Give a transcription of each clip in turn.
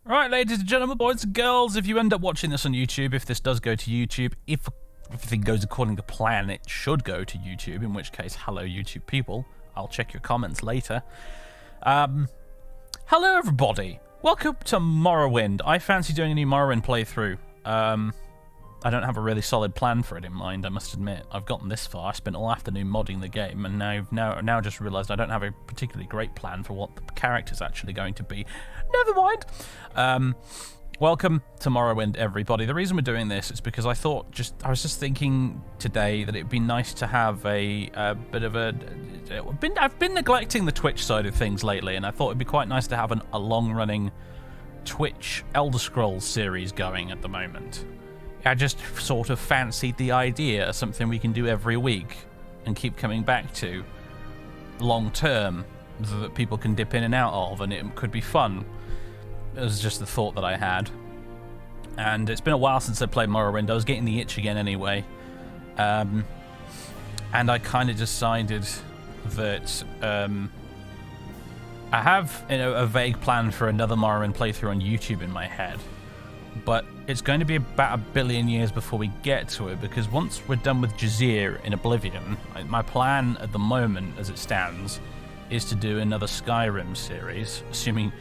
Right, ladies and gentlemen, boys and girls, if you end up watching this on YouTube, if this does go to YouTube, if everything goes according to plan, it should go to YouTube, in which case, hello, YouTube people. I'll check your comments later. Hello, everybody. Welcome to Morrowind. I fancy doing a new Morrowind playthrough. I don't have a really solid plan for it in mind, I must admit. I've gotten this far, I spent all afternoon modding the game, and now just realised I don't have a particularly great plan for what the character's actually going to be. Never mind! Welcome to Morrowind, everybody. The reason we're doing this is because I was just thinking today that it'd be nice to have a bit of a... I've been neglecting the Twitch side of things lately, and I thought it'd be quite nice to have a long-running Twitch Elder Scrolls series going at the moment. I just sort of fancied the idea of something we can do every week and keep coming back to long term so that people can dip in and out of, and it could be fun. It was just the thought that I had. And it's been a while since I played Morrowind. I was getting the itch again anyway. And I kind of decided that I have a vague plan for another Morrowind playthrough on YouTube in my head. But it's going to be about 1 billion years before we get to it, because once we're done with Jazeer in Oblivion, my plan at the moment, as it stands, is to do another Skyrim series, assuming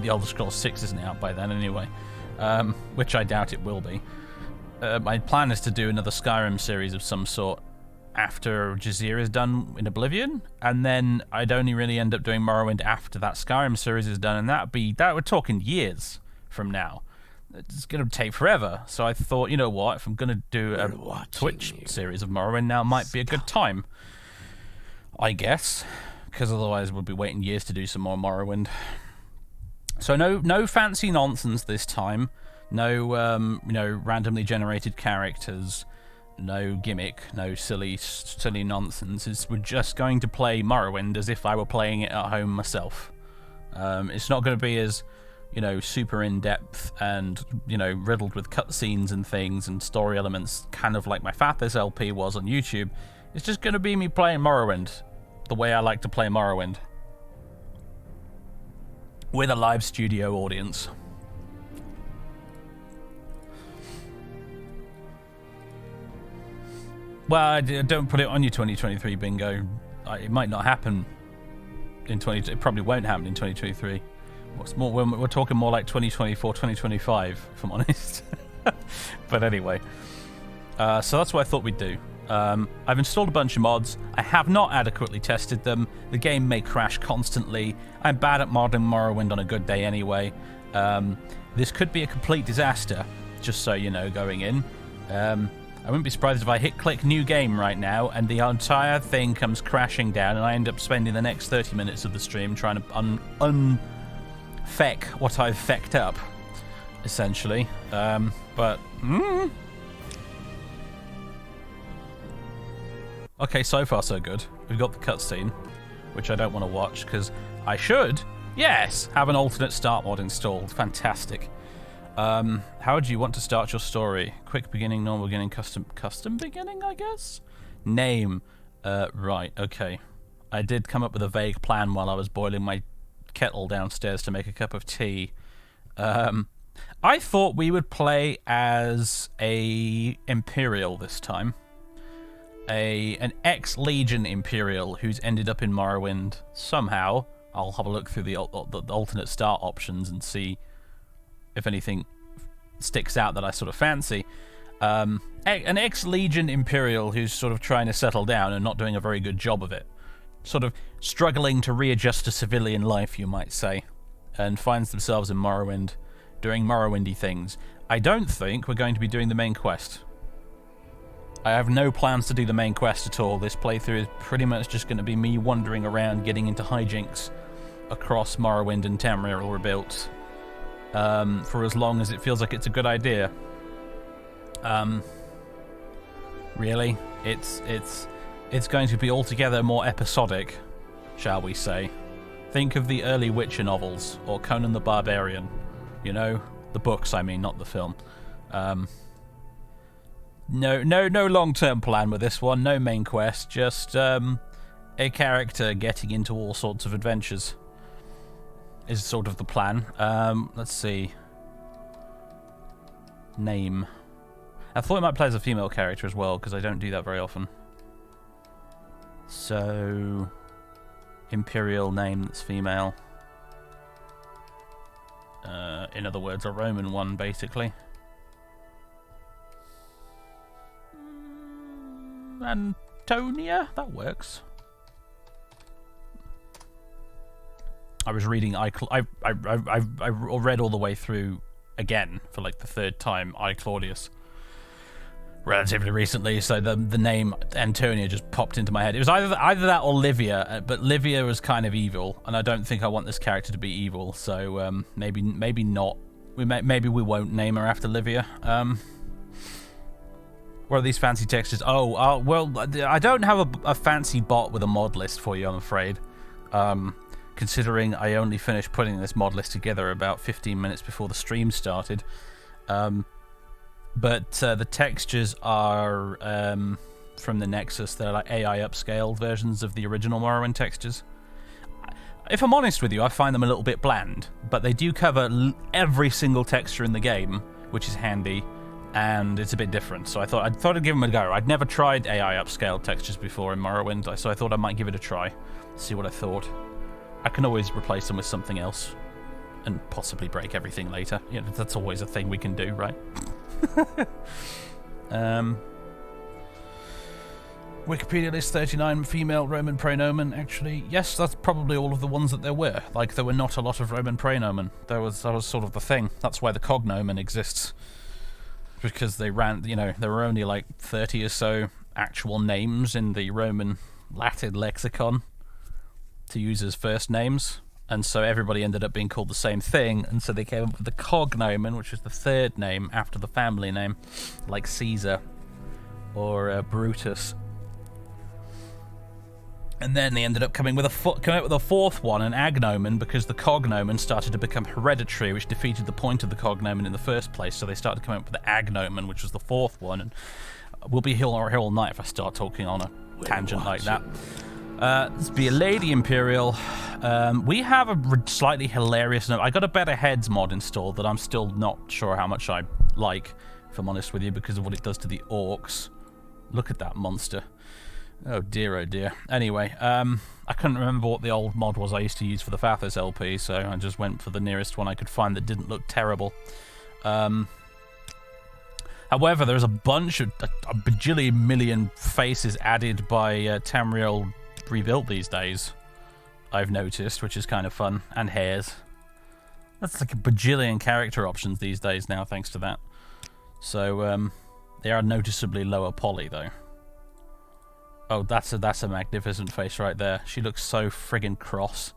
the Elder Scrolls 6 isn't out by then anyway, which I doubt it will be. My plan is to do another Skyrim series of some sort after Jazeer is done in Oblivion, and then I'd only really end up doing Morrowind after that Skyrim series is done, and that we're talking years from now. It's going to take forever. So I thought, you know what, if I'm going to do a Twitch series of Morrowind, now might be a good time. I guess. Because otherwise we'll be waiting years to do some more Morrowind. So no fancy nonsense this time. No, randomly generated characters. No gimmick. No silly nonsense. We're just going to play Morrowind as if I were playing it at home myself. It's not going to be as... super in-depth and, riddled with cutscenes and things and story elements, kind of like my Fathers LP was on YouTube. It's just going to be me playing Morrowind the way I like to play Morrowind. With a live studio audience. Well, don't put it on your 2023 bingo. It might not happen in it probably won't happen in 2023. What's more, we're talking more like 2024, 2025, if I'm honest. But anyway, so that's what I thought we'd do. I've installed a bunch of mods. I have not adequately tested them. The game may crash constantly. I'm bad at modding Morrowind on a good day anyway. This could be a complete disaster, just so you know, going in. I wouldn't be surprised if I hit-click new game right now and the entire thing comes crashing down and I end up spending the next 30 minutes of the stream trying to feck what I've fecked up, essentially. Okay, so far so good. We've got the cutscene, which I don't want to watch because I should, yes, have an alternate start mod installed. Fantastic. How would you want to start your story? Quick beginning, normal beginning, custom beginning, I guess? Name. Right, okay. I did come up with a vague plan while I was boiling my kettle downstairs to make a cup of tea. I thought we would play as a Imperial this time. An ex-Legion Imperial who's ended up in Morrowind somehow. I'll have a look through the alternate start options and see if anything sticks out that I sort of fancy. An ex-Legion Imperial who's sort of trying to settle down and not doing a very good job of it. Sort of struggling to readjust to civilian life, you might say, and finds themselves in Morrowind, doing Morrowindy things. I don't think we're going to be doing the main quest. I have no plans to do the main quest at all. This playthrough is pretty much just going to be me wandering around, getting into hijinks across Morrowind and Tamriel Rebuilt, for as long as it feels like it's a good idea. Really, it's going to be altogether more episodic, shall we say. Think of the early Witcher novels, or Conan the Barbarian. You know, the books, I mean, not the film. No long-term plan with this one, no main quest, just a character getting into all sorts of adventures. is sort of the plan. Let's see. Name. I thought it might play as a female character as well, because I don't do that very often. So, Imperial name that's female. In other words, a Roman one, basically. Antonia? That works. I was reading I read all the way through again for like the third time I Claudius relatively recently, so the name Antonia just popped into my head. It was either that or Livia, but Livia was kind of evil, and I don't think I want this character to be evil. So maybe not. Maybe we won't name her after Livia. What are these fancy textures? Oh, well, I don't have a fancy bot with a mod list for you, I'm afraid. Considering I only finished putting this mod list together about 15 minutes before the stream started. But the textures are from the Nexus. They're like AI upscaled versions of the original Morrowind textures. If I'm honest with you, I find them a little bit bland, but they do cover every single texture in the game, which is handy, and it's a bit different. So I thought I'd give them a go. I'd never tried AI upscaled textures before in Morrowind, so I thought I might give it a try, see what I thought. I can always replace them with something else, and possibly break everything later. You know, that's always a thing we can do, right? Wikipedia lists 39 female Roman pronomen. Actually, yes, that's probably all of the ones that there were. Like, there were not a lot of Roman pronomen. That was sort of the thing. That's why the cognomen exists. Because they ran, you know, there were only like 30 or so actual names in the Roman Latin lexicon to use as first names. And so everybody ended up being called the same thing, and so they came up with the cognomen, which is the third name after the family name, like Caesar or Brutus. And then they ended up coming up with a fourth one, an agnomen, because the cognomen started to become hereditary, which defeated the point of the cognomen in the first place. So they started coming up with the agnomen, which was the fourth one. And we'll be here all night if I start talking on a tangent like that. Let's be a lady Imperial. We have a slightly hilarious note. I got a Better Heads mod installed that I'm still not sure how much I like, if I'm honest with you, because of what it does to the orcs. Look at that monster. Oh dear, oh dear. Anyway, I couldn't remember what the old mod was I used to use for the Fathers LP, so I just went for the nearest one I could find that didn't look terrible. However, there's a bunch of a bajillion million faces added by Tamriel Rebuilt these days, I've noticed, which is kind of fun, and hairs. That's like a bajillion character options these days now, thanks to that. So they are noticeably lower poly though. Oh, that's a magnificent face right there. She looks so friggin' cross.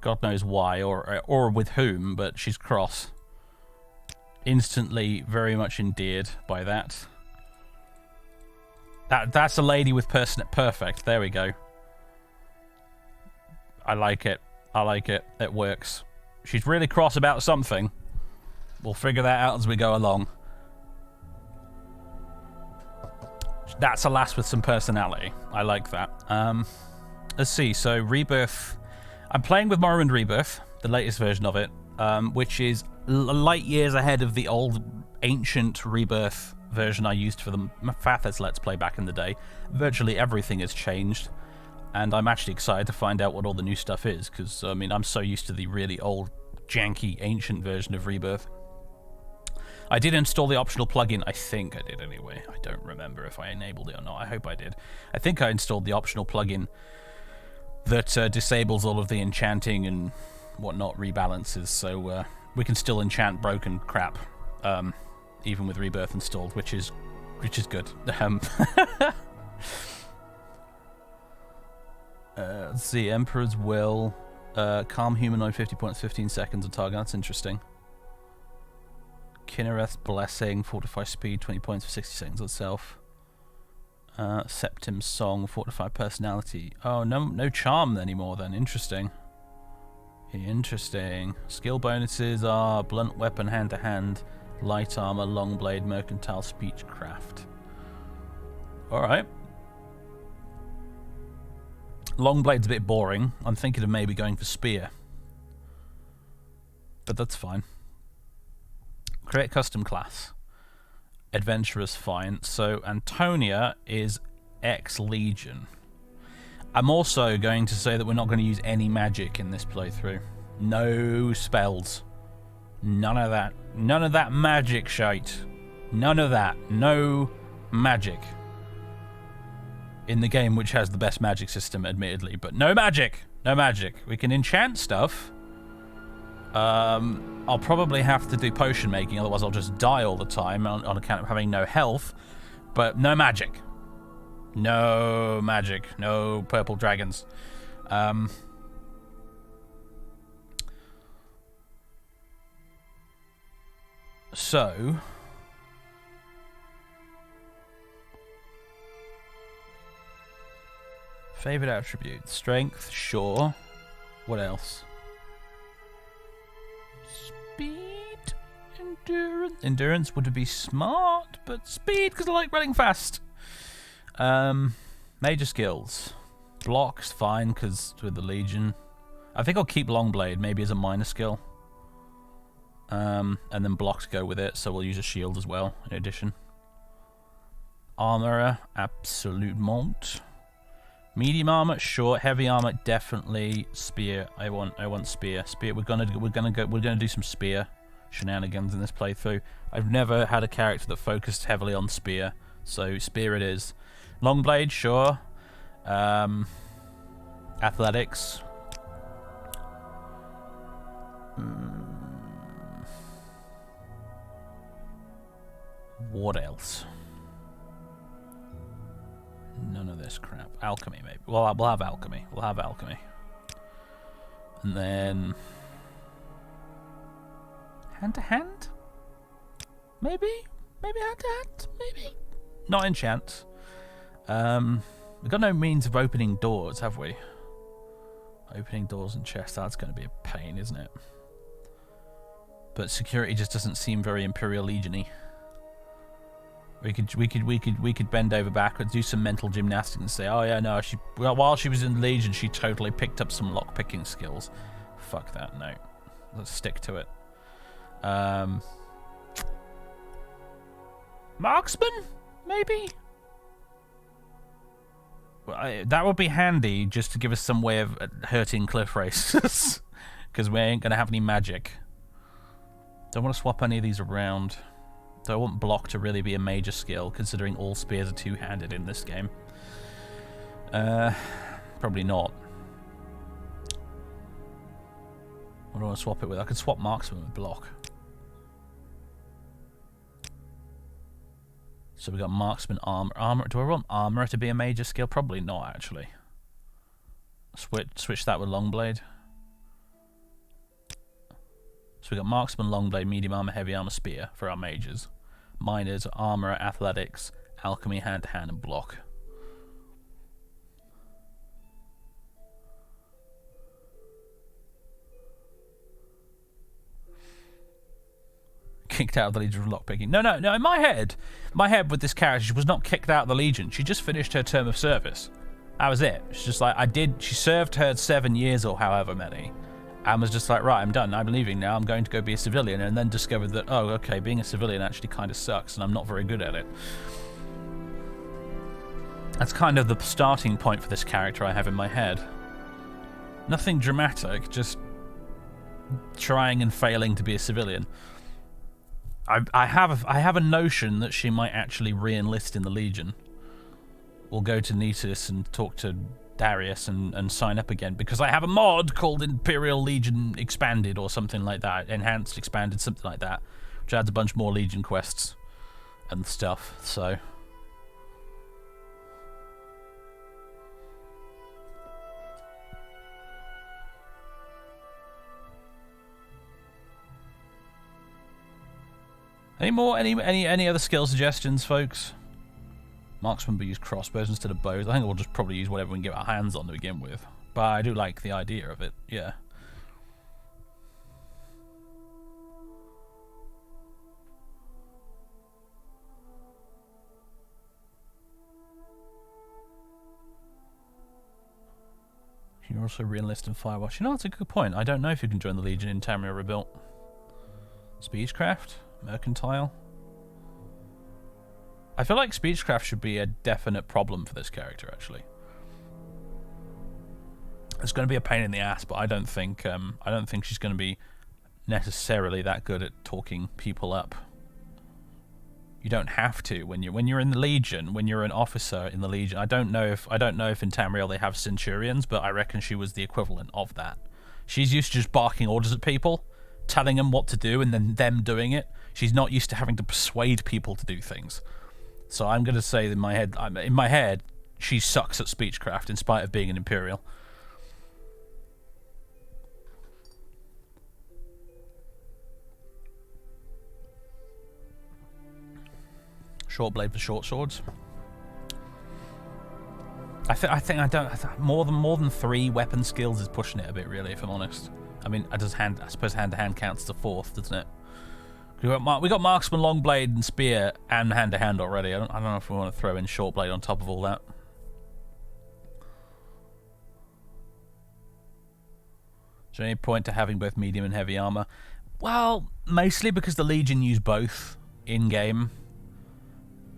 God knows why or with whom, but she's cross. Instantly very much endeared by that. That's a lady with perfect. There we go. I like it. I like it. It works. She's really cross about something. We'll figure that out as we go along. That's a lass with some personality. I like that. Let's see. So, Rebirth. I'm playing with Morrowind Rebirth, the latest version of it, which is light years ahead of the old ancient Rebirth version I used for the Fathers Let's Play back in the day. Virtually everything has changed. And I'm actually excited to find out what all the new stuff is, because, I mean, I'm so used to the really old, janky, ancient version of Rebirth. I did install the optional plugin. I think I did anyway. I don't remember if I enabled it or not. I hope I did. I think I installed the optional plugin that disables all of the enchanting and whatnot rebalances, so we can still enchant broken crap, even with Rebirth installed, which is good. Let's see, Emperor's Will. Calm Humanoid, 50 points, 15 seconds on target. That's interesting. Kinnereth's Blessing, Fortify Speed, 20 points for 60 seconds itself. Septim's Song, Fortify Personality. Oh, no Charm anymore then. Interesting. Interesting. Skill bonuses are Blunt Weapon, Hand-to-Hand, Light Armor, Long Blade, Mercantile, Speechcraft. Alright. Long Blade's a bit boring. I'm thinking of maybe going for Spear. but that's fine. Create custom class. Adventurer's fine. So Antonia is Ex-Legion. I'm also going to say that we're not going to use any magic in this playthrough. No spells. None of that. None of that magic shite. None of that. No magic. In the game which has the best magic system, admittedly, but no magic. No magic. We can enchant stuff. I'll probably have to do potion making, otherwise I'll just die all the time on account of having no health. But no magic. No magic. No purple dragons. So... favorite attribute. Strength, sure. What else? Speed, endurance. Endurance would be smart, but speed because I like running fast. Major skills. Blocks, fine, because with the Legion. I think I'll keep Longblade, maybe as a minor skill. And then blocks go with it, so we'll use a shield as well, in addition. Armorer, absolutement. Medium armor, sure. Heavy armor, definitely. Spear, I want spear. Spear. We're gonna do some spear shenanigans in this playthrough. I've never had a character that focused heavily on spear, so spear it is. Longblade, sure. Athletics. What else? None of this crap. Alchemy, maybe. Well, we'll have alchemy. We'll have alchemy. And then... hand-to-hand? Maybe? Maybe hand-to-hand? Maybe? Not enchant. We've got no means of opening doors, have we? Opening doors and chests, that's going to be a pain, isn't it? But security just doesn't seem very Imperial Legion-y. We could bend over backwards, do some mental gymnastics, and say, oh yeah, no, while she was in Legion, she totally picked up some lock-picking skills. Fuck that, no. Let's stick to it. Marksman, maybe. Well, that would be handy just to give us some way of hurting cliff races, because we ain't gonna have any magic. Don't want to swap any of these around. So I want block to really be a major skill, considering all spears are two-handed in this game. Probably not. What do I want to swap it with? I could swap marksman with block. So we got marksman, armor. Do I want armor to be a major skill? Probably not, actually. Switch that with longblade. So we got marksman, longblade, medium armor, heavy armor, spear for our mages. Miners, armor, athletics, alchemy, hand-to-hand, and block. Kicked out of the Legion of lockpicking. No. In my head with this character, she was not kicked out of the Legion. She just finished her term of service. That was it. She's just like, she served her 7 years or however many. And was just like, right, I'm done. I'm leaving now. I'm going to go be a civilian. And then discovered that, oh, okay, being a civilian actually kind of sucks, and I'm not very good at it. That's kind of the starting point for this character I have in my head. Nothing dramatic, just trying and failing to be a civilian. I have a notion that she might actually re-enlist in the Legion. Or go to Netus and talk to Darius and sign up again, because I have a mod called Imperial Legion Expanded or something like that, Enhanced Expanded, something like that, which adds a bunch more Legion quests and stuff. So any other skill suggestions, folks? Marksman, but use crossbows instead of bows. I think we'll just probably use whatever we can get our hands on to begin with. But I do like the idea of it, yeah. You can also re-enlist in Firewatch. You know, that's a good point. I don't know if you can join the Legion in Tamriel Rebuilt. Speechcraft? Mercantile? I feel like speechcraft should be a definite problem for this character, actually. It's going to be a pain in the ass, but I don't think she's going to be necessarily that good at talking people up. You don't have to when you're in the Legion, when you're an officer in the Legion. I don't know if in Tamriel they have Centurions, but I reckon she was the equivalent of that. She's used to just barking orders at people, telling them what to do, and then them doing it. She's not used to having to persuade people to do things. So I'm going to say that in my head, she sucks at speechcraft in spite of being an Imperial. Short blade for short swords. I think more than 3 weapon skills is pushing it a bit, really, if I'm honest. I mean, I suppose hand to hand counts as a 4th, doesn't it? We got marksman, long blade, and spear, and hand to hand already. I don't know if we want to throw in short blade on top of all that. Is there any point to having both medium and heavy armor? Well, mostly because the Legion use both in game.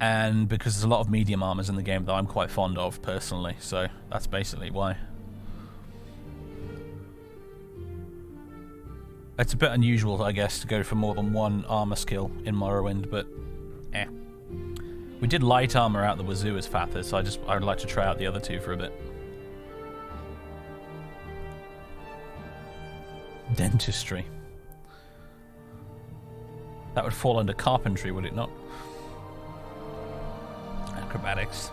And because there's a lot of medium armors in the game that I'm quite fond of, personally. So that's basically why. It's a bit unusual, I guess, to go for more than one armor skill in Morrowind, but eh. We did light armor out the wazoo as Father, so I'd like to try out the other 2 for a bit. Dentistry. That would fall under carpentry, would it not? Acrobatics.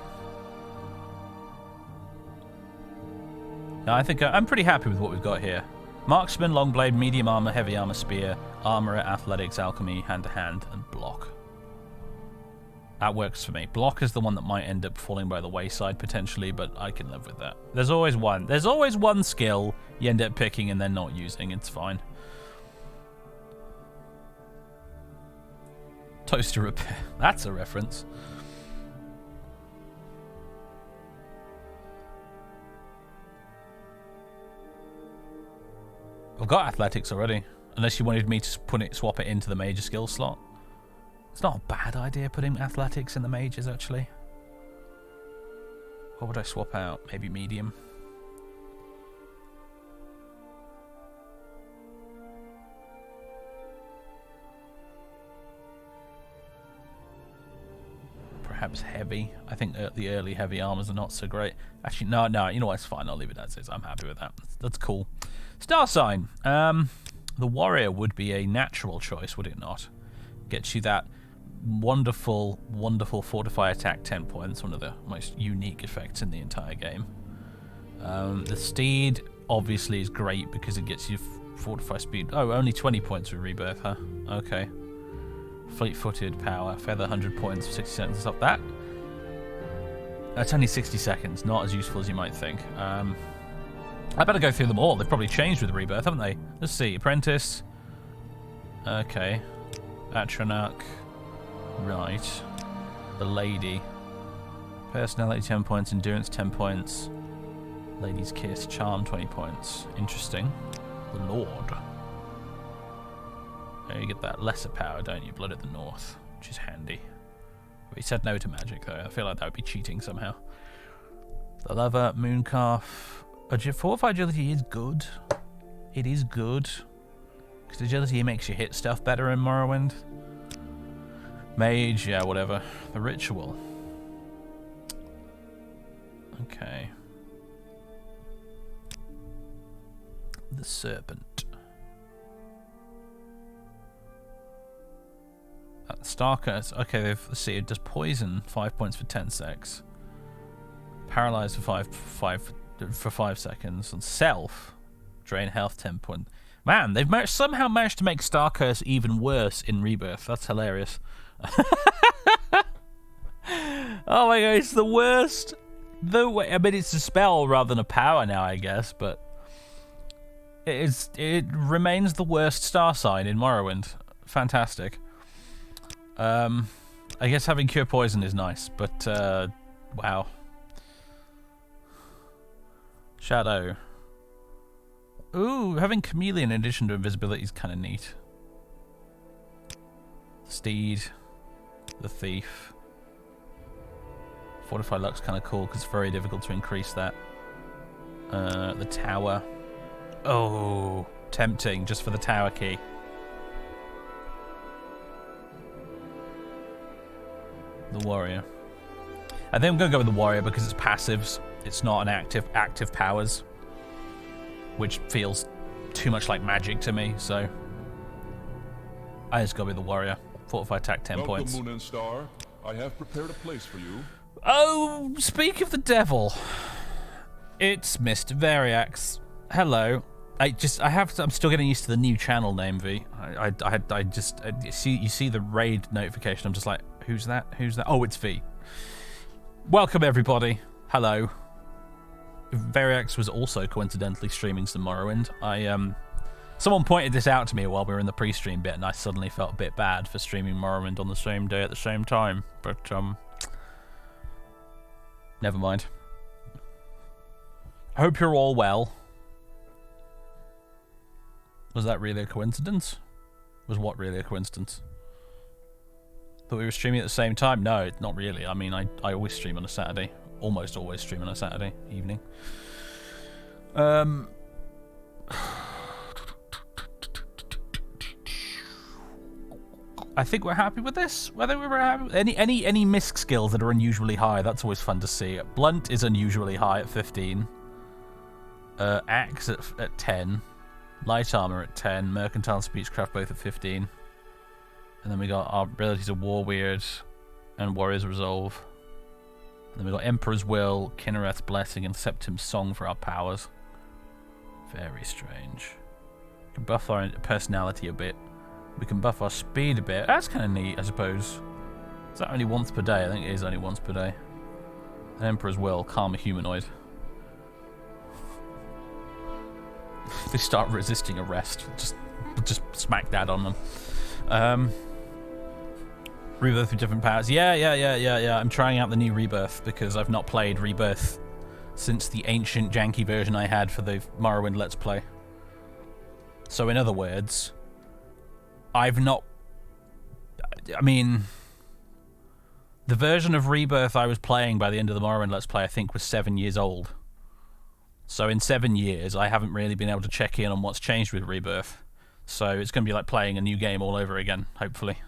No, I think I'm pretty happy with what we've got here. Marksman, long blade, medium armor, heavy armor, spear, armorer, athletics, alchemy, hand to hand, and block. That works for me. Block is the one that might end up falling by the wayside potentially, but I can live with that. There's always one. There's always one skill you end up picking and then not using. It's fine. Toaster repair. That's a reference. I've got athletics already, unless you wanted me to swap it into the major skill slot. It's not a bad idea putting athletics in the mages, actually. What would I swap out? Maybe medium. Perhaps heavy. I think the early heavy armors are not so great. Actually, no, you know what? It's fine. I'll leave it as is. I'm happy with that. That's cool. Star sign. The warrior would be a natural choice, would it not? Gets you that wonderful, wonderful fortify attack 10 points. One of the most unique effects in the entire game. The steed obviously is great because it gets you fortify speed. Oh, only 20 points with rebirth, huh? Okay. Fleet-footed power, feather 100 points for 60 seconds. Stop that. That's only 60 seconds. Not as useful as you might think. I better go through them all. They've probably changed with Rebirth, haven't they? Let's see. Apprentice. Okay. Atronach. Right. The Lady. Personality 10 points. Endurance 10 points. Lady's Kiss. Charm 20 points. Interesting. The Lord. You get that lesser power, don't you? Blood of the North. Which is handy. But he said no to magic, though. I feel like that would be cheating somehow. The Lover. Mooncalf. Fortified agility is good. It is good. Because agility makes you hit stuff better in Morrowind. Mage, yeah, whatever. The Ritual. Okay. The Serpent. Starker. Okay, let's see. It does poison. 5 points for 10 secs. Paralyzed for 5 seconds. And self. Drain health 10 points. Man, they've somehow managed to make Star Curse even worse in Rebirth. That's hilarious. Oh my god, it's the worst. I mean, it's a spell rather than a power now, I guess, but it remains the worst star sign in Morrowind. Fantastic. I guess having Cure Poison is nice, but wow. Shadow. Ooh, having Chameleon in addition to invisibility is kind of neat. Steed. The Thief. Fortify Luck's kind of cool because it's very difficult to increase that. The Tower. Oh, tempting just for the Tower key. The Warrior. I think I'm going to go with the Warrior because it's passives. It's not an active powers, which feels too much like magic to me, so I just go with the Warrior. Fortify attack 10 points. Moon and Star. I have prepared a place for you. Oh, speak of the devil. It's Mr. Variax. Hello. I'm still getting used to the new channel name, V. You see the raid notification. I'm just like, who's that? Who's that? Oh, it's V. Welcome, everybody. Hello. Variax was also coincidentally streaming some Morrowind. Someone pointed this out to me while we were in the pre-stream bit, and I suddenly felt a bit bad for streaming Morrowind on the same day at the same time. But, never mind. I hope you're all well. Was that really a coincidence? Was what really a coincidence? Thought we were streaming at the same time? No, not really. I mean, I always stream on a Saturday. Almost always stream on a Saturday evening. I think we're happy with this. Whether we were happy with any misc skills that are unusually high, that's always fun to see. Blunt is unusually high at 15. Axe at 10. Light armor at 10. Mercantile speechcraft both at 15. And then we got our abilities of War Weird and Warrior's Resolve. And then we got Emperor's Will, Kinnereth's Blessing, and Septim's Song for our powers. Very strange. We can buff our personality a bit. We can buff our speed a bit. That's kind of neat, I suppose. Is that only once per day? I think it is only once per day. And Emperor's Will, calm a humanoid. If they start resisting arrest, just smack that on them. Rebirth with different powers. Yeah. I'm trying out the new Rebirth because I've not played Rebirth since the ancient janky version I had for the Morrowind Let's Play. So in other words, I mean, the version of Rebirth I was playing by the end of the Morrowind Let's Play I think was 7 years old. So in 7 years, I haven't really been able to check in on what's changed with Rebirth. So it's going to be like playing a new game all over again, hopefully.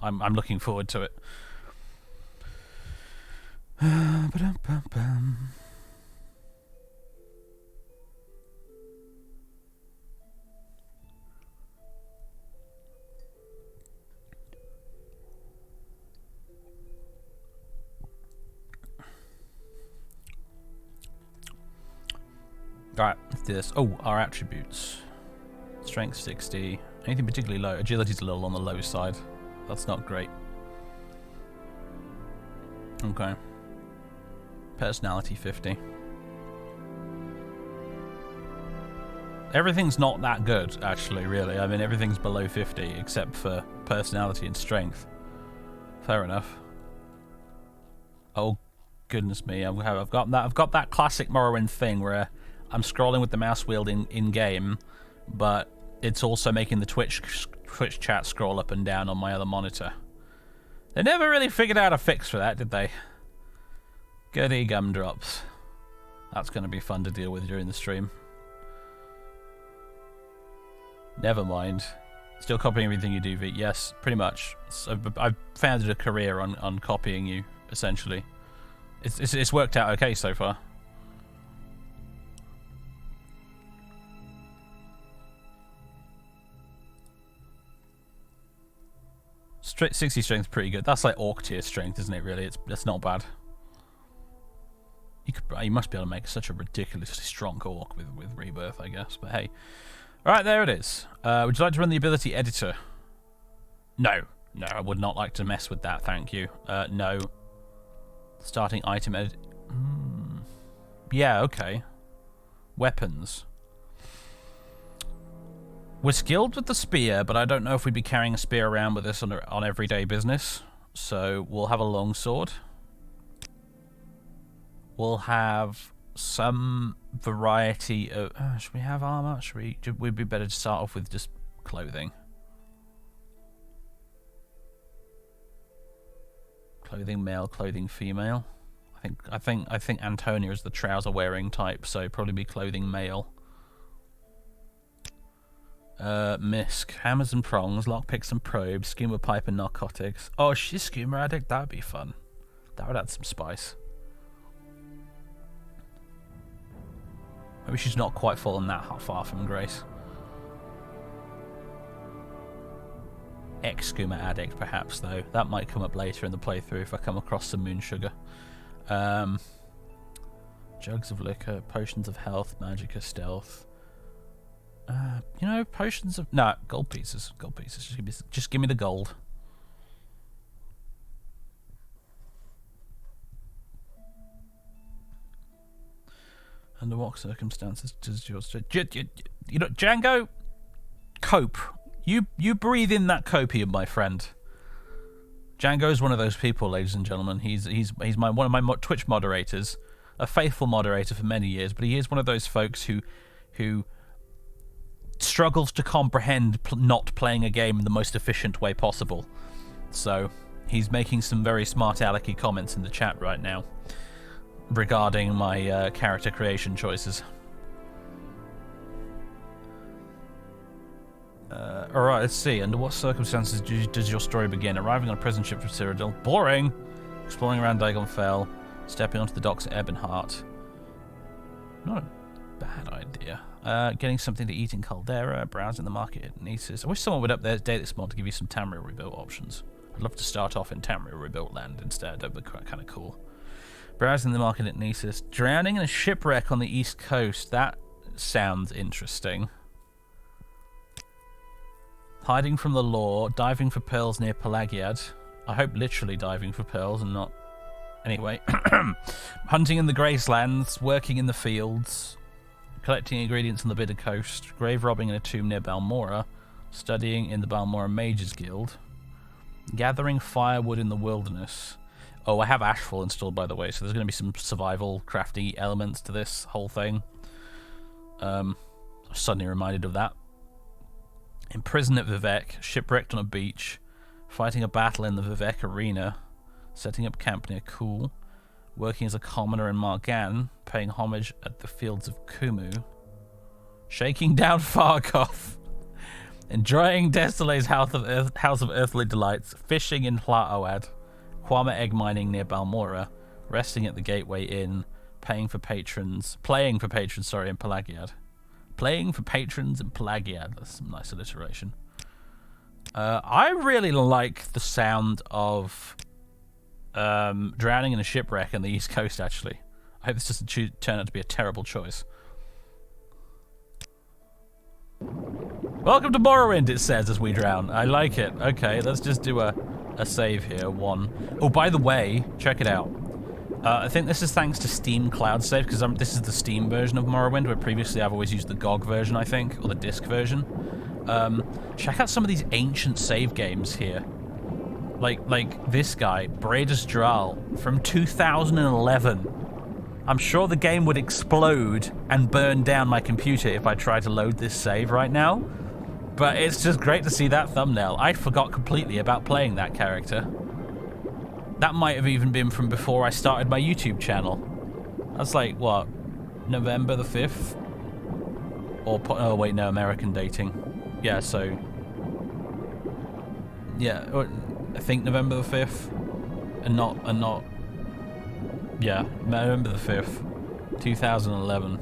I'm looking forward to it. Alright, let's do this. Oh, our attributes. Strength 60. Anything particularly low? Agility's a little on the low side. That's not great. Okay. Personality 50. Everything's not that good, actually, really. I mean, everything's below 50, except for personality and strength. Fair enough. Oh, goodness me. I've got that classic Morrowind thing where I'm scrolling with the mouse wheel in game, but it's also making the Twitch chat scroll up and down on my other monitor. They never really figured out a fix for that, did they? Goody gumdrops. That's going to be fun to deal with during the stream. Never mind. Still copying everything you do, V. Yes, pretty much. So I've founded a career on copying you, essentially. It's worked out okay so far. Straight 60 strength is pretty good. That's like orc tier strength, isn't it? Really, that's not bad. You must be able to make such a ridiculously strong orc with Rebirth, I guess. But hey, all right, there it is. Would you like to run the ability editor? No, I would not like to mess with that. Thank you. No. Starting item edit. Yeah, okay. Weapons. We're skilled with the spear, but I don't know if we'd be carrying a spear around with us on everyday business. So we'll have a longsword. We'll have some variety of... should we have armor? Would be better to start off with just clothing. Clothing male, clothing female. I think Antonia is the trouser wearing type, so probably be clothing male. Misk, hammers and prongs, lockpicks and probes, skimmer pipe and narcotics. Oh, she's skimmer addict. That'd be fun. That would add some spice. Maybe she's not quite fallen that far from grace. Ex-Skooma addict, perhaps, though. That might come up later in the playthrough if I come across some moon sugar. Jugs of liquor, potions of health, magicka, stealth. You know, potions of... No, gold pieces. Gold pieces. Just give me the gold. Under what circumstances does yours... You know, Django, cope. You breathe in that copium, my friend. Django's one of those people, ladies and gentlemen. He's one of my Twitch moderators, a faithful moderator for many years, but he is one of those folks who struggles to comprehend not playing a game in the most efficient way possible. So he's making some very smart alecky comments in the chat right now regarding my character creation choices. Alright, let's see. Under what circumstances does your story begin? Arriving on a prison ship from Cyrodiil. Boring! Exploring around Dagon Fell. Stepping onto the docks at Ebonheart. Not a bad idea. Getting something to eat in Caldera. Browsing the market at Nesis. I wish someone would update this mod to give you some Tamriel Rebuilt options. I'd love to start off in Tamriel Rebuilt land instead. That would be kind of cool. Browsing the market at Nesis. Drowning in a shipwreck on the east coast. That sounds interesting. Hiding from the law, diving for pearls near Pelagiad. I hope literally diving for pearls and not... Anyway. Hunting in the Gracelands, working in the fields, collecting ingredients on the Bitter Coast, grave robbing in a tomb near Balmora, studying in the Balmora Mages Guild, gathering firewood in the wilderness. Oh, I have Ashfall installed, by the way, so there's going to be some survival crafty elements to this whole thing. I'm suddenly reminded of that. Imprisoned at Vivec, shipwrecked on a beach, fighting a battle in the Vivec arena, setting up camp near Kuul, working as a commoner in Margan, paying homage at the fields of Kumu, shaking down Fargoth, enjoying Destile's House of Earthly Delights, fishing in Hlaoad, Kwama egg mining near Balmora, resting at the Gateway Inn, playing for patrons, in Pelagiad. Playing for patrons in Pelagiad. That's some nice alliteration. I really like the sound of drowning in a shipwreck on the East Coast, actually. I hope this doesn't turn out to be a terrible choice. Welcome to Morrowind, it says as we drown. I like it. Okay, let's just do a save here. 1. Oh, by the way, check it out. I think this is thanks to Steam Cloud Save, because this is the Steam version of Morrowind, where previously I've always used the GOG version, I think, or the disc version. Check out some of these ancient save games here. Like this guy, Bradus Dral, from 2011. I'm sure the game would explode and burn down my computer if I tried to load this save right now. But it's just great to see that thumbnail. I forgot completely about playing that character. That might have even been from before I started my YouTube channel. That's like, what, November the 5th? Or, oh wait, no, American dating. Yeah, so... Yeah, I think November the 5th. And not... Yeah, November the 5th, 2011.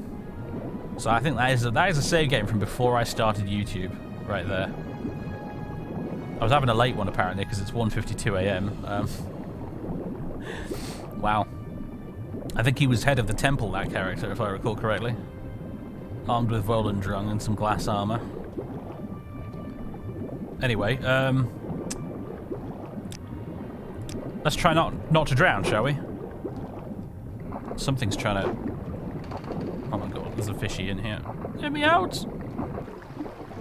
So I think that is a save game from before I started YouTube, right there. I was having a late one apparently because it's 1:52 AM. Wow. I think he was head of the temple, that character, if I recall correctly. Armed with Volendrung and some glass armor. Anyway, let's try not to drown, shall we? Something's trying to... Oh my god, there's a fishy in here. Get me out!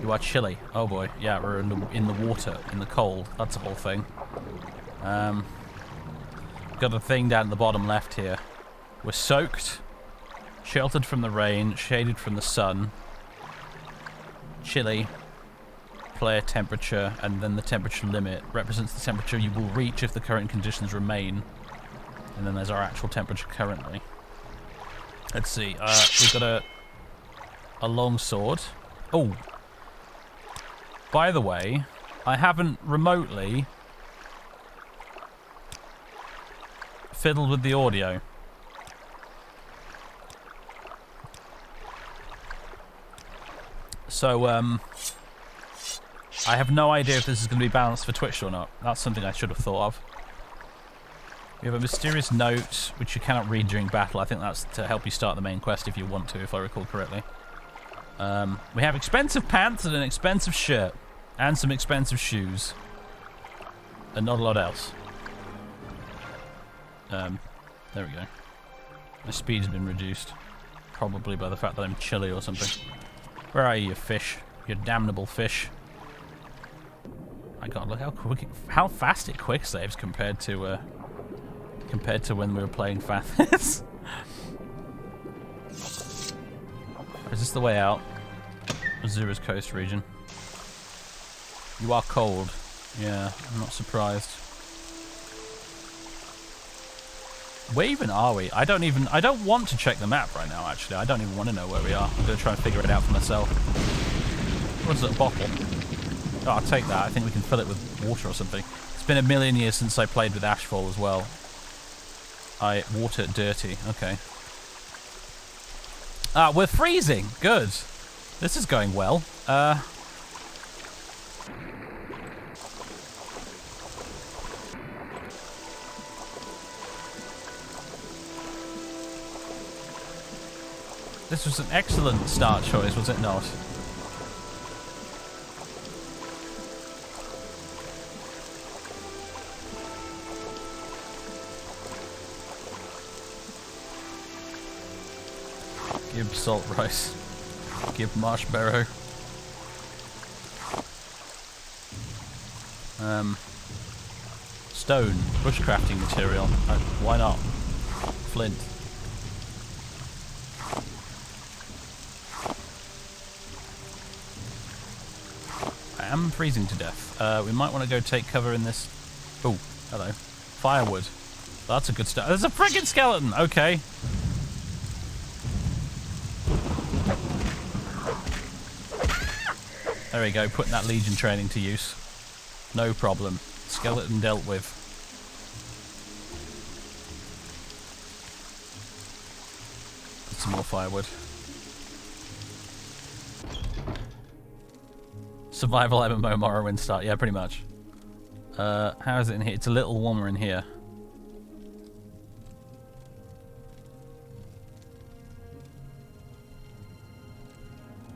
You are chilly. Oh boy. Yeah, we're in the water, in the cold. That's the whole thing. Got a thing down at the bottom left here. We're soaked, sheltered from the rain, shaded from the sun, chilly, +, player temperature, and then the temperature limit represents the temperature you will reach if the current conditions remain. And then there's our actual temperature currently. Let's see. We've got a long sword. Oh. By the way, I haven't remotely fiddled with the audio. So, I have no idea if this is going to be balanced for Twitch or not. That's something I should have thought of. We have a mysterious note, which you cannot read during battle. I think that's to help you start the main quest if you want to, if I recall correctly. We have expensive pants and an expensive shirt. And some expensive shoes. And not a lot else. There we go. My speed's been reduced. Probably by the fact that I'm chilly or something. Where are you, you fish? You damnable fish. My god, look how quick, how fast it quick saves compared to when we were playing Fathis. Is this the way out? Azura's coast region. You are cold. Yeah, I'm not surprised. Where even are we? I don't want to check the map right now, actually. I don't even want to know where we are. I'm going to try and figure it out for myself. What is it, a bottle? Oh, I'll take that. I think we can fill it with water or something. It's been a million years since I played with Ashfall as well. Water dirty. Okay. Ah, we're freezing. Good. This is going well. This was an excellent start choice, was it not? Give salt rice. Give marshmallow. Stone. Bushcrafting material. Why not? Flint. I am freezing to death. We might want to go take cover in this... Oh, hello. Firewood. That's a good start. There's a friggin' skeleton! Okay. There we go, putting that Legion training to use. No problem. Skeleton dealt with. Get some more firewood. Survival MMO Morrowind start, yeah, pretty much. How is it in here? It's a little warmer in here.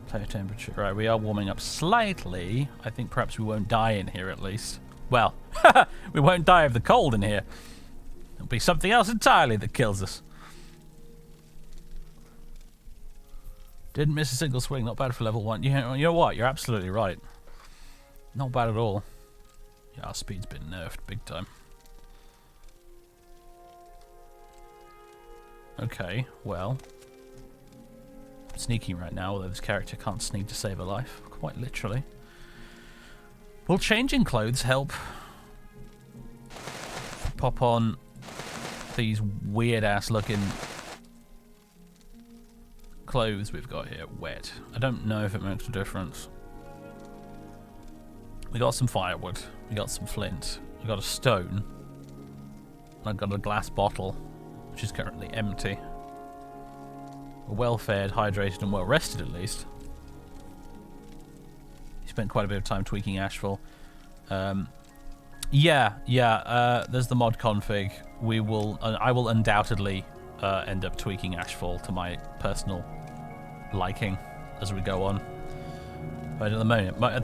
Player temperature. Right, we are warming up slightly. I think perhaps we won't die in here at least. Well, we won't die of the cold in here. It'll be something else entirely that kills us. Didn't miss a single swing. Not bad for level 1. You know what? You're absolutely right. Not bad at all. Yeah, our speed's been nerfed big time. Okay, well... I'm sneaking right now, although this character can't sneak to save a life. Quite literally. Will changing clothes help? Pop on these weird-ass looking clothes we've got here. Wet. I don't know if it makes a difference. We got some firewood. We got some flint. We got a stone. And I've got a glass bottle, which is currently empty. We're well-fed, hydrated, and well-rested at least. You spent quite a bit of time tweaking Ashfall. There's the mod config. I will undoubtedly end up tweaking Ashfall to my personal liking as we go on. But at the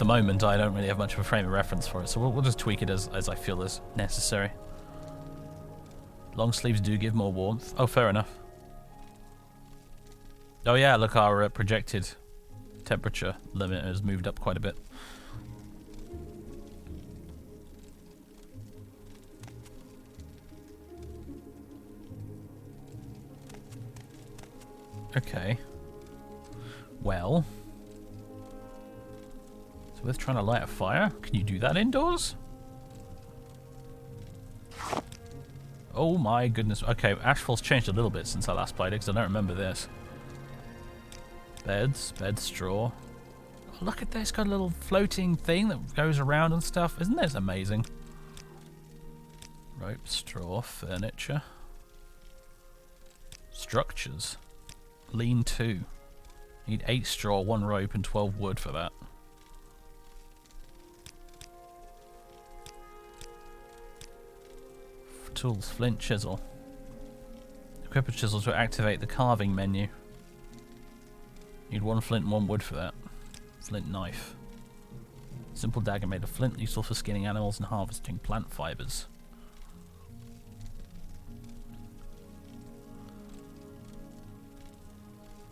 moment, I don't really have much of a frame of reference for it, so we'll just tweak it as I feel is necessary. Long sleeves do give more warmth. Oh, fair enough. Oh yeah, look, our projected temperature limit has moved up quite a bit. Okay. Well. So Worth trying to light a fire? Can you do that indoors? Oh my goodness. Okay, Ashfall's changed a little bit since I last played it, because I don't remember this. Bed straw. Oh, look at this, got a little floating thing that goes around and stuff. Isn't this amazing? Rope, straw, furniture. Structures. Lean to. Need 8 straw, 1 rope, and 12 wood for that. Tools, flint, chisel. Equip a chisel to activate the carving menu. Need 1 flint and 1 wood for that. Flint knife. Simple dagger made of flint, useful for skinning animals and harvesting plant fibers.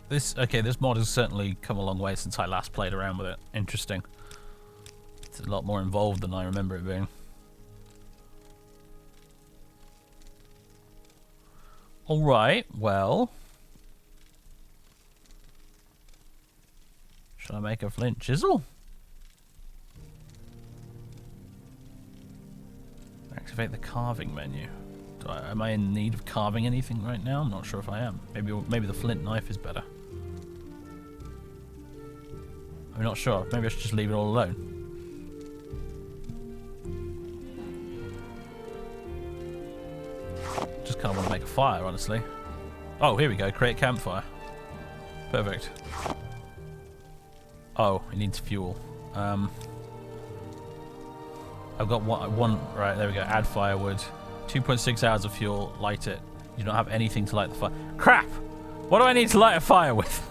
This mod has certainly come a long way since I last played around with it. Interesting. It's a lot more involved than I remember it being. Alright, well. Should I make a flint chisel? Activate the carving menu. Am I in need of carving anything right now? I'm not sure if I am. Maybe the flint knife is better. I'm not sure. Maybe I should just leave it all alone. Just kind of want to make a fire, honestly. Oh, here we go. Create campfire. Perfect. Oh, it needs fuel. I've got one. Right, there we go. Add firewood. 2.6 hours of fuel. Light it. You don't have anything to light the fire. Crap! What do I need to light a fire with?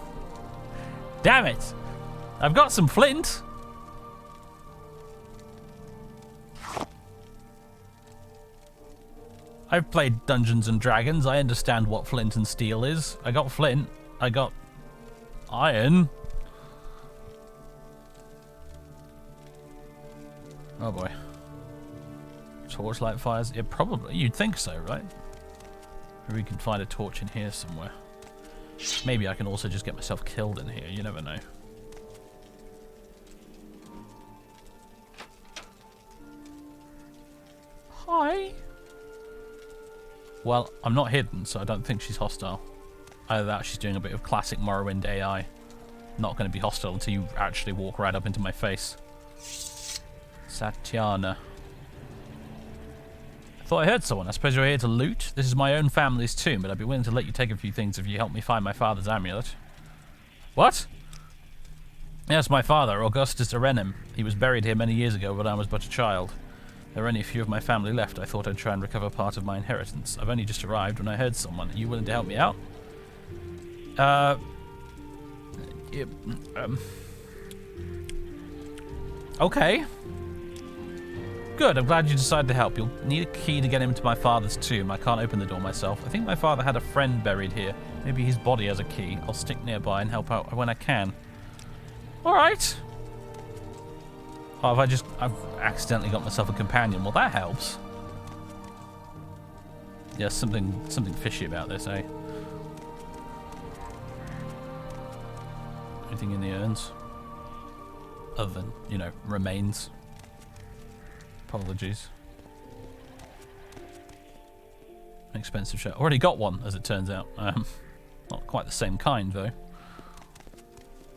Damn it! I've got some flint. I've played Dungeons and Dragons. I understand what flint and steel is. I got flint. I got iron. Oh boy. Torchlight fires? Yeah, probably. You'd think so, right? Maybe we can find a torch in here somewhere. Maybe I can also just get myself killed in here. You never know. Hi. Well, I'm not hidden, so I don't think she's hostile. Either that, she's doing a bit of classic Morrowind AI. Not going to be hostile until you actually walk right up into my face. Satyana. I thought I heard someone. I suppose you're here to loot? This is my own family's tomb, but I'd be willing to let you take a few things if you help me find my father's amulet. What? Yes, my father, Augustus Arenim. He was buried here many years ago when I was but a child. There are only a few of my family left. I thought I'd try and recover part of my inheritance. I've only just arrived when I heard someone. Are you willing to help me out? Okay. Good, I'm glad you decided to help. You'll need a key to get into my father's tomb. I can't open the door myself. I think my father had a friend buried here. Maybe his body has a key. I'll stick nearby and help out when I can. Alright. Oh, I've accidentally got myself a companion. Well, that helps. Yeah, something fishy about this, eh? Anything in the urns? Other than, you know, remains. Apologies. An expensive shirt. Already got one, as it turns out. Not quite the same kind, though.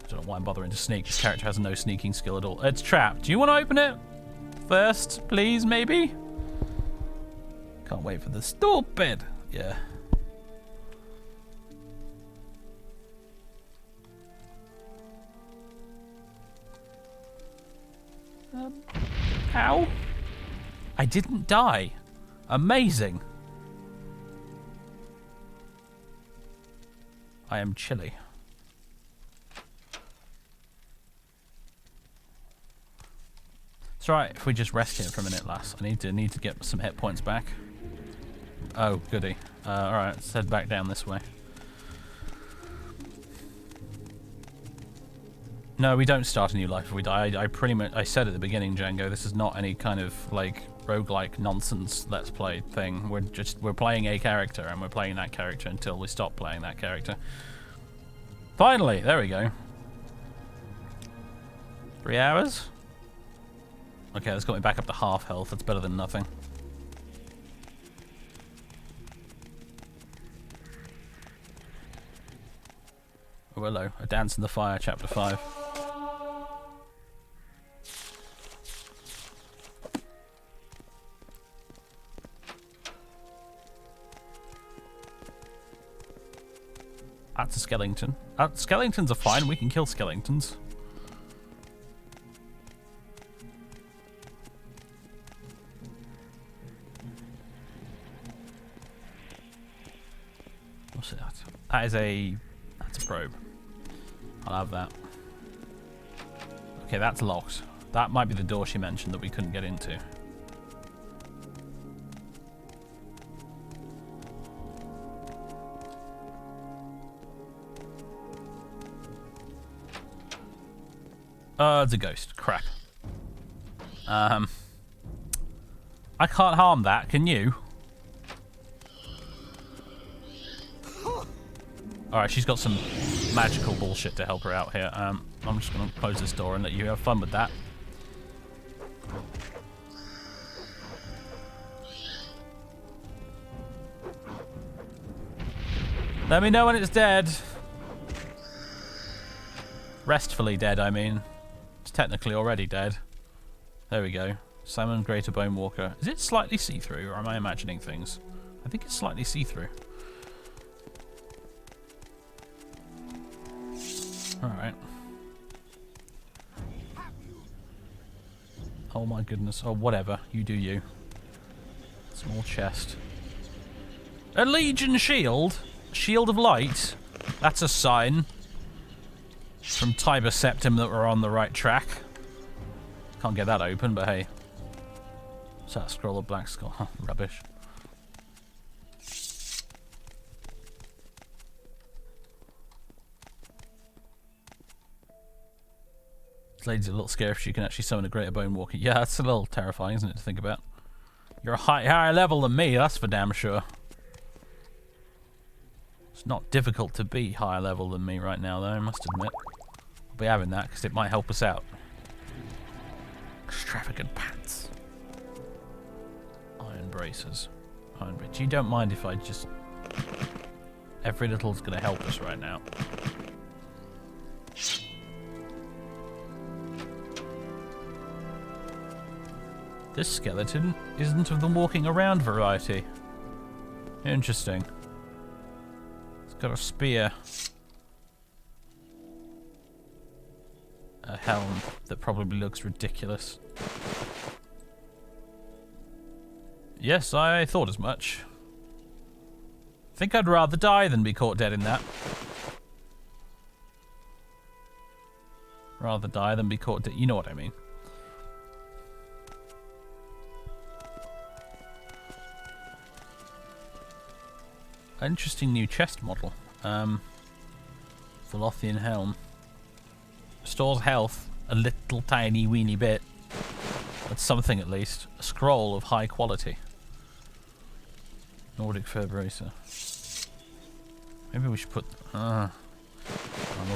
I don't know why I'm bothering to sneak. This character has no sneaking skill at all. It's trapped. Do you want to open it first, please, maybe? Can't wait for the stupid. Yeah. How? I didn't die. Amazing. I am chilly. It's alright if we just rest here for a minute, lass. I need to get some hit points back. Oh, goody. Alright, let's head back down this way. No, we don't start a new life if we die. I said at the beginning, Django, this is not any kind of like roguelike nonsense let's play thing. We're playing a character and we're playing that character until we stop playing that character. Finally, there we go. 3 hours? Okay, that's got me back up to half health. That's better than nothing. Oh, hello. A Dance in the Fire, Chapter 5. That's a skeleton. Skeletons are fine. We can kill skeletons. What's that? That's a probe. I'll have that. Okay, that's locked. That might be the door she mentioned that we couldn't get into. It's a ghost. Crap. I can't harm that, can you? Alright, she's got some magical bullshit to help her out here. I'm just going to close this door and let you have fun with that. Let me know when it's dead. Restfully dead, I mean. It's technically already dead. There we go. Salmon Greater Bone Walker. Is it slightly see-through, or am I imagining things? I think it's slightly see-through. Alright. Oh my goodness. Oh, whatever. You do you. Small chest. A Legion shield? Shield of Light? That's a sign from Tiber Septim that we're on the right track. Can't get that open, but hey. What's that? Scroll of Black Skull? Huh, rubbish. This lady's a little scared if she can actually summon a Greater Bone Walker. Yeah, that's a little terrifying, isn't it, to think about? You're a higher level than me, that's for damn sure. It's not difficult to be higher level than me right now, though, I must admit. I'll be having that, because it might help us out. Extravagant pants. Iron braces. Iron braces. You don't mind if I just... Every little's going to help us right now. This skeleton isn't of the walking around variety. Interesting. It's got a spear. A helm that probably looks ridiculous. Yes, I thought as much. I think I'd rather die than be caught dead in that. Rather die than be caught dead. You know what I mean. Interesting new chest model. Velothian helm. Restores health a little tiny weeny bit. That's something at least. A scroll of high quality. Nordic fur bracer. Maybe we should put... we'll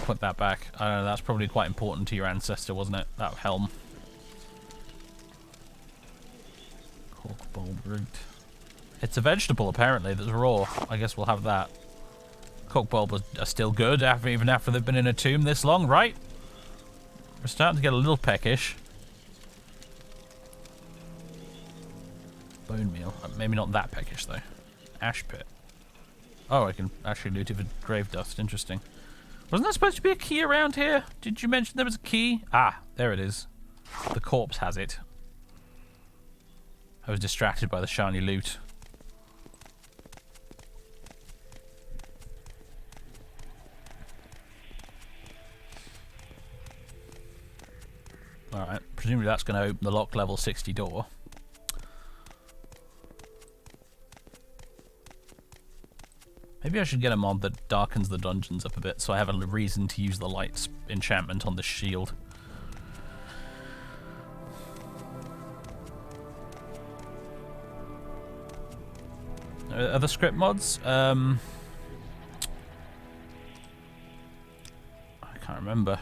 put that back. I don't know, that's probably quite important to your ancestor, wasn't it? That helm. Cork bulb root. It's a vegetable, apparently, that's raw. I guess we'll have that. Cork bulb are still good, even after they've been in a tomb this long, right? We're starting to get a little peckish. Bone meal. Maybe not that peckish, though. Ash pit. Oh, I can actually loot it with grave dust. Interesting. Wasn't there supposed to be a key around here? Did you mention there was a key? Ah, there it is. The corpse has it. I was distracted by the shiny loot. Alright, presumably that's going to open the lock level 60 door. Maybe I should get a mod that darkens the dungeons up a bit so I have a reason to use the lights enchantment on the shield. Other script mods? I can't remember.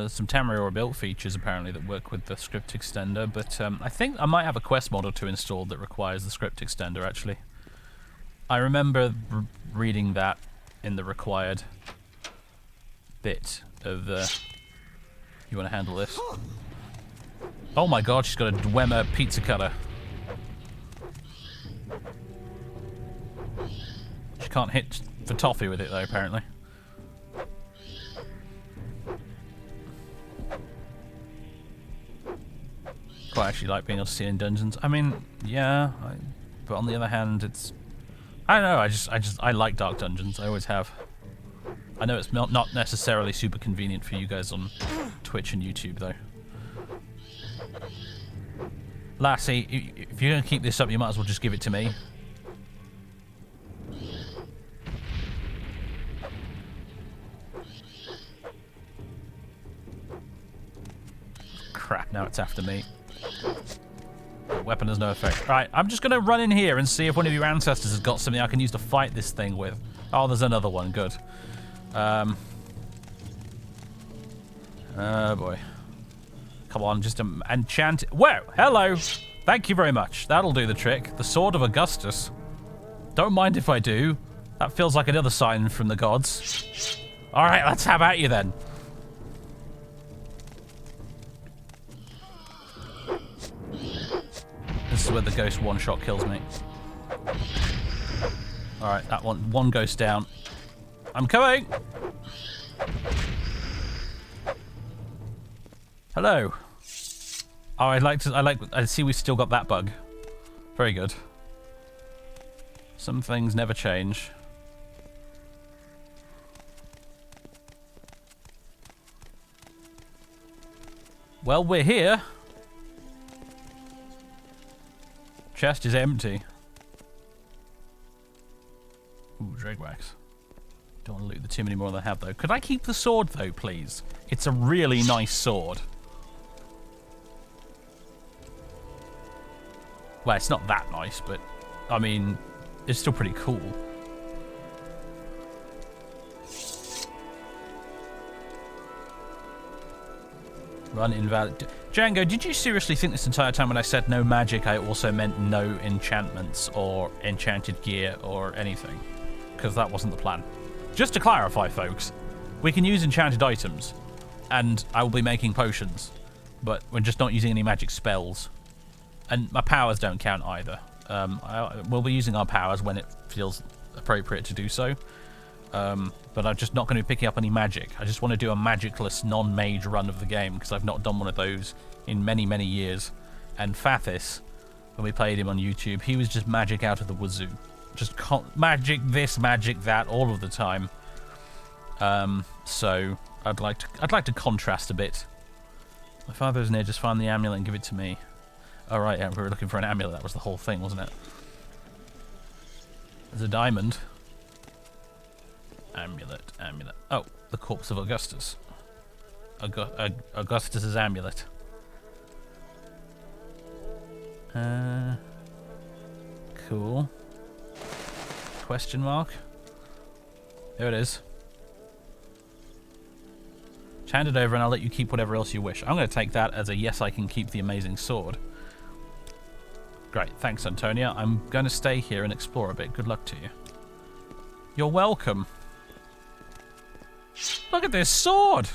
some Tamriel Rebuilt features apparently that work with the script extender, but I think I might have a quest model to install that requires the script extender, actually. I remember reading that in the required bit of the... You want to handle this? Oh my god, she's got a Dwemer pizza cutter. She can't hit for toffee with it, though, apparently. Quite actually like being able to see in dungeons. I mean, yeah, but on the other hand, it's... I don't know, I like dark dungeons. I always have. I know it's not necessarily super convenient for you guys on Twitch and YouTube, though. Lassie, if you're going to keep this up, you might as well just give it to me. Crap, now it's after me. Weapon has no effect. Right, I'm just going to run in here and see if one of your ancestors has got something I can use to fight this thing with. Oh, there's another one. Good. Oh, boy. Come on, just enchant... Whoa! Hello! Thank you very much. That'll do the trick. The Sword of Augustus. Don't mind if I do. That feels like another sign from the gods. Alright, let's have at you then. This is where the ghost one-shot kills me. Alright, that one ghost down. I'm coming! Hello. Oh, I see we've still got that bug. Very good. Some things never change. Well, we're here. Chest is empty. Ooh, dreg wax. Don't want to loot too many more than I have, though. Could I keep the sword, though, please? It's a really nice sword. Well, it's not that nice, but, I mean, it's still pretty cool. Run invalid. Django, did you seriously think this entire time when I said no magic, I also meant no enchantments or enchanted gear or anything? Because that wasn't the plan. Just to clarify, folks, we can use enchanted items, and I will be making potions, but we're just not using any magic spells. And my powers don't count either. We'll be using our powers when it feels appropriate to do so. But I'm just not going to be picking up any magic. I just want to do a magicless, non-mage run of the game, because I've not done one of those in many, many years. And Fathis, when we played him on YouTube, he was just magic out of the wazoo. Just magic this, magic that, all of the time. So I'd like to contrast a bit. My father is near. Just find the amulet and give it to me. All right, yeah, we were looking for an amulet. That was the whole thing, wasn't it? There's a diamond. Amulet. Oh, the corpse of Augustus. Augustus's amulet. Cool. Question mark. There it is. Hand it over and I'll let you keep whatever else you wish. I'm going to take that as a yes, I can keep the amazing sword. Great, thanks, Antonia. I'm going to stay here and explore a bit. Good luck to you. You're welcome. Look at this sword!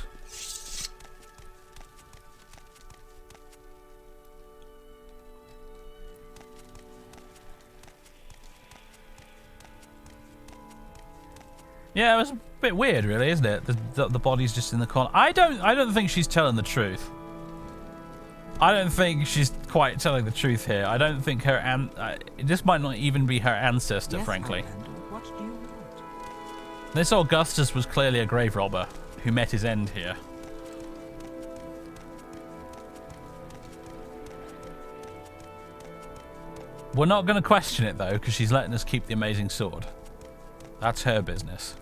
Yeah, it was a bit weird, really, isn't it? The body's just in the corner. I don't think she's telling the truth. I don't think she's quite telling the truth here. I don't think her this might not even be her ancestor, yes, frankly. What do you want? This Augustus was clearly a grave robber who met his end here. We're not going to question it, though, because she's letting us keep the amazing sword. That's her business.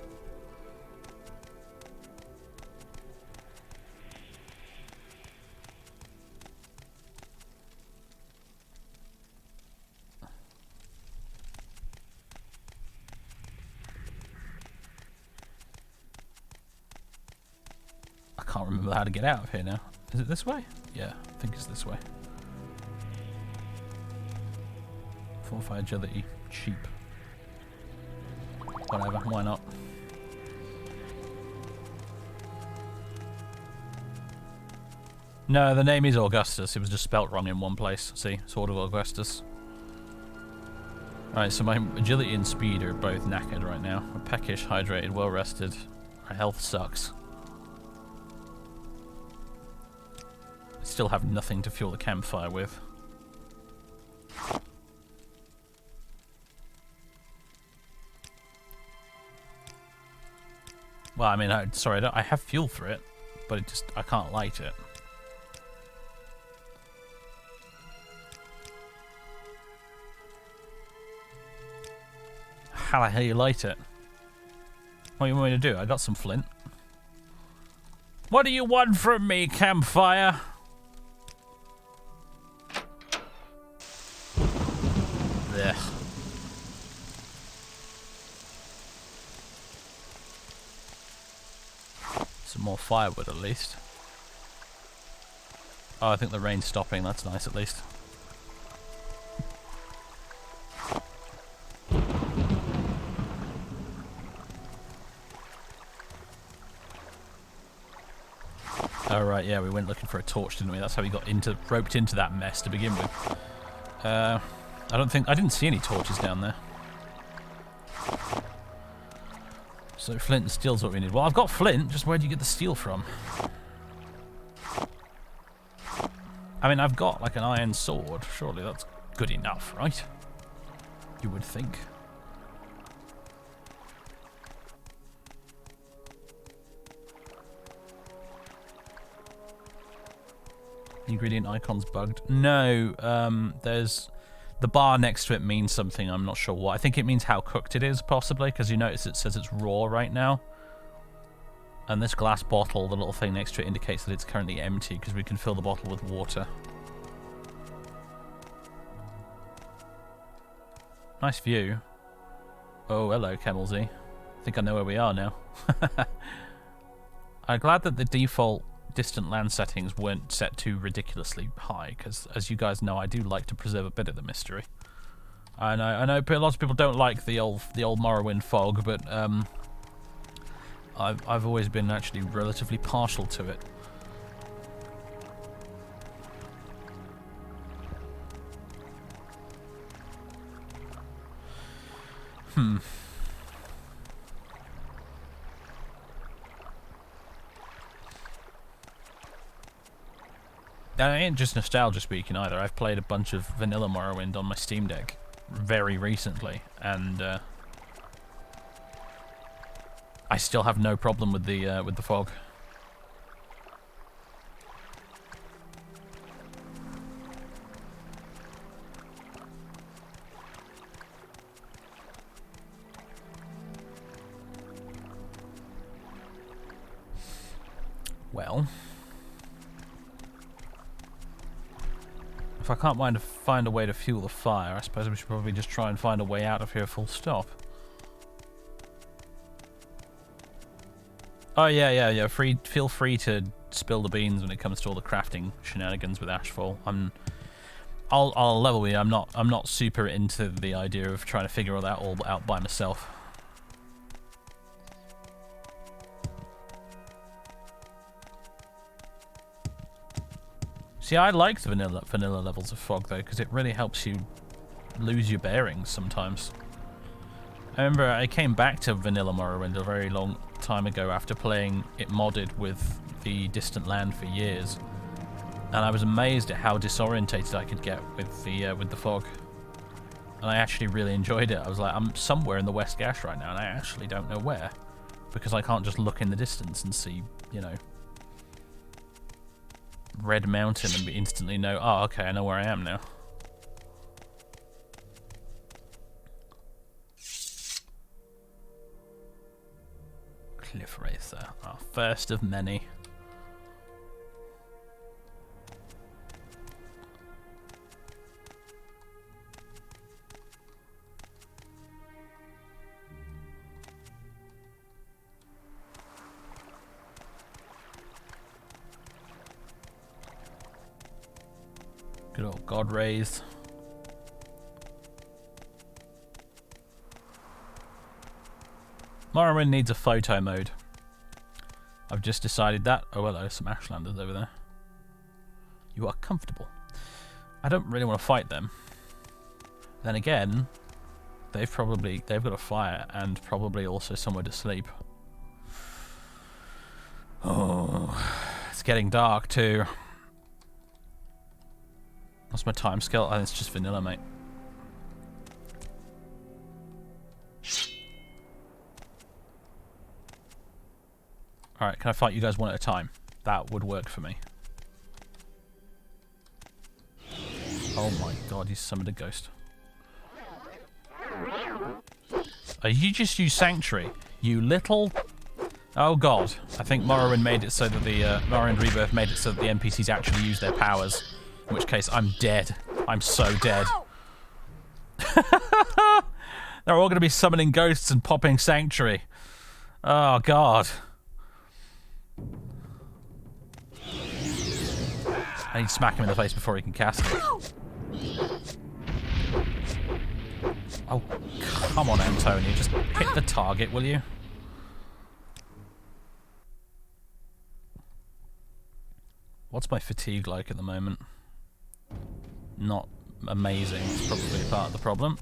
I can't remember how to get out of here now. Is it this way? Yeah, I think it's this way. Fortify agility. Cheap. Whatever, why not? No, the name is Augustus. It was just spelt wrong in one place. See? Sword of Augustus. Alright, so my agility and speed are both knackered right now. I'm peckish, hydrated, well rested. My health sucks. I still have nothing to fuel the campfire with. Well, I mean, I have fuel for it, but I can't light it. How the hell you light it? What do you want me to do? I got some flint. What do you want from me, campfire? Ugh. Some more firewood at least. Oh, I think the rain's stopping. That's nice at least. Oh right, yeah, we went looking for a torch, didn't we? That's how we got roped into that mess to begin with. I didn't see any torches down there. So flint and steel's what we need. Well, I've got flint, just where do you get the steel from? I mean, I've got like an iron sword. Surely that's good enough, right? You would think. Ingredient icon's bugged. No, there's the bar next to it means something. I'm not sure what. I think it means how cooked it is, possibly, because you notice it says it's raw right now. And this glass bottle, the little thing next to it, indicates that it's currently empty because we can fill the bottle with water. Nice view. Oh, hello, Kemelzy. I think I know where we are now. I'm glad that the default distant land settings weren't set too ridiculously high, because as you guys know, I do like to preserve a bit of the mystery. I know lots of people don't like the old Morrowind fog, but I've always been actually relatively partial to it. That ain't just nostalgia speaking either. I've played a bunch of vanilla Morrowind on my Steam Deck very recently, and I still have no problem with the fog. Well, if I can't find a way to fuel the fire, I suppose we should probably just try and find a way out of here full stop. Oh yeah. Feel free to spill the beans when it comes to all the crafting shenanigans with Ashfall. I'll level with you. I'm not super into the idea of trying to figure that all out by myself. See, I like the vanilla levels of fog, though, because it really helps you lose your bearings sometimes. I remember I came back to vanilla Morrowind a very long time ago after playing it modded with the distant land for years, and I was amazed at how disorientated I could get with the fog. And I actually really enjoyed it. I was like, I'm somewhere in the West Gash right now, and I actually don't know where, because I can't just look in the distance and see, you know, Red Mountain and instantly know, oh, okay, I know where I am now. Cliff Racer, our first of many. Good old God raised. Morrowind needs a photo mode. I've just decided that. Oh, hello, some Ashlanders over there. You are comfortable. I don't really want to fight them. Then again, they've got a fire and probably also somewhere to sleep. Oh, it's getting dark too. What's my time scale? I think it's just vanilla, mate. Alright, can I fight you guys one at a time? That would work for me. Oh my god, he's summoned a ghost. Oh, you just use Sanctuary, you little... Oh god, I think Morrowind made it so that the... Morrowind Rebirth made it so that the NPCs actually use their powers. In which case, I'm dead. I'm so dead. They're all going to be summoning ghosts and popping Sanctuary. Oh god. I need to smack him in the face before he can cast it. Oh, come on, Antonio. Just hit the target, will you? What's my fatigue like at the moment? Not amazing. It's probably part of the problem.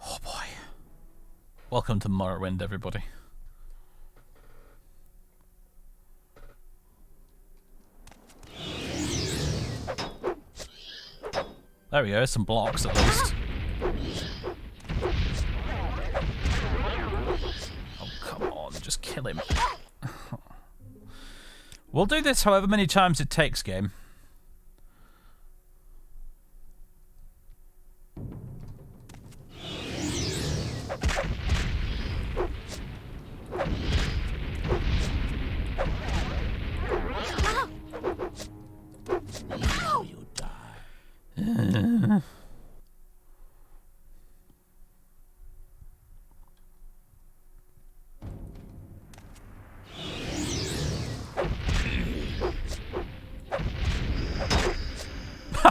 Oh boy. Welcome to Morrowind, everybody. There we go, some blocks at least. Oh, come on, just kill him. We'll do this however many times it takes, game.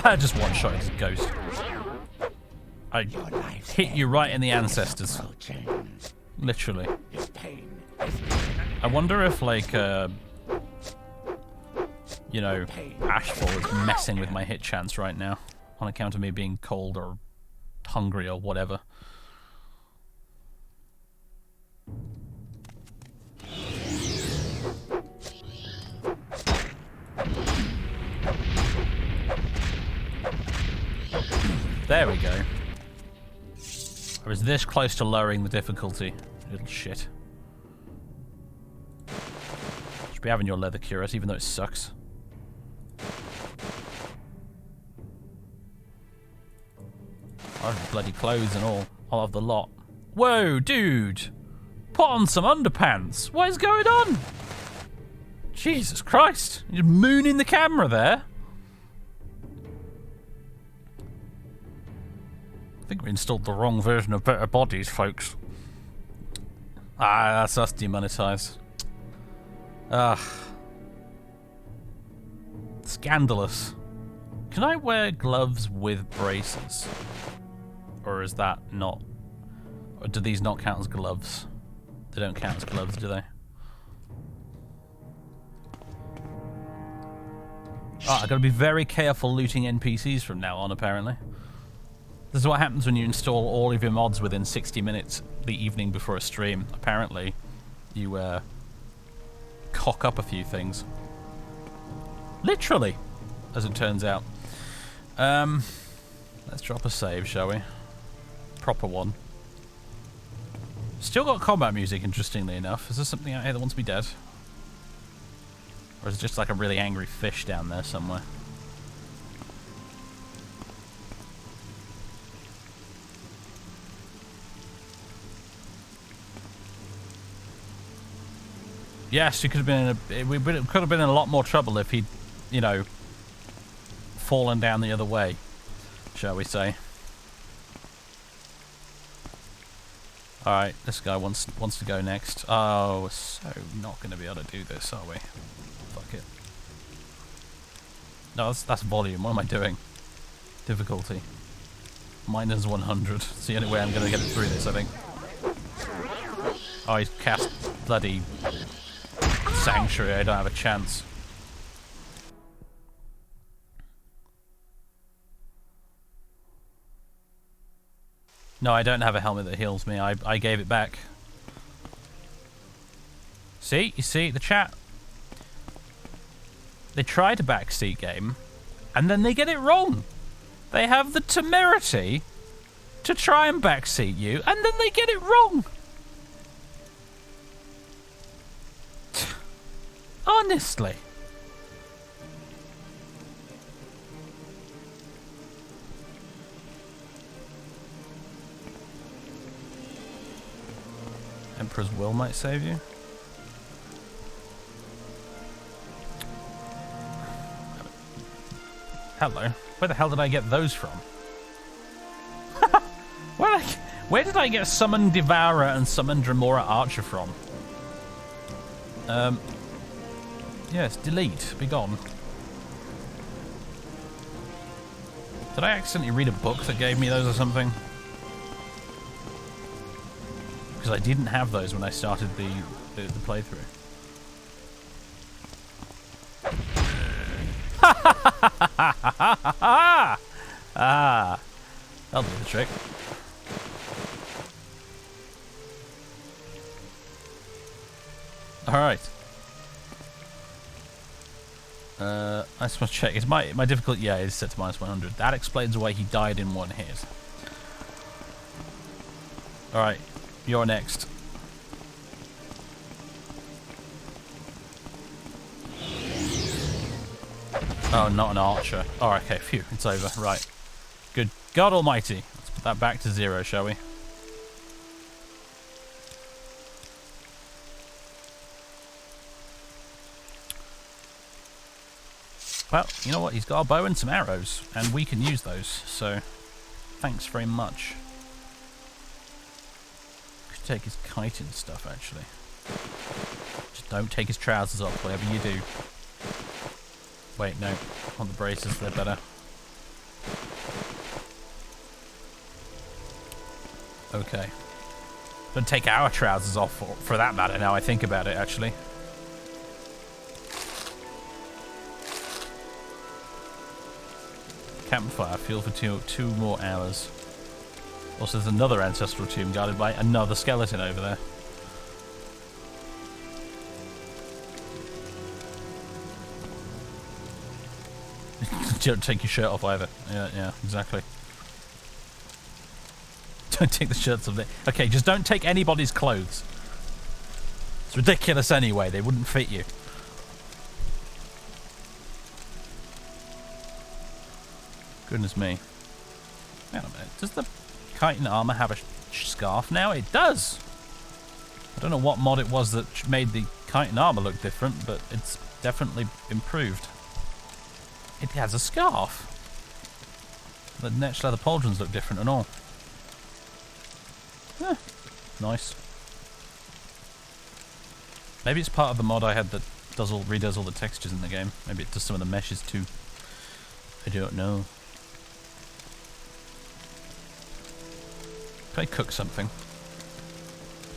I just one-shot his ghost. I hit you right in the ancestors. Literally. I wonder if, like, you know, Ashfall is messing with my hit chance right now on account of me being cold or hungry or whatever. There we go. I was this close to lowering the difficulty. Little shit. Should be having your leather cuirass, even though it sucks. I have bloody clothes and all. I'll have the lot. Whoa, dude! Put on some underpants! What is going on? Jesus Christ! You're mooning the camera there. I think we installed the wrong version of Better Bodies, folks. Ah, that's us demonetized. Ah. Scandalous. Can I wear gloves with braces? Or is that not... Or do these not count as gloves? They don't count as gloves, do they? Ah, I've got to be very careful looting NPCs from now on, apparently. This is what happens when you install all of your mods within 60 minutes the evening before a stream. Apparently, you cock up a few things. Literally, as it turns out. Let's drop a save, shall we? Proper one. Still got combat music, interestingly enough. Is there something out here that wants me dead? Or is it just like a really angry fish down there somewhere? Yes, he could have been we could have been in a lot more trouble if he'd, you know, fallen down the other way, shall we say. Alright, this guy wants to go next. Oh, we're so not going to be able to do this, are we? Fuck it. No, that's volume. What am I doing? Difficulty. Minus 100. It's the only way I'm going to get it through this, I think. Oh, he's cast bloody Sanctuary. I don't have a chance. No, I don't have a helmet that heals me. I gave it back. See? You see? The chat. They try to backseat game, and then they get it wrong. They have the temerity to try and backseat you, and then they get it wrong. Honestly. Emperor's Will might save you. Hello. Where the hell did I get those from? Where did I get Summon Devourer and Summon Dremora Archer from? Yes, delete. Be gone. Did I accidentally read a book that gave me those or something? Because I didn't have those when I started the playthrough. Ah, that'll do the trick. All right. I just must check. Is my difficulty? Yeah, it's set to minus 100. That explains why he died in one hit. All right, you're next. Oh, not an archer. Oh, okay, phew, it's over. Right. Good God almighty. Let's put that back to 0, shall we? Well, you know what? He's got a bow and some arrows, and we can use those, so thanks very much. Could take his kite and stuff, actually. Just don't take his trousers off, whatever you do. Wait, no. On the braces, they're better. Okay. Don't take our trousers off, for that matter, now I think about it, actually. Campfire, fuel for two more hours. Also, there's another ancestral tomb guarded by another skeleton over there. Don't take your shirt off either. Yeah, exactly. Don't take the shirts off there. Okay, just don't take anybody's clothes. It's ridiculous anyway. They wouldn't fit you. Goodness me. Hang on a minute. Does the chitin armor have a scarf now? It does! I don't know what mod it was that made the chitin armor look different, but it's definitely improved. It has a scarf. The netched leather pauldrons look different and all. Nice. Maybe it's part of the mod I had that redoes all the textures in the game. Maybe it does some of the meshes too. I don't know. Can I cook something?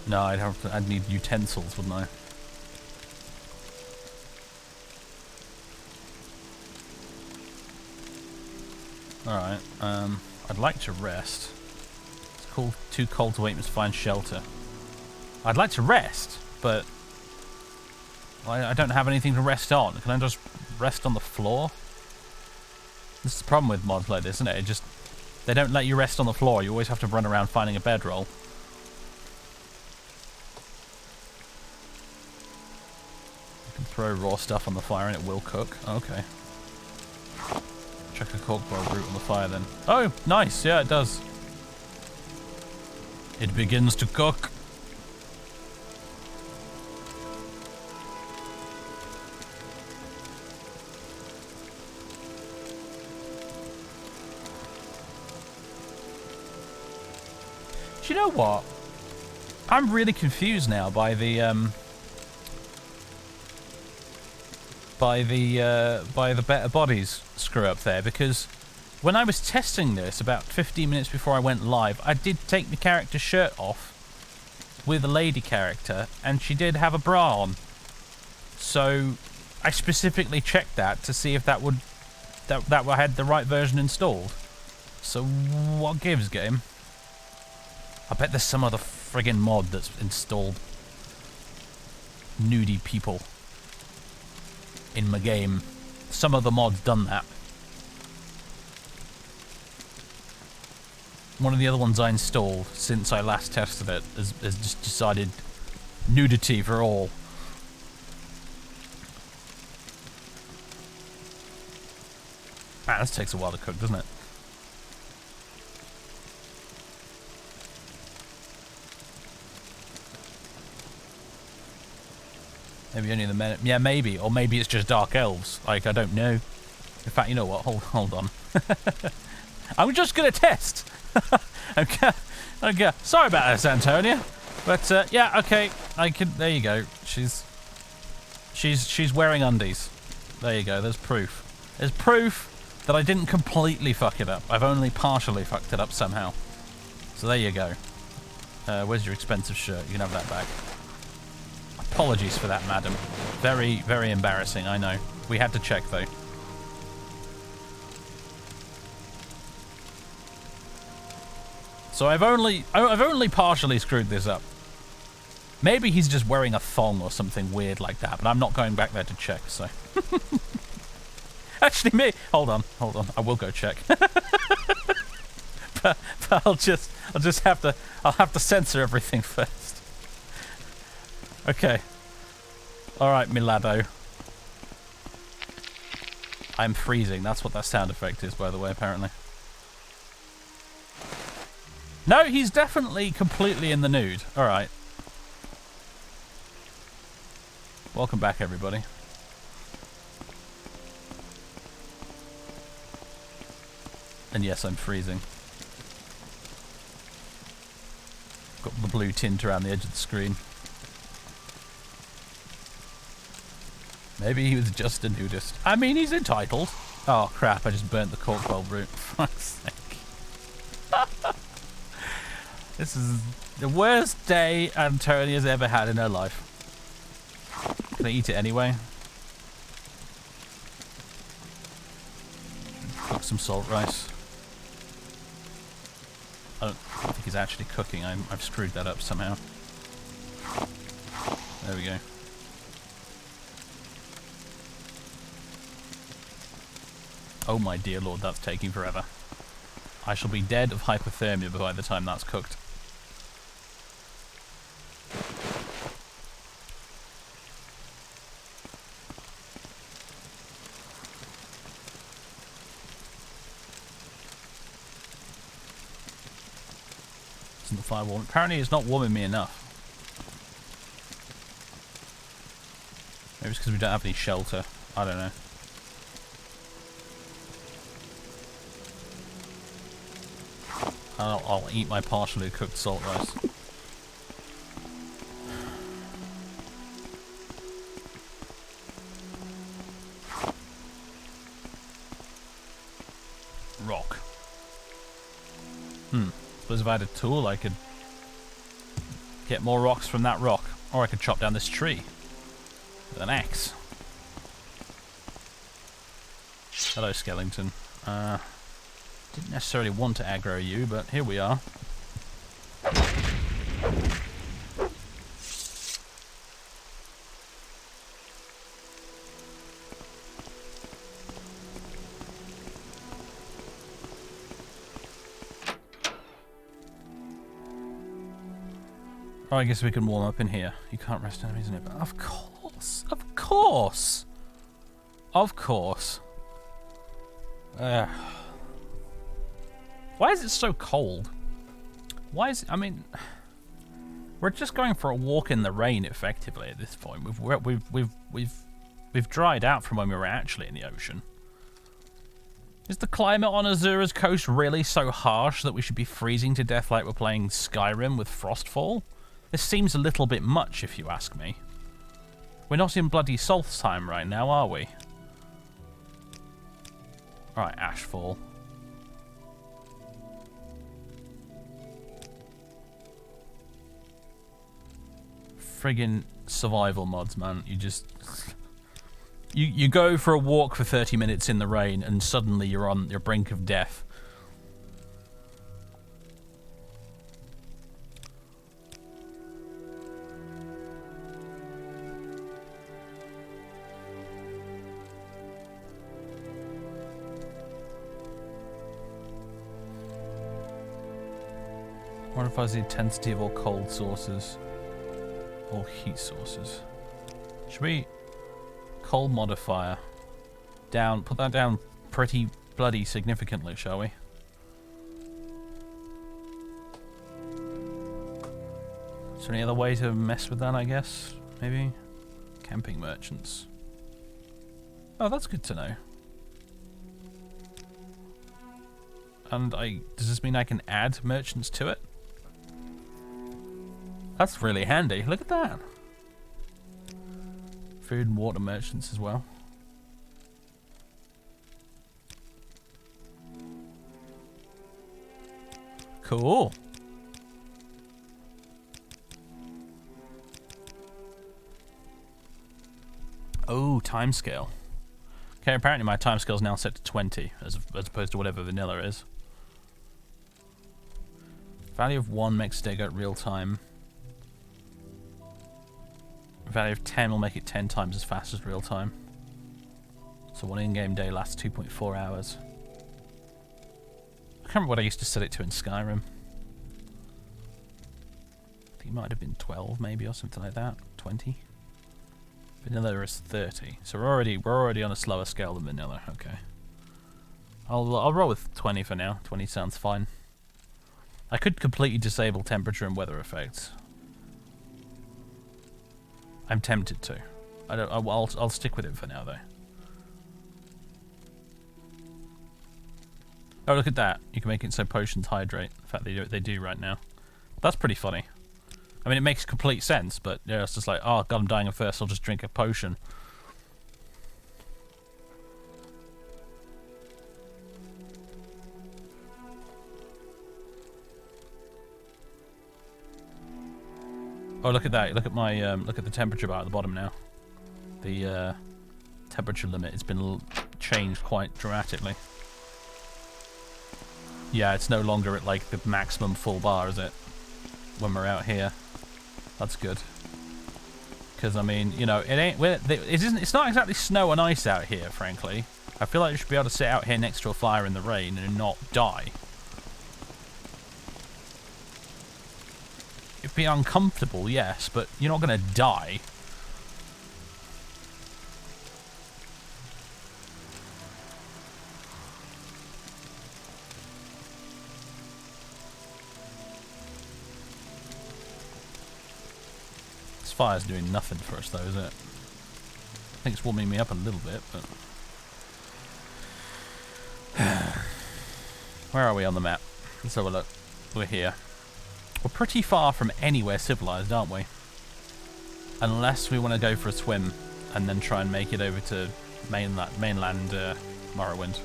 No, I'd need utensils, wouldn't I? Alright, I'd like to rest. It's too cold to wait to find shelter. I'd like to rest, but I don't have anything to rest on. Can I just rest on the floor? This is the problem with mods like this, isn't it? They don't let you rest on the floor. You always have to run around finding a bedroll. You can throw raw stuff on the fire and it will cook. Okay. Chuck a corkboil root on the fire then. Oh, nice. Yeah, it does. It begins to cook. Do you know what? I'm really confused now by the Better Bodies screw up there, because when I was testing this about 15 minutes before I went live, I did take the character's shirt off with a lady character, and she did have a bra on. So I specifically checked that to see if that had the right version installed. So what gives, game? I bet there's some other friggin' mod that's installed nudie people in my game. Some other mod's done that. One of the other ones I installed since I last tested it has just decided nudity for all. Man, this takes a while to cook, doesn't it? Maybe only the men. Yeah, maybe. Or maybe it's just dark elves. Like, I don't know. In fact, you know what? Hold on. I'm just going to test. Okay. Sorry about this, Antonia. But, yeah, okay. There you go. She's wearing undies. There you go. There's proof. There's proof that I didn't completely fuck it up. I've only partially fucked it up somehow. So there you go. Where's your expensive shirt? You can have that back. Apologies for that, madam. Very, very embarrassing, I know. We had to check, though. So I've only partially screwed this up. Maybe he's just wearing a thong or something weird like that, but I'm not going back there to check, so... Actually, hold on. I will go check. but I'll have to censor everything first. Okay. All right, Milado. I'm freezing. That's what that sound effect is, by the way, apparently. No, he's definitely completely in the nude. All right. Welcome back, everybody. And yes, I'm freezing. Got the blue tint around the edge of the screen. Maybe he was just a nudist. I mean, he's entitled. Oh, crap, I just burnt the cork bulb root. For fuck's sake. This is the worst day Antonia's ever had in her life. Can I eat it anyway? Cook some salt rice. I don't think he's actually cooking. I've screwed that up somehow. There we go. Oh my dear lord, that's taking forever. I shall be dead of hypothermia by the time that's cooked. Isn't the fire warm? Apparently it's not warming me enough. Maybe it's because we don't have any shelter. I don't know. I'll eat my partially cooked salt rice. Rock. Suppose if I had a tool, I could get more rocks from that rock. Or I could chop down this tree with an axe. Hello, skeleton. Didn't necessarily want to aggro you, but here we are. Oh, I guess we can warm up in here. You can't rest enemies in it, but of course, of course, of course. Why is it so cold? Why is it, I mean, we're just going for a walk in the rain effectively at this point. We've dried out from when we were actually in the ocean. Is the climate on Azura's coast really so harsh that we should be freezing to death like we're playing Skyrim with Frostfall? This seems a little bit much, if you ask me. We're not in bloody Solstheim right now, are we? Alright, Ashfall. Friggin' survival mods, man. You just... You go for a walk for 30 minutes in the rain and suddenly you're on your brink of death. Modifies the intensity of all cold sources. All heat sources. Should we... Cold modifier. Down. Put that down pretty bloody significantly, shall we? Is there any other way to mess with that, I guess? Maybe? Camping merchants. Oh, that's good to know. And does this mean I can add merchants to it? That's really handy. Look at that. Food and water merchants as well. Cool. Oh, timescale. Okay, apparently my timescale is now set to 20 as opposed to whatever vanilla is. Value of 1 makes day go real time. Value of 10 will make it 10 times as fast as real time. So one in-game day lasts 2.4 hours. I can't remember what I used to set it to in Skyrim. I think it might have been 12 maybe or something like that. 20. Vanilla is 30. So we're already on a slower scale than vanilla. Okay. I'll roll with 20 for now. 20 sounds fine. I could completely disable temperature and weather effects. I'm tempted to. I'll stick with it for now, though. Oh, look at that! You can make it so potions hydrate. In fact, they do right now. That's pretty funny. I mean, it makes complete sense, but yeah, it's just like, oh god, I'm dying of thirst. I'll just drink a potion. Oh, look at that! Look at my look at the temperature bar at the bottom now. The temperature limit has been changed quite dramatically. Yeah, it's no longer at like the maximum full bar, is it? When we're out here, that's good. Because I mean, you know, it ain't. It's not exactly snow and ice out here, frankly. I feel like you should be able to sit out here next to a fire in the rain and not die. It'd be uncomfortable, yes, but you're not going to die. This fire's doing nothing for us, though, is it? I think it's warming me up a little bit, but... Where are we on the map? Let's have a look. We're here. We're pretty far from anywhere civilized, aren't we? Unless we want to go for a swim and then try and make it over to mainland Morrowind.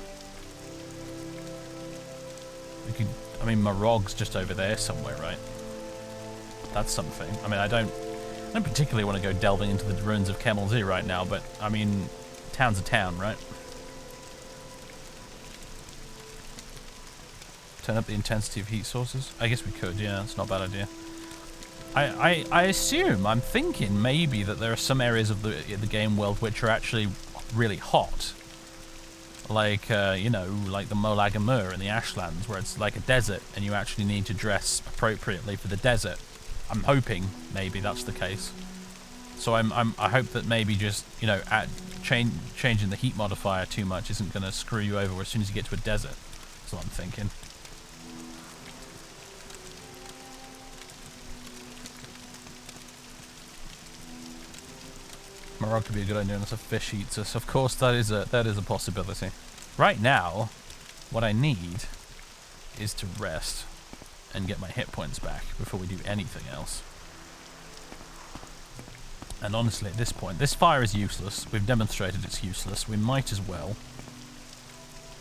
We could, I mean, Morog's just over there somewhere, right? That's something. I mean, I don't particularly want to go delving into the ruins of Kemelzi right now, but I mean, town's a town, right? Turn up the intensity of heat sources? I guess we could, yeah, that's not a bad idea. I'm thinking maybe that there are some areas of the game world which are actually really hot. Like, you know, like the Molag Amur in the Ashlands, where it's like a desert and you actually need to dress appropriately for the desert. I'm hoping maybe that's the case. So I hope that maybe just, you know, changing the heat modifier too much isn't going to screw you over as soon as you get to a desert. That's what I'm thinking. Morog could be a good idea unless a fish eats us. Of course, that is a possibility. Right now, what I need is to rest and get my hit points back before we do anything else. And honestly, at this point, this fire is useless. We've demonstrated it's useless. We might as well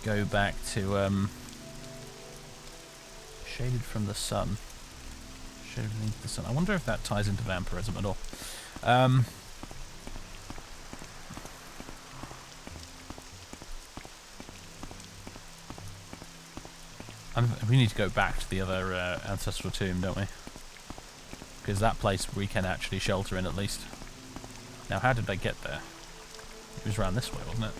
go back to shaded from the sun. Shaded beneath the sun. I wonder if that ties into vampirism at all. We need to go back to the other ancestral tomb, don't we? Because that place we can actually shelter in at least. Now, how did I get there? It was around this way, wasn't it?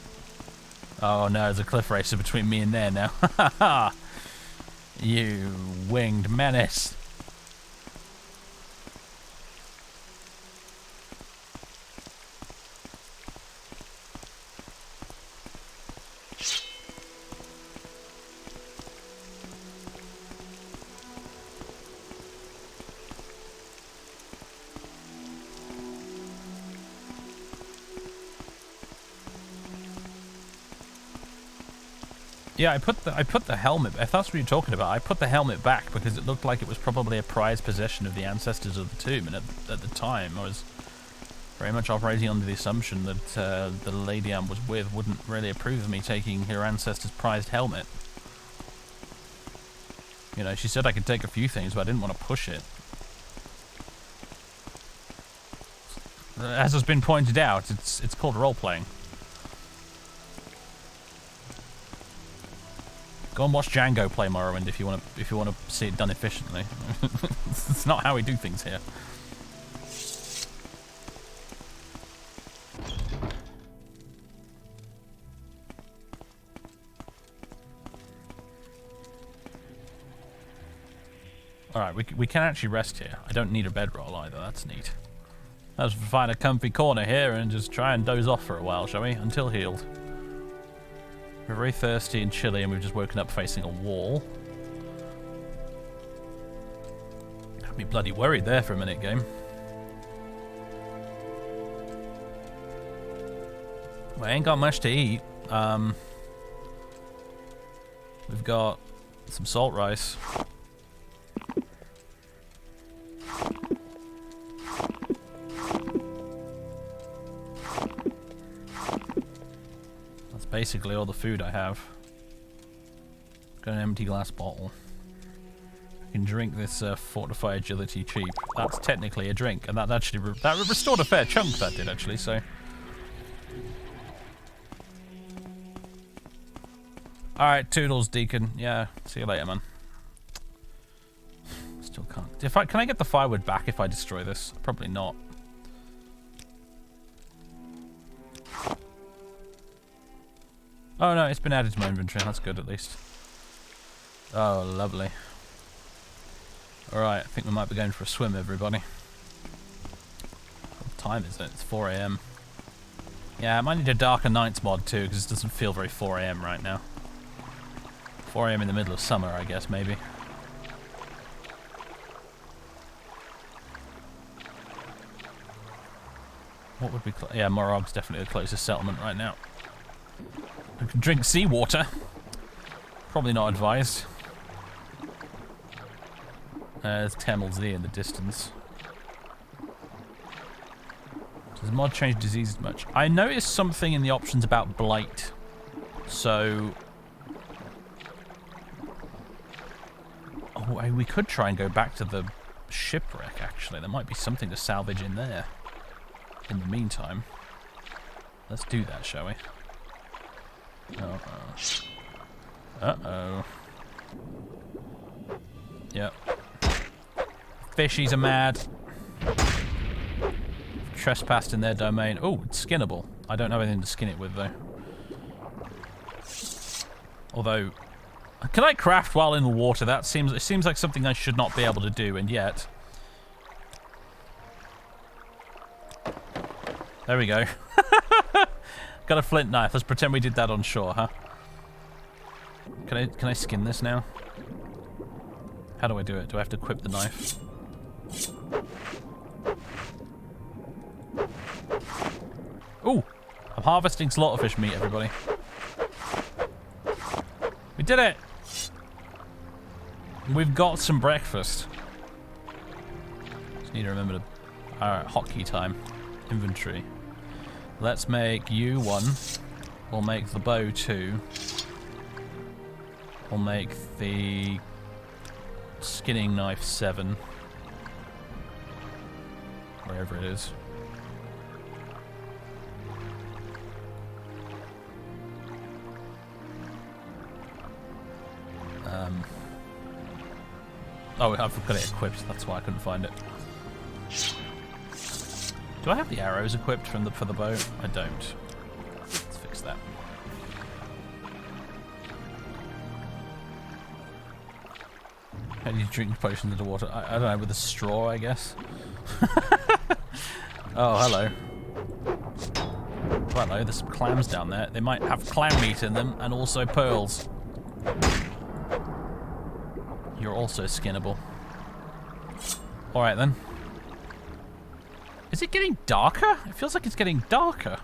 Oh no, there's a cliff racer between me and there now. Ha ha! You winged menace! Yeah, I put the helmet. If that's what you're talking about, I put the helmet back because it looked like it was probably a prized possession of the ancestors of the tomb, and at the time I was very much operating under the assumption that the lady I was with wouldn't really approve of me taking her ancestor's prized helmet. You know, she said I could take a few things, but I didn't want to push it. As has been pointed out, it's called role-playing. Go and watch Django play Morrowind if you want to see it done efficiently. It's not how we do things here. Alright, we can actually rest here. I don't need a bedroll either, that's neat. Let's find a comfy corner here and just try and doze off for a while, shall we? Until healed. We're very thirsty and chilly, and we've just woken up facing a wall. Had me bloody worried there for a minute, game. Well, I ain't got much to eat. We've got some salt rice. Basically all the food I have. Got an empty glass bottle. I can drink this Fortify Agility cheap. That's technically a drink, and that actually restored a fair chunk. That did actually. So, all right, toodles, Deacon. Yeah, see you later, man. Still can't. Can I get the firewood back if I destroy this? Probably not. Oh no, it's been added to my inventory. That's good at least. Oh, lovely. Alright, I think we might be going for a swim, everybody. What time is it? It's 4 AM. Yeah, I might need a darker nights mod too, because it doesn't feel very 4 AM right now. 4 AM in the middle of summer, I guess, maybe. What would be... Yeah, Morog's definitely the closest settlement right now. I can drink seawater. Probably not advised. There's Tamriel Z in the distance. Does the mod change diseases much? I noticed something in the options about blight. So... Oh, we could try and go back to the shipwreck, actually. There might be something to salvage in there. In the meantime. Let's do that, shall we? Uh-oh. Uh-oh. Yep. Fishies are mad. Trespassed in their domain. Oh, it's skinnable. I don't have anything to skin it with, though. Although... Can I craft while in the water? It seems like something I should not be able to do, and yet... There we go. Got a flint knife. Let's pretend we did that on shore, huh? Can I skin this now? How do I do it? Do I have to equip the knife? Ooh! I'm harvesting slaughterfish meat, everybody. We did it! We've got some breakfast. Just need to remember to... Alright, hotkey time. Inventory. Let's make you 1. We'll make the bow 2. We'll make the skinning knife 7. Wherever it is. Oh, I've got it equipped. That's why I couldn't find it. Do I have the arrows equipped for the bow? I don't. Let's fix that. How do you drink potions into water? I don't know, with a straw, I guess. Oh, hello. Well, hello, there's some clams down there. They might have clam meat in them and also pearls. You're also skinnable. Alright then. Is it getting darker? It feels like it's getting darker.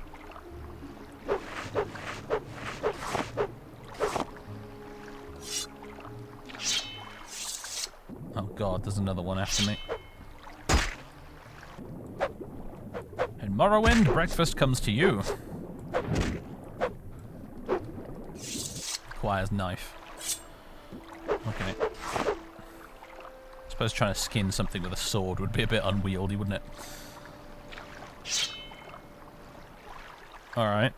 Oh god, there's another one after me. In Morrowind, breakfast comes to you. Requires knife. Okay. I suppose trying to skin something with a sword would be a bit unwieldy, wouldn't it? Alright.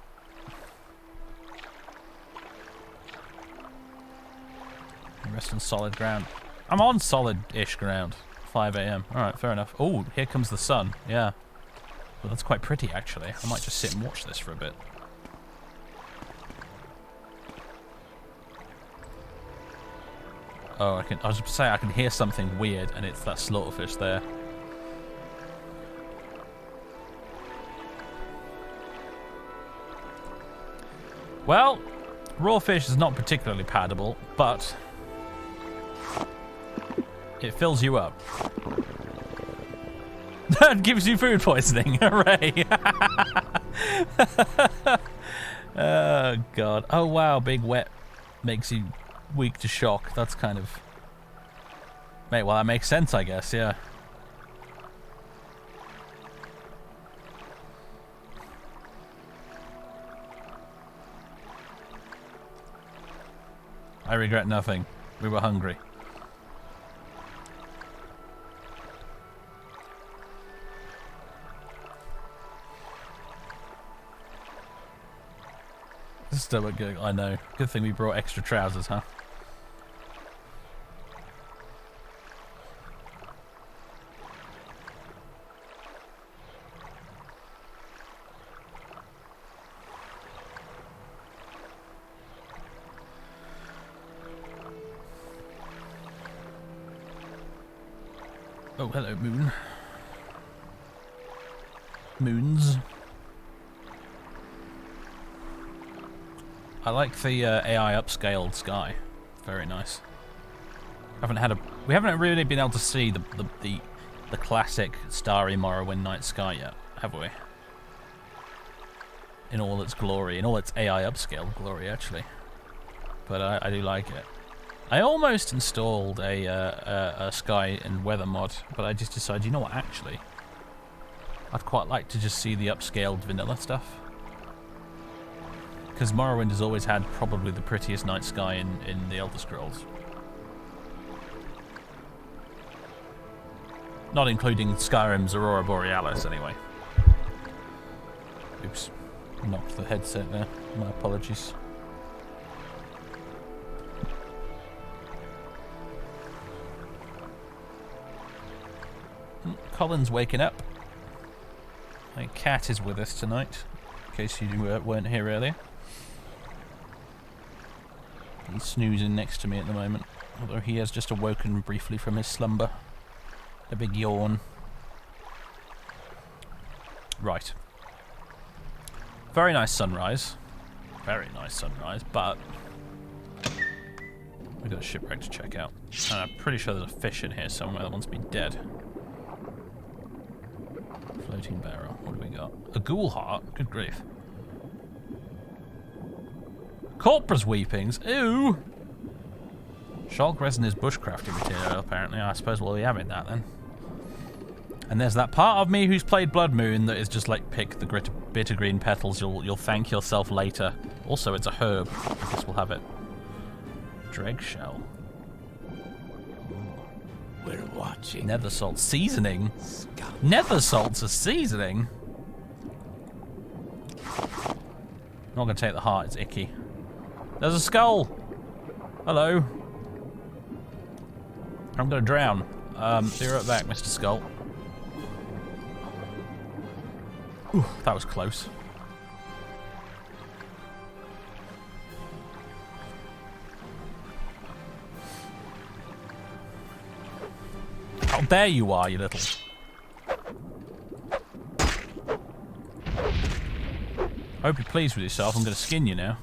Rest on solid ground. I'm on solid-ish ground. 5 AM. Alright, fair enough. Oh, here comes the sun. Yeah. Well, that's quite pretty, actually. I might just sit and watch this for a bit. Oh, I was just say I can hear something weird, and it's that slaughterfish there. Well, raw fish is not particularly palatable, but it fills you up. That gives you food poisoning. Hooray! Oh god. Oh wow, big wet makes you weak to shock. That's kind of... Mate, well that makes sense, I guess, yeah. I regret nothing. We were hungry. Stomach going, I know. Good thing we brought extra trousers, huh? Oh, hello, moon. Moons. I like the AI upscaled sky. Very nice. We haven't really been able to see the classic starry Morrowind night sky yet, have we? In all its glory, in all its AI upscaled glory, actually. But I do like it. I almost installed a sky and weather mod, but I just decided, you know what, actually, I'd quite like to just see the upscaled vanilla stuff. Because Morrowind has always had probably the prettiest night sky in the Elder Scrolls. Not including Skyrim's Aurora Borealis, anyway. Oops. Knocked the headset there. My apologies. Colin's waking up. My cat is with us tonight, in case you weren't here earlier. He's snoozing next to me at the moment, although he has just awoken briefly from his slumber. A big yawn. Right. Very nice sunrise. Very nice sunrise, but we've got a shipwreck to check out. And I'm pretty sure there's a fish in here somewhere that wants to be dead. Floating barrel. What do we got? A ghoul heart? Good grief. Corpus weepings. Ooh! Shulk resin is bushcrafting material, apparently. I suppose we'll be having that then. And there's that part of me who's played Blood Moon that is just like, pick the bitter green petals, you'll thank yourself later. Also, it's a herb. I guess we'll have it. Dreg shell. We're watching. Nether salt seasoning? Nether salt's a seasoning? I'm not gonna take the heart, it's icky. There's a skull! Hello. I'm gonna drown. Be right back, Mr. Skull. Ooh, that was close. Oh, there you are, you little... Hope you're pleased with yourself. I'm going to skin you now.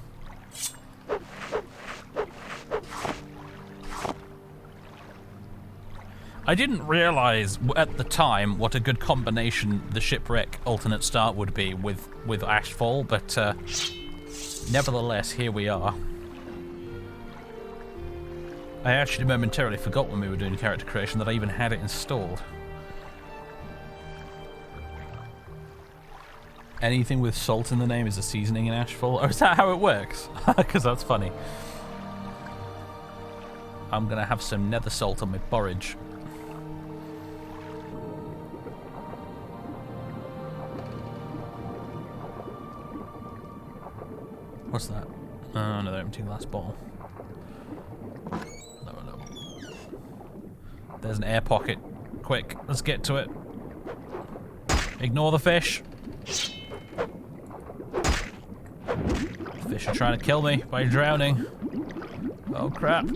I didn't realise at the time what a good combination the Shipwreck alternate start would be with Ashfall, but nevertheless, here we are. I actually momentarily forgot when we were doing character creation that I even had it installed. Anything with salt in the name is a seasoning in Ashfall? Or is that how it works? Because that's funny. I'm going to have some nether salt on my porridge. What's that? Oh, another empty glass bottle. Lower level. There's an air pocket. Quick, let's get to it. Ignore the fish. Fish are trying to kill me by drowning. Oh crap. Damn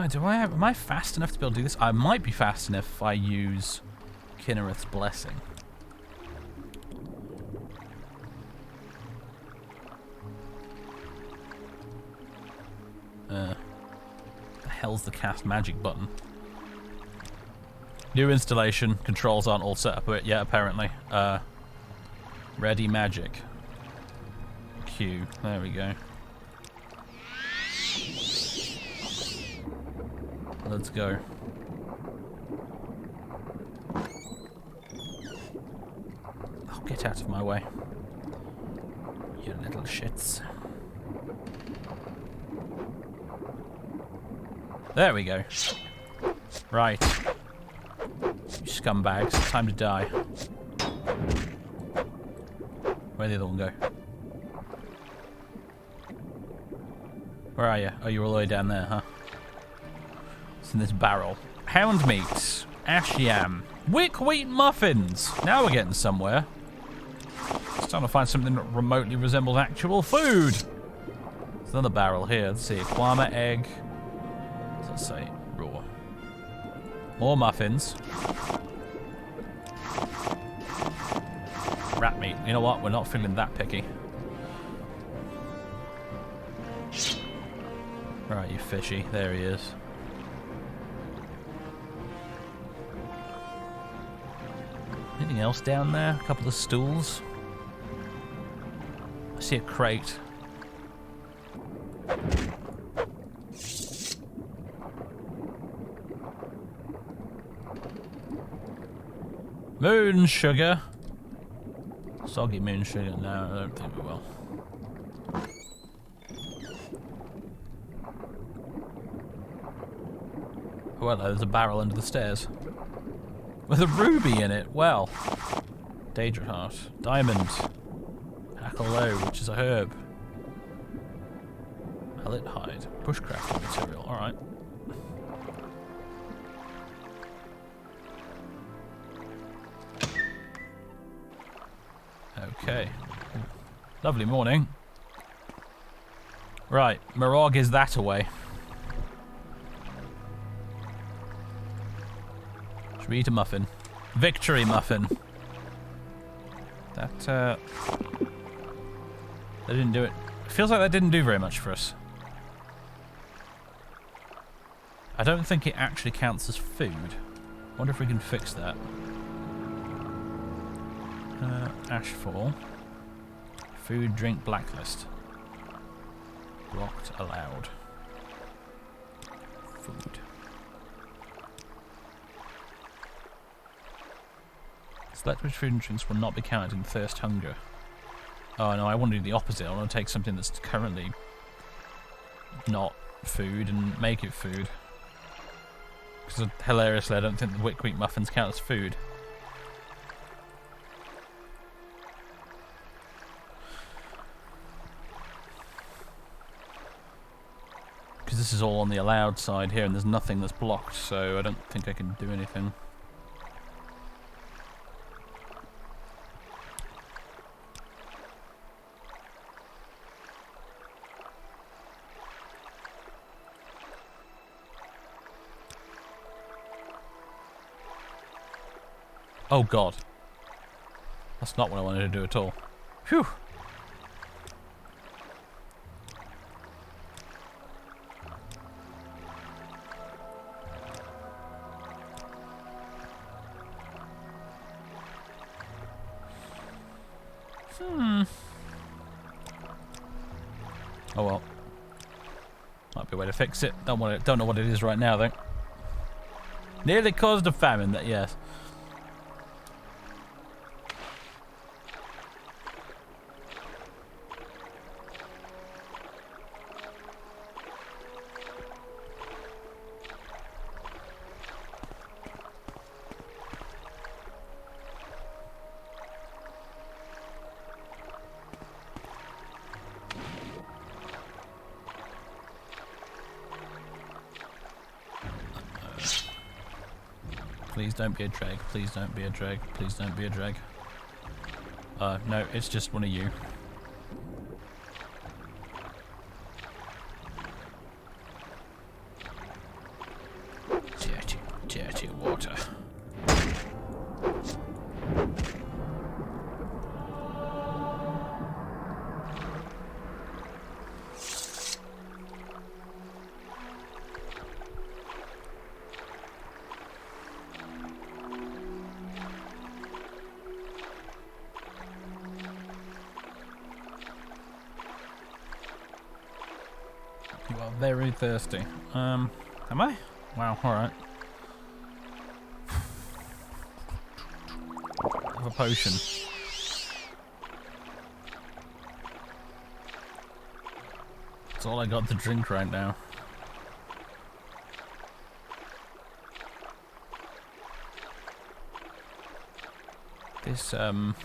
it. Am I fast enough to be able to do this? I might be fast enough if I use Kinnereth's Blessing. The hell's the cast magic button? New installation. Controls aren't all set up yet, apparently. Ready magic. Q. There we go. Let's go. Oh, get out of my way. You little shits. There we go. Right. You scumbags. Time to die. Where'd the other one go? Where are you? Oh, you're all the way down there, huh? It's in this barrel. Hound meat. Ash yam. Wick wheat muffins. Now we're getting somewhere. Just trying to find something that remotely resembles actual food. There's another barrel here. Let's see. Kwama egg. Let's say raw. More muffins. Rat meat. You know what? We're not feeling that picky. Right, you fishy. There he is. Anything else down there? A couple of stools. I see a crate. Moon sugar. Soggy moon sugar. No, I don't think we will. Oh, hello, there's a barrel under the stairs. With a ruby in it. Well. Daedra heart. Diamond. Hackalow, which is a herb. Pellet hide. Bushcrafting material. Alright. Okay. Lovely morning. Right. Morog is that away. Should we eat a muffin? Victory muffin. That didn't do it. Feels like that didn't do very much for us. I don't think it actually counts as food. Wonder if we can fix that. Ashfall. Food, drink, blacklist. Blocked, allowed. Food. Select which food and drinks will not be counted in thirst hunger. Oh no, I want to do the opposite. I want to take something that's currently not food and make it food. Because hilariously, I don't think the Wick Week muffins count as food. Because this is all on the allowed side here and there's nothing that's blocked, so I don't think I can do anything. Oh god. That's not what I wanted to do at all. Phew! Oh well. Might be a way to fix it. Don't know what it is right now though. Nearly caused a famine, that yes. Please don't be a drag. Please don't be a drag. Please don't be a drag. No, it's just one of you. Dirty, dirty water. You are very thirsty. Am I? Wow, alright. Have a potion. That's all I got to drink right now. This, hungry.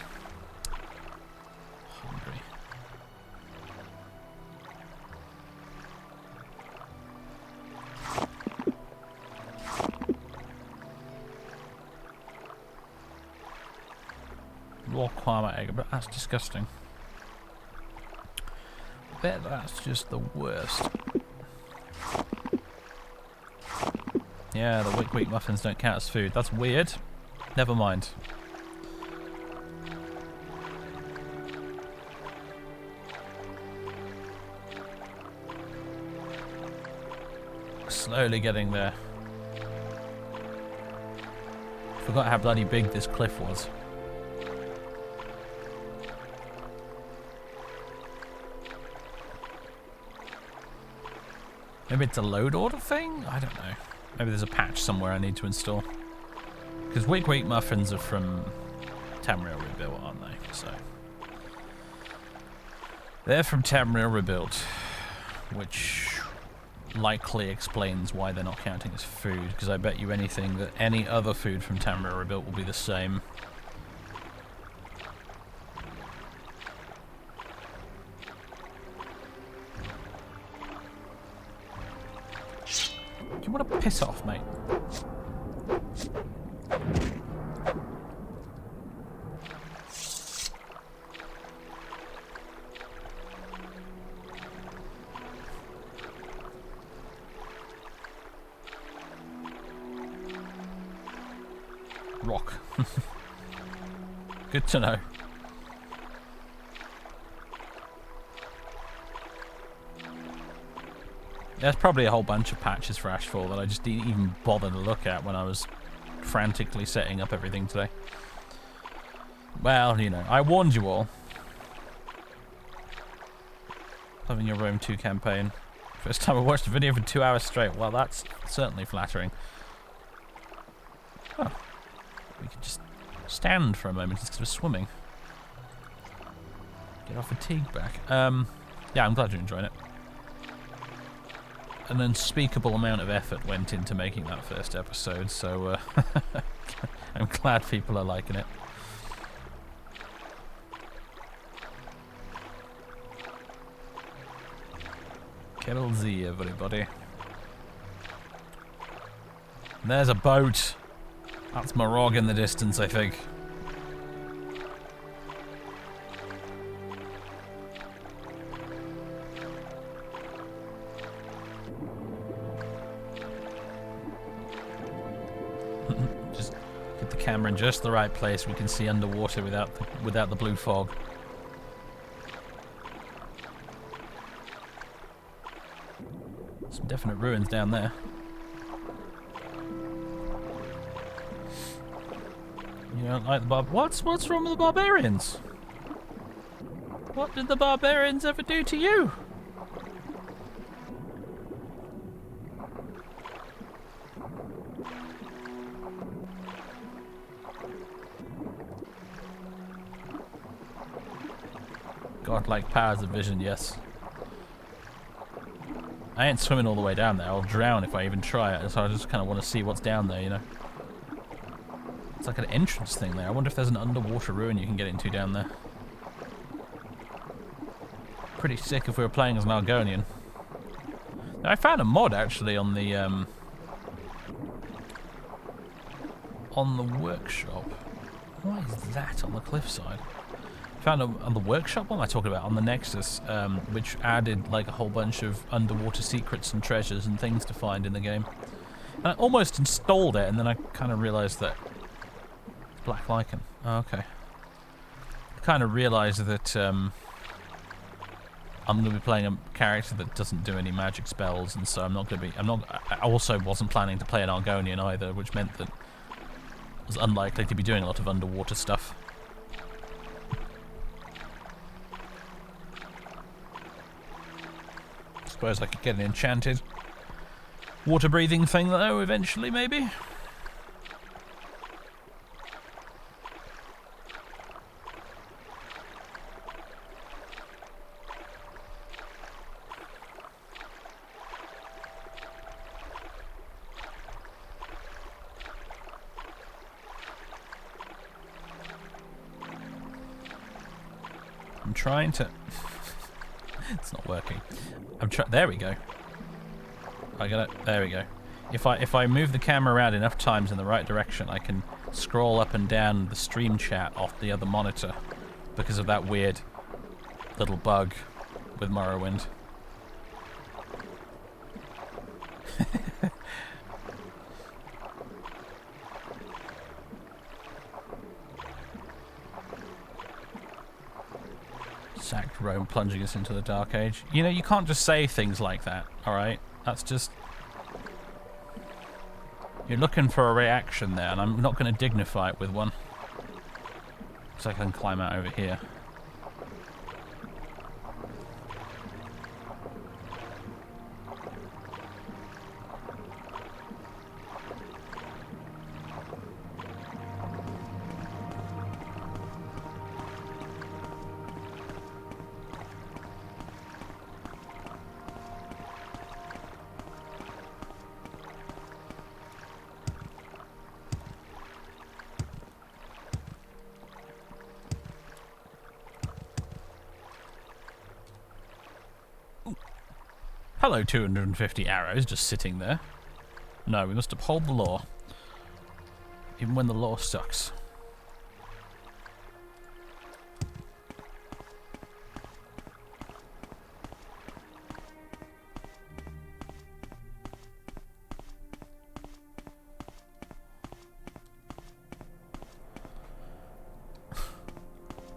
Raw quama egg, but that's disgusting. I bet that's just the worst. Yeah, the Wick Week muffins don't count as food. That's weird. Never mind. Slowly getting there. Forgot how bloody big this cliff was. Maybe it's a load order thing? I don't know. Maybe there's a patch somewhere I need to install. Because Wick Week muffins are from Tamriel Rebuilt, aren't they? So they're from Tamriel Rebuilt, which likely explains why they're not counting as food, because I bet you anything that any other food from Tamriel Rebuilt will be the same. Do you want to piss off, mate? Rock. Good to know. There's probably a whole bunch of patches for Ashfall that I just didn't even bother to look at when I was frantically setting up everything today. Well, you know, I warned you all. Loving your Rome 2 campaign. First time I watched a video for 2 hours straight. Well, that's certainly flattering. Oh. We could just stand for a moment instead of swimming. Get our fatigue back. Yeah, I'm glad you're enjoying it. An unspeakable amount of effort went into making that first episode, so I'm glad people are liking it. Kettle Z, everybody. And there's a boat. That's Morog in the distance, I think. Just get the camera in just the right place. We can see underwater without the blue fog. Some definite ruins down there. You don't like the what's wrong with the barbarians? What did the barbarians ever do to you? Godlike powers of vision, yes. I ain't swimming all the way down there. I'll drown if I even try it, so I just kind of want to see what's down there, you know. It's like an entrance thing there. I wonder if there's an underwater ruin you can get into down there. Pretty sick if we were playing as an Argonian. Now, I found a mod actually on the workshop. What is that on the cliffside? Found on the workshop. What am I talking about? On the Nexus, which added like a whole bunch of underwater secrets and treasures and things to find in the game. And I almost installed it, and then I kind of realised that Black Lichen. Oh, okay. I kind of realised that I'm going to be playing a character that doesn't do any magic spells, and so I'm not going to be. I also wasn't planning to play an Argonian either, which meant that I was unlikely to be doing a lot of underwater stuff. Suppose I could get an enchanted water breathing thing though, eventually, maybe. I'm trying to... It's not working. There we go. I got it. There we go. If I move the camera around enough times in the right direction, I can scroll up and down the stream chat off the other monitor because of that weird little bug with Morrowind. Sacked Rome, plunging us into the Dark Age. You know, you can't just say things like that, alright? That's just... You're looking for a reaction there, and I'm not going to dignify it with one. So I can climb out over here. Hello, 250 arrows just sitting there. No, we must uphold the law. Even when the law sucks.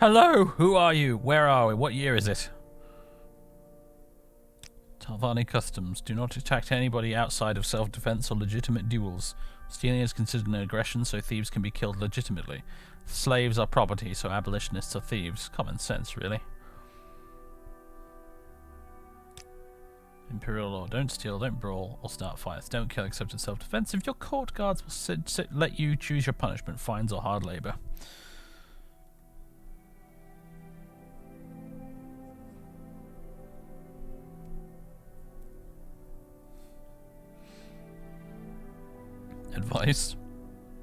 Hello, who are you? Where are we? What year is it? Talvani customs. Do not attack anybody outside of self-defense or legitimate duels. Stealing is considered an aggression, so thieves can be killed legitimately. Slaves are property, so abolitionists are thieves. Common sense, really. Imperial law. Don't steal, don't brawl, or start fights. Don't kill except in self-defense. If your court guards will let you choose your punishment, fines or hard labor. Advice.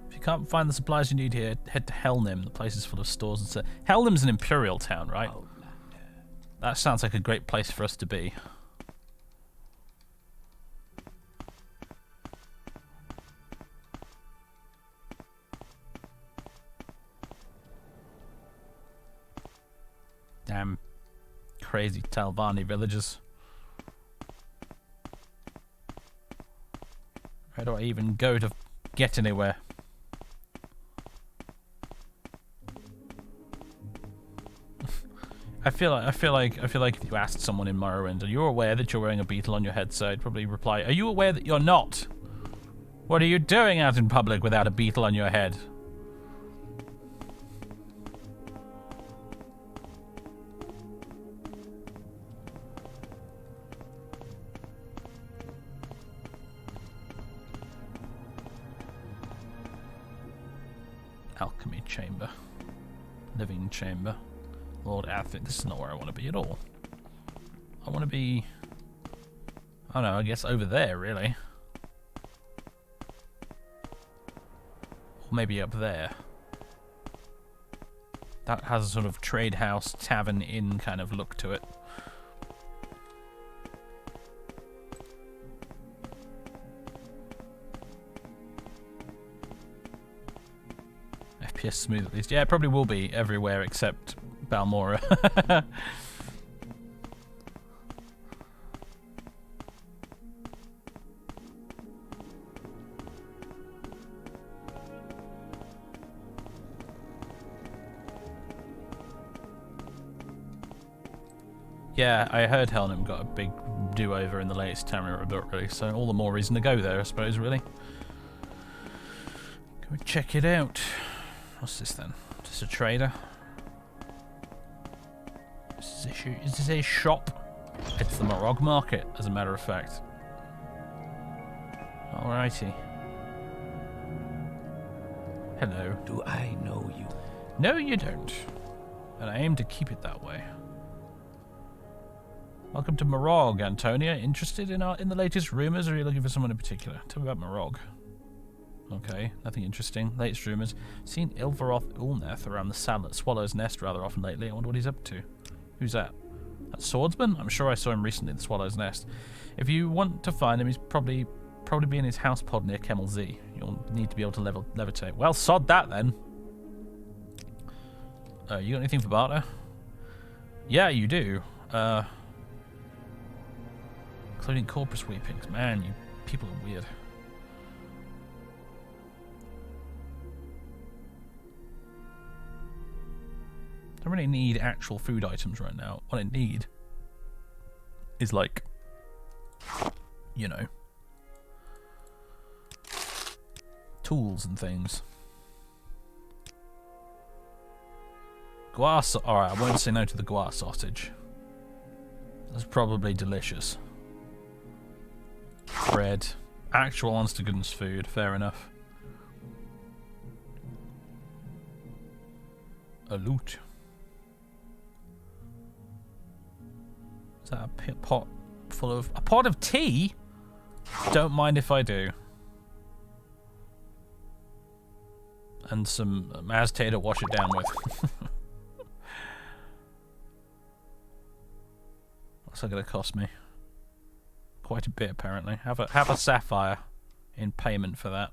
If you can't find the supplies you need here, head to Helnim. The place is full of stores and so. Helnim's an Imperial town, right? That sounds like a great place for us to be. Damn crazy Talvani villagers. Where do I even go to get anywhere? I feel like if you asked someone in Morrowind, are you aware that you're wearing a beetle on your head? So I'd probably reply, are you aware that you're not? What are you doing out in public without a beetle on your head? Alchemy chamber. Living chamber. Lord Athit. This is not where I want to be at all. I want to be... I don't know, I guess over there, really. Or maybe up there. That has a sort of trade house, tavern, inn kind of look to it. FPS smooth at least. Yeah, it probably will be everywhere except Balmora. Yeah, I heard Helnum got a big do-over in the latest Tamriel Rebuilt release, so all the more reason to go there, I suppose, really. Go check it out. What's this then? Just a trader? Is this a shop? It's the Morog Market, as a matter of fact. Alrighty. Hello. Do I know you? No, you don't. And I aim to keep it that way. Welcome to Morog, Antonia. Interested in the latest rumors, or are you looking for someone in particular? Tell me about Morog. Okay, nothing interesting. Latest rumours. Seen Ilvaroth Ulneth around the Swallow's Nest rather often lately. I wonder what he's up to. Who's that? That swordsman? I'm sure I saw him recently at the Swallow's Nest. If you want to find him, he's probably be in his house pod near Kemmel Z. You'll need to be able to levitate. Well, sod that then. You got anything for barter? Yeah, you do. Including corpus weepings. Man, you people are weird. I don't really need actual food items right now. What I need is, like, you know, tools and things. Guar alright, I won't say no to the guar sausage. That's probably delicious. Bread. Actual honest to goodness food, fair enough. A loot. Is that a pot full of... A pot of tea? Don't mind if I do. And some Maztea to wash it down with. What's that going to cost me? Quite a bit, apparently. Have a sapphire in payment for that.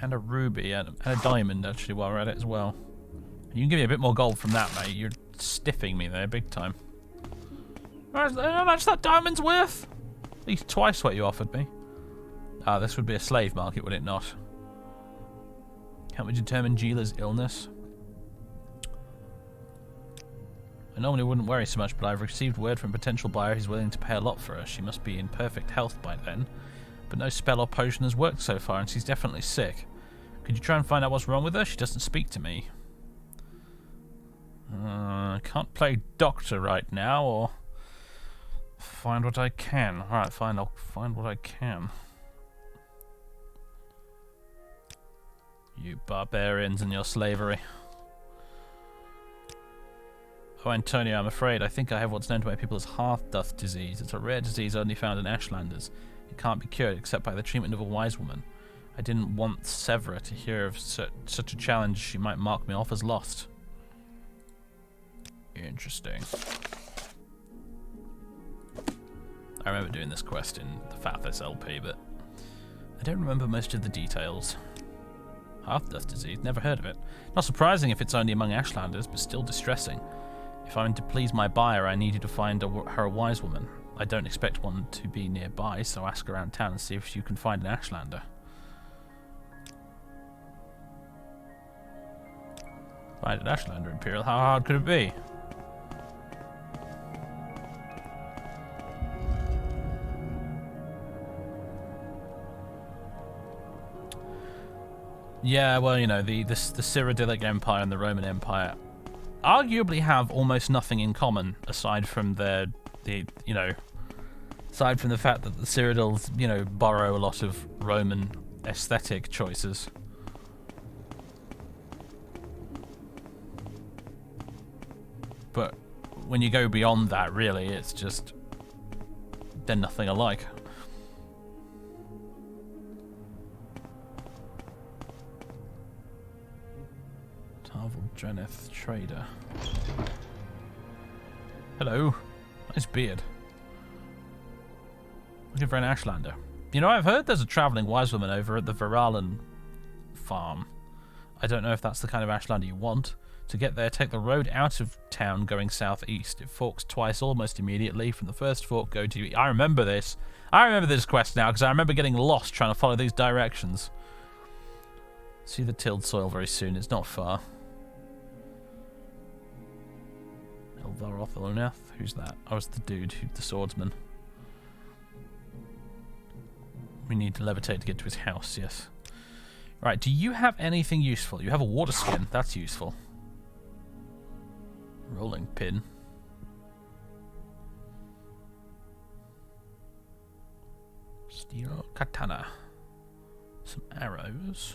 And a ruby and a diamond, actually, while we're at it as well. You can give me a bit more gold from that, mate. You're stiffing me there, big time. How much that diamond's worth? At least twice what you offered me. Ah, this would be a slave market, would it not? Can't we determine Gila's illness? I normally wouldn't worry so much, but I've received word from a potential buyer who's willing to pay a lot for her. She must be in perfect health by then. But no spell or potion has worked so far, and she's definitely sick. Could you try and find out what's wrong with her? She doesn't speak to me. Can't play doctor right now, or find what I can. Alright, fine, I'll find what I can. You barbarians and your slavery. Oh, Antonio, I'm afraid. I think I have what's known to my people as half-dust disease. It's a rare disease only found in Ashlanders. It can't be cured except by the treatment of a wise woman. I didn't want Severa to hear of such a challenge. She might mark me off as lost. Interesting. I remember doing this quest in the Fathers LP, but I don't remember most of the details. Half-dust disease? Never heard of it. Not surprising if it's only among Ashlanders, but still distressing. If I'm to please my buyer, I need you to find her a wise woman. I don't expect one to be nearby, so ask around town and see if you can find an Ashlander. Find an Ashlander, Imperial. How hard could it be? Yeah, well, you know, the Cyrodiilic Empire and the Roman Empire arguably have almost nothing in common aside from aside from the fact that the Cyrodiils, you know, borrow a lot of Roman aesthetic choices. But when you go beyond that, really, it's just they're nothing alike. Dreneth Trader. Hello. Nice beard. Looking for an Ashlander. You know, I've heard there's a travelling wise woman over at the Veralan farm. I don't know if that's the kind of Ashlander you want. To get there, take the road out of town going southeast. It forks twice almost immediately. From the first fork, go to... I remember this. I remember this quest now, because I remember getting lost trying to follow these directions. See the tilled soil very soon. It's not far. Elvaroth. Who's that? I was the dude, the swordsman. We need to levitate to get to his house, yes. Right, do you have anything useful? You have a water skin. That's useful. Rolling pin. Steel katana. Some arrows.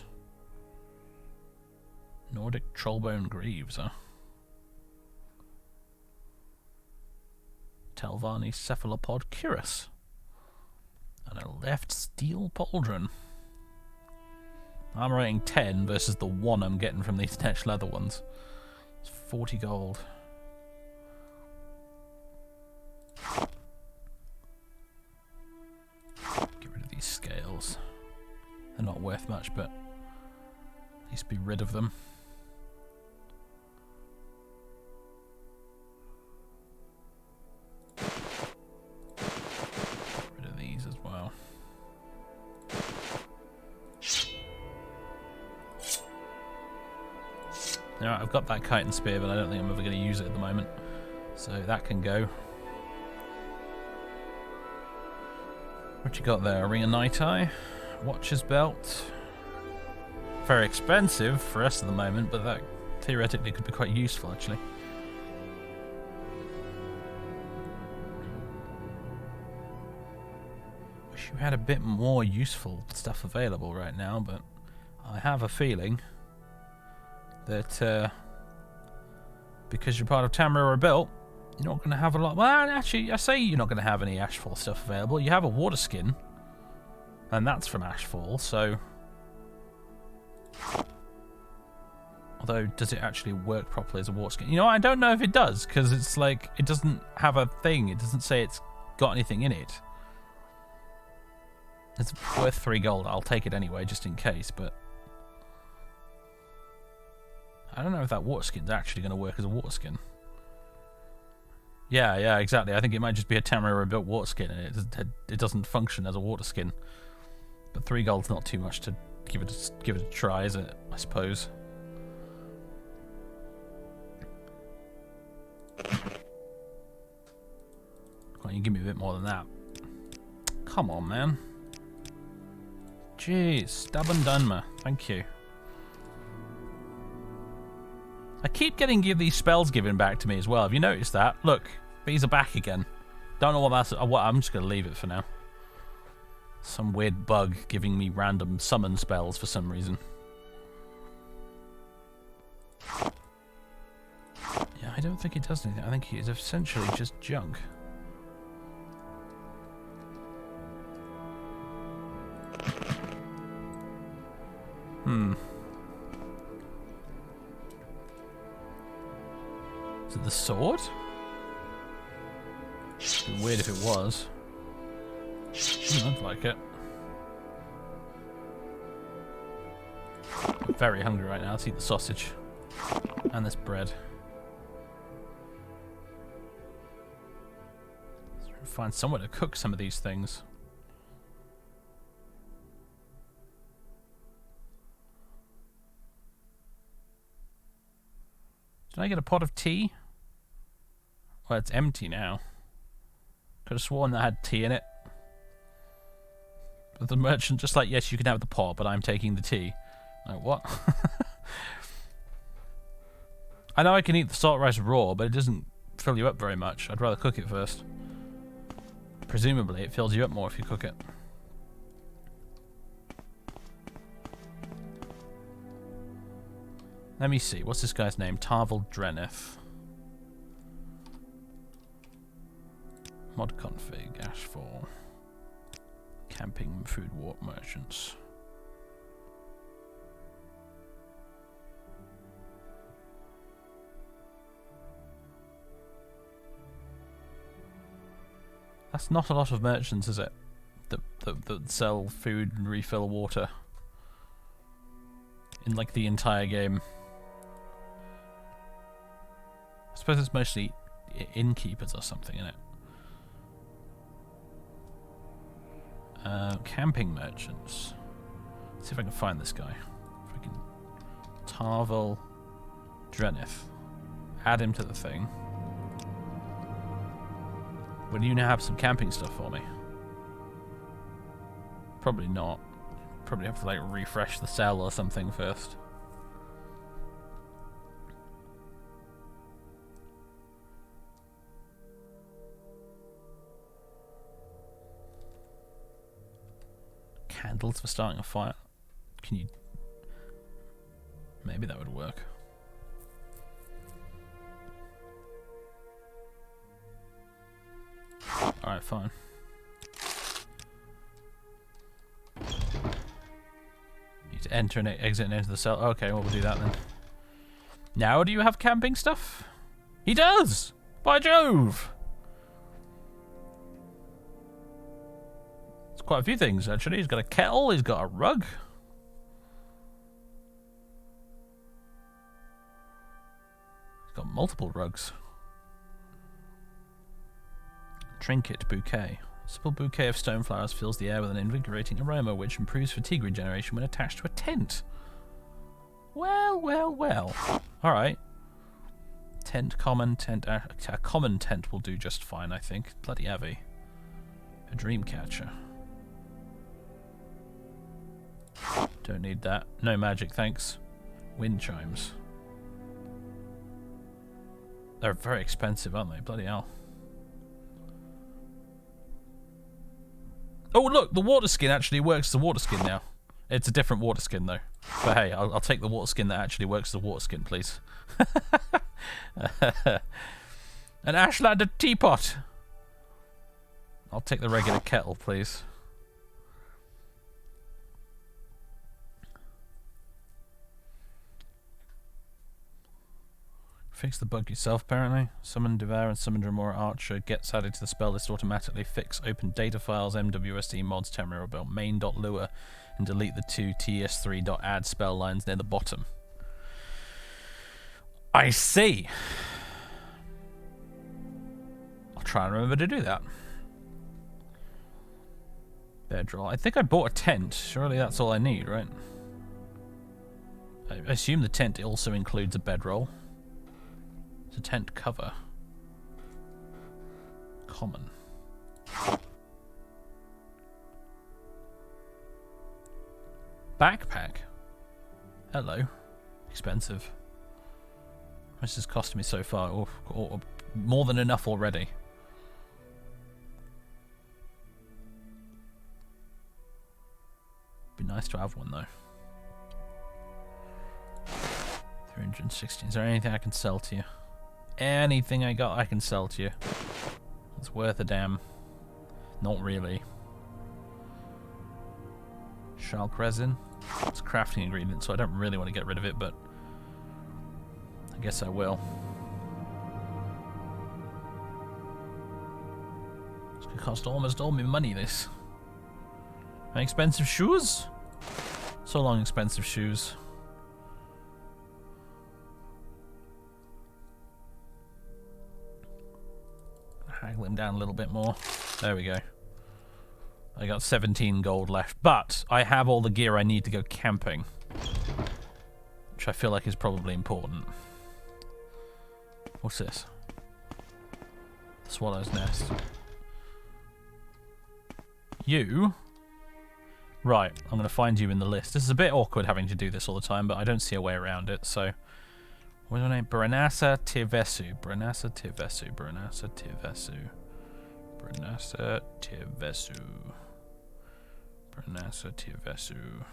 Nordic trollbone greaves, huh? Telvanni cephalopod cuirass. And a left steel pauldron. I'm rating 10 versus the 1 I'm getting from these Netch leather ones. It's 40 gold. Get rid of these scales. They're not worth much, but at least be rid of them. Now, I've got that kite and spear, but I don't think I'm ever going to use it at the moment. So that can go. What you got there? A ring of night eye, watcher's belt. Very expensive for us at the moment, but that theoretically could be quite useful, actually. Wish you had a bit more useful stuff available right now, but I have a feeling that because you're part of Tamriel Rebuilt, you're not going to have a lot. Well, actually, I say you're not going to have any Ashfall stuff available. You have a water skin, and that's from Ashfall, so... Although, does it actually work properly as a water skin? You know, I don't know if it does, because it's like, it doesn't have a thing. It doesn't say it's got anything in it. It's worth 3 gold. I'll take it anyway, just in case, but... I don't know if that water skin's actually going to work as a water skin. Yeah, exactly. I think it might just be a Tamriel Rebuilt water skin, and it doesn't function as a water skin. But 3 gold's not too much to give it a try, is it? I suppose. Why don't you give me a bit more than that? Come on, man. Jeez, stubborn Dunmer. Thank you. I keep getting these spells given back to me as well. Have you noticed that? Look, these are back again. Don't know what that's... I'm just going to leave it for now. Some weird bug giving me random summon spells for some reason. Yeah, I don't think it does anything. I think it's essentially just junk. Is it the sword? It'd be weird if it was. Doesn't look like it. I'm very hungry right now. Let's eat the sausage. And this bread. Let's try and find somewhere to cook some of these things. Did I get a pot of tea? Well, it's empty now. Could have sworn that had tea in it. But the merchant just like, yes, you can have the pot, but I'm taking the tea. Like, what? I know I can eat the salt rice raw, but it doesn't fill you up very much. I'd rather cook it first. Presumably, it fills you up more if you cook it. Let me see. What's this guy's name? Tamriel Dreneth. Mod config. Ashfall. Camping food warp merchants. That's not a lot of merchants, is it? That sell food and refill water. In like the entire game. I suppose it's mostly innkeepers or something, isn't it? Camping merchants. Let's see if I can find this guy. If I can... Tamriel Dreneth. Add him to the thing. Will you now have some camping stuff for me? Probably not. Probably have to like refresh the cell or something first. Candles for starting a fire. Can you... Maybe that would work. Alright, fine. Need to enter and exit and enter the cell. Okay, well, we'll do that then. Now do you have camping stuff? He does! By Jove! It's quite a few things, actually. He's got a kettle, he's got a rug. He's got multiple rugs. Trinket bouquet. A simple bouquet of stone flowers fills the air with an invigorating aroma which improves fatigue regeneration when attached to a tent. Well, well, well. Alright. Tent, common, tent. A common tent will do just fine, I think. Bloody heavy. A dream catcher. Don't need that. No magic, thanks. Wind chimes. They're very expensive, aren't they? Bloody hell. Oh, look, the water skin actually works as a water skin now. It's a different water skin, though. But hey, I'll take the water skin that actually works as a water skin, please. An Ashland teapot. I'll take the regular kettle, please. Fix the bug yourself, apparently. Summon Devour and Summon Dremora Archer gets added to the spell list automatically. Fix open data files, MWSD mods, Tamriel Rebuilt, main.lua, and delete the two ts3.add spell lines near the bottom. I see. I'll try and remember to do that. Bedroll. I think I bought a tent. Surely that's all I need, right? I assume the tent also includes a bedroll. It's a tent cover. Common. Backpack. Hello. Expensive. This is costing me so far, or more than enough already. Be nice to have one though. 316. Is there anything I can sell to you? Anything I got I can sell to you. It's worth a damn. Not really. Shalk resin. It's a crafting ingredient, so I don't really want to get rid of it, but I guess I will. It's gonna cost almost all my money, this. And expensive shoes? So long, expensive shoes. Haggle him down a little bit more. There we go. I got 17 gold left, but I have all the gear I need to go camping, which I feel like is probably important. What's this? The swallow's nest. You? Right, I'm going to find you in the list. This is a bit awkward having to do this all the time, but I don't see a way around it, so... What's her name? Branasa Tivesu. Branasa Tivesu. Branasa Tivesu. Branasa Tivesu. Branasa Tivesu.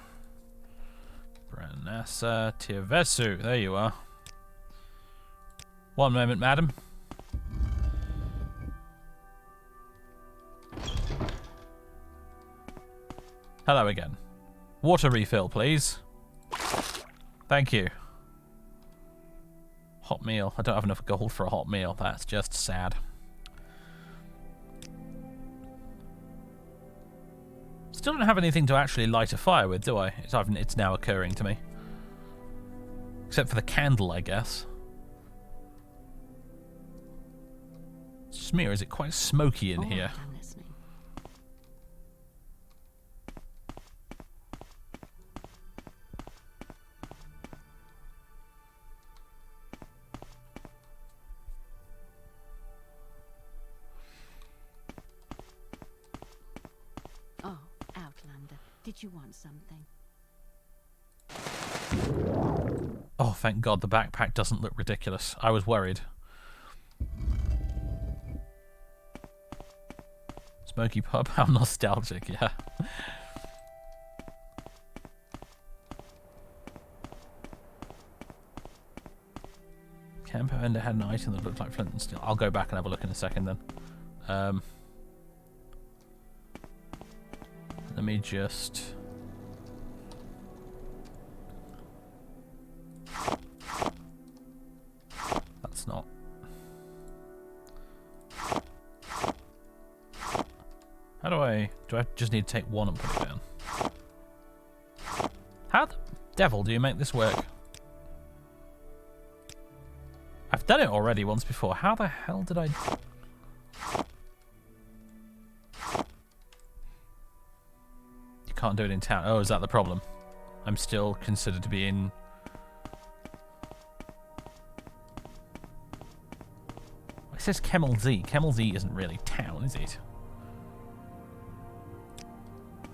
Branasa Tivesu. There you are. One moment, madam. Hello again. Water refill, please. Thank you. Hot meal. I don't have enough gold for a hot meal. That's just sad. Still don't have anything to actually light a fire with, do I? It's now occurring to me. Except for the candle, I guess. Smear, is it quite smoky in here? Did you want something? Oh, thank God the backpack doesn't look ridiculous. I was worried. Smoky pub, how nostalgic, yeah. Camp Ender had an item that looked like flint and steel. I'll go back and have a look in a second then. Let me just... That's not... How do I just need to take one and put it down? How the devil do you make this work? I've done it already once before. How the hell did I... Can't do it in town. Oh, is that the problem? I'm still considered to be in... It says Kemel Z. Kemel Z isn't really town, is it?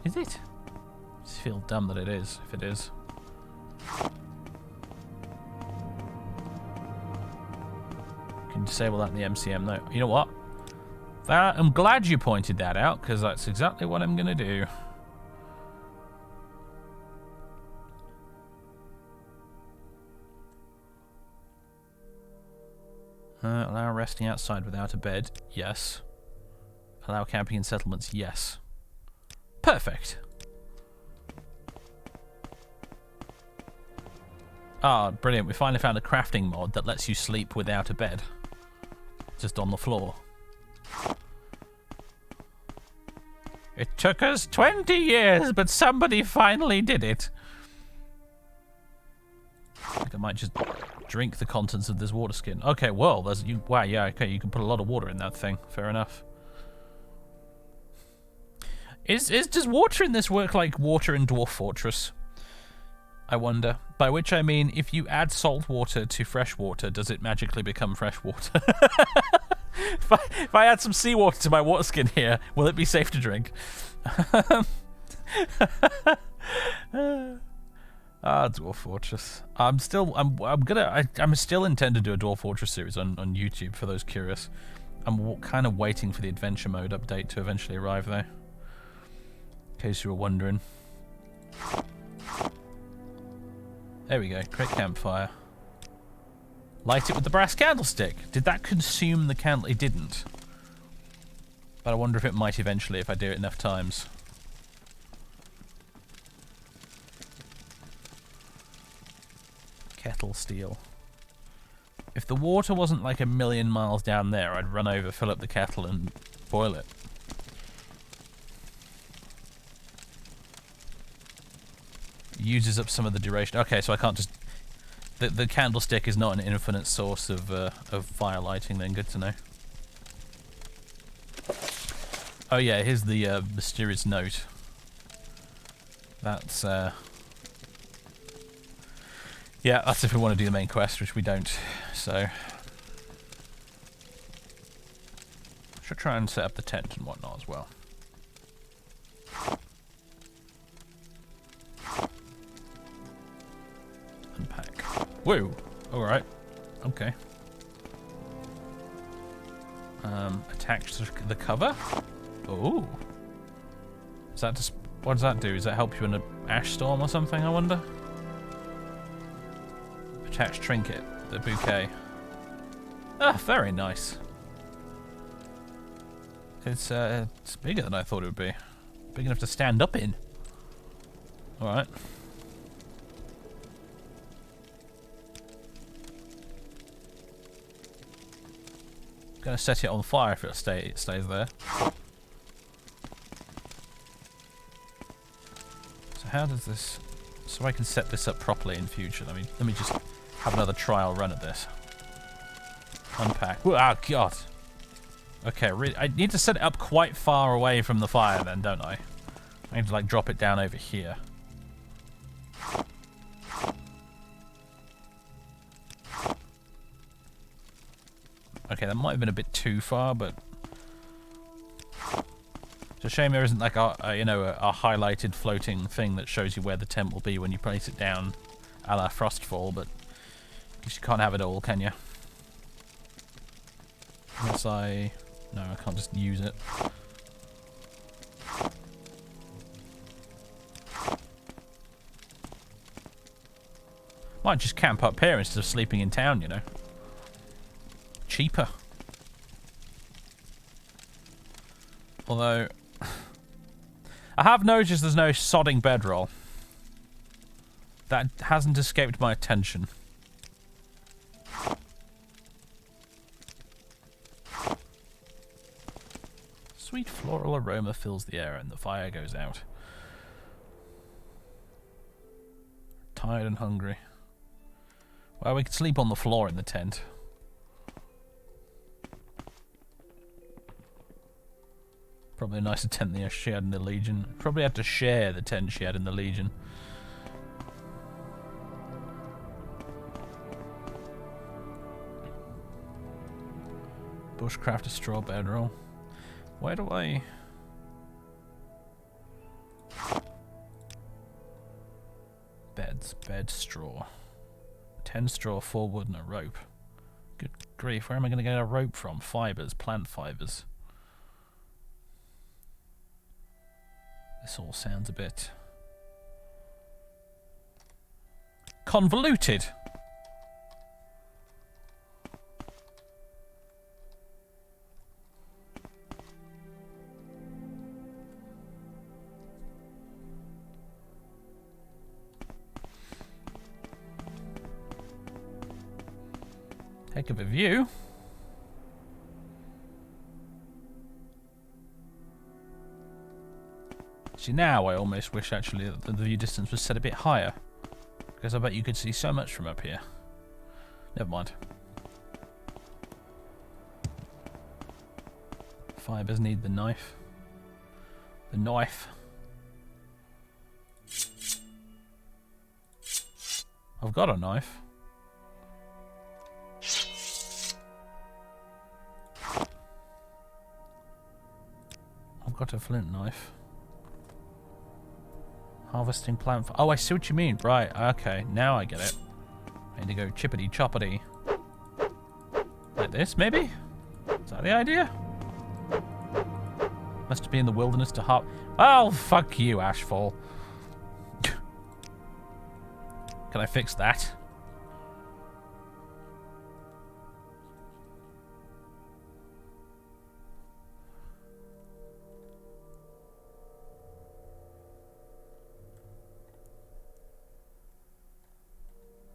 Is it? I just feel dumb that it is, if it is. You can disable that in the MCM though. You know what? I'm glad you pointed that out, because that's exactly what I'm going to do. Allow resting outside without a bed. Yes. Allow camping in settlements. Yes. Perfect. Ah, brilliant. We finally found a crafting mod that lets you sleep without a bed. Just on the floor. It took us 20 years, but somebody finally did it. I think I might just drink the contents of this water skin. Okay, well, there's you. Wow, yeah, okay, you can put a lot of water in that thing. Fair enough. Does water in this work like water in Dwarf Fortress? I wonder. By which I mean, if you add salt water to fresh water, does it magically become fresh water? If I add some seawater to my water skin here, will it be safe to drink? Ah, Dwarf Fortress. I'm still intend to do a Dwarf Fortress series on YouTube for those curious. I'm kind of waiting for the adventure mode update to eventually arrive though. In case you were wondering. There we go, create campfire. Light it with the brass candlestick. Did that consume the candle? It didn't. But I wonder if it might eventually if I do it enough times. Kettle steel. If the water wasn't like a million miles down there, I'd run over, fill up the kettle and boil it. Uses up some of the duration. Okay, so I can't just... The candlestick is not an infinite source of fire lighting then, good to know. Oh yeah, here's the mysterious note. That's... Yeah, that's if we want to do the main quest, which we don't, so... Should try and set up the tent and whatnot as well. Unpack. Whoa! Alright. Okay. Attach the cover? Oh. Is that just... What does that do? Does that help you in an ash storm or something, I wonder? Attached trinket, the bouquet. Ah, very nice. It's bigger than I thought it would be. Big enough to stand up in. Alright. Gonna set it on fire if it stays there. So how does this... So I can set this up properly in future. Let me just have another trial run at this. Unpack. Oh god. Okay, I need to set it up quite far away from the fire then, don't I? I need to like drop it down over here. Okay, that might have been a bit too far, but it's a shame there isn't like a highlighted floating thing that shows you where the tent will be when you place it down, a la Frostfall. But I guess you can't have it all, can you? Unless no, I can't just use it. Might just camp up here instead of sleeping in town, you know. Cheaper. Although, I have noticed there's no sodding bedroll. That hasn't escaped my attention. Sweet floral aroma fills the air and the fire goes out. Tired and hungry. Well, we could sleep on the floor in the tent. Probably a nicer tent than she had in the Legion. Probably had to share the tent she had in the Legion. Bushcraft a straw bedroll. Where do I... Bed straw. 10 straw, 4 wood and a rope. Good grief, where am I going to get a rope from? Fibres, plant fibres. This all sounds a bit... convoluted! Heck of a view. See, now I almost wish actually that the view distance was set a bit higher, because I bet you could see so much from up here. Never mind. Fibers need the knife. The knife. I've got a knife. I've got a flint knife. Harvesting plant. Oh, I see what you mean. Right. Okay. Now I get it. I need to go chippity choppity. Like this, maybe? Is that the idea? Must be in the wilderness to hop. Oh, fuck you, Ashfall. Can I fix that?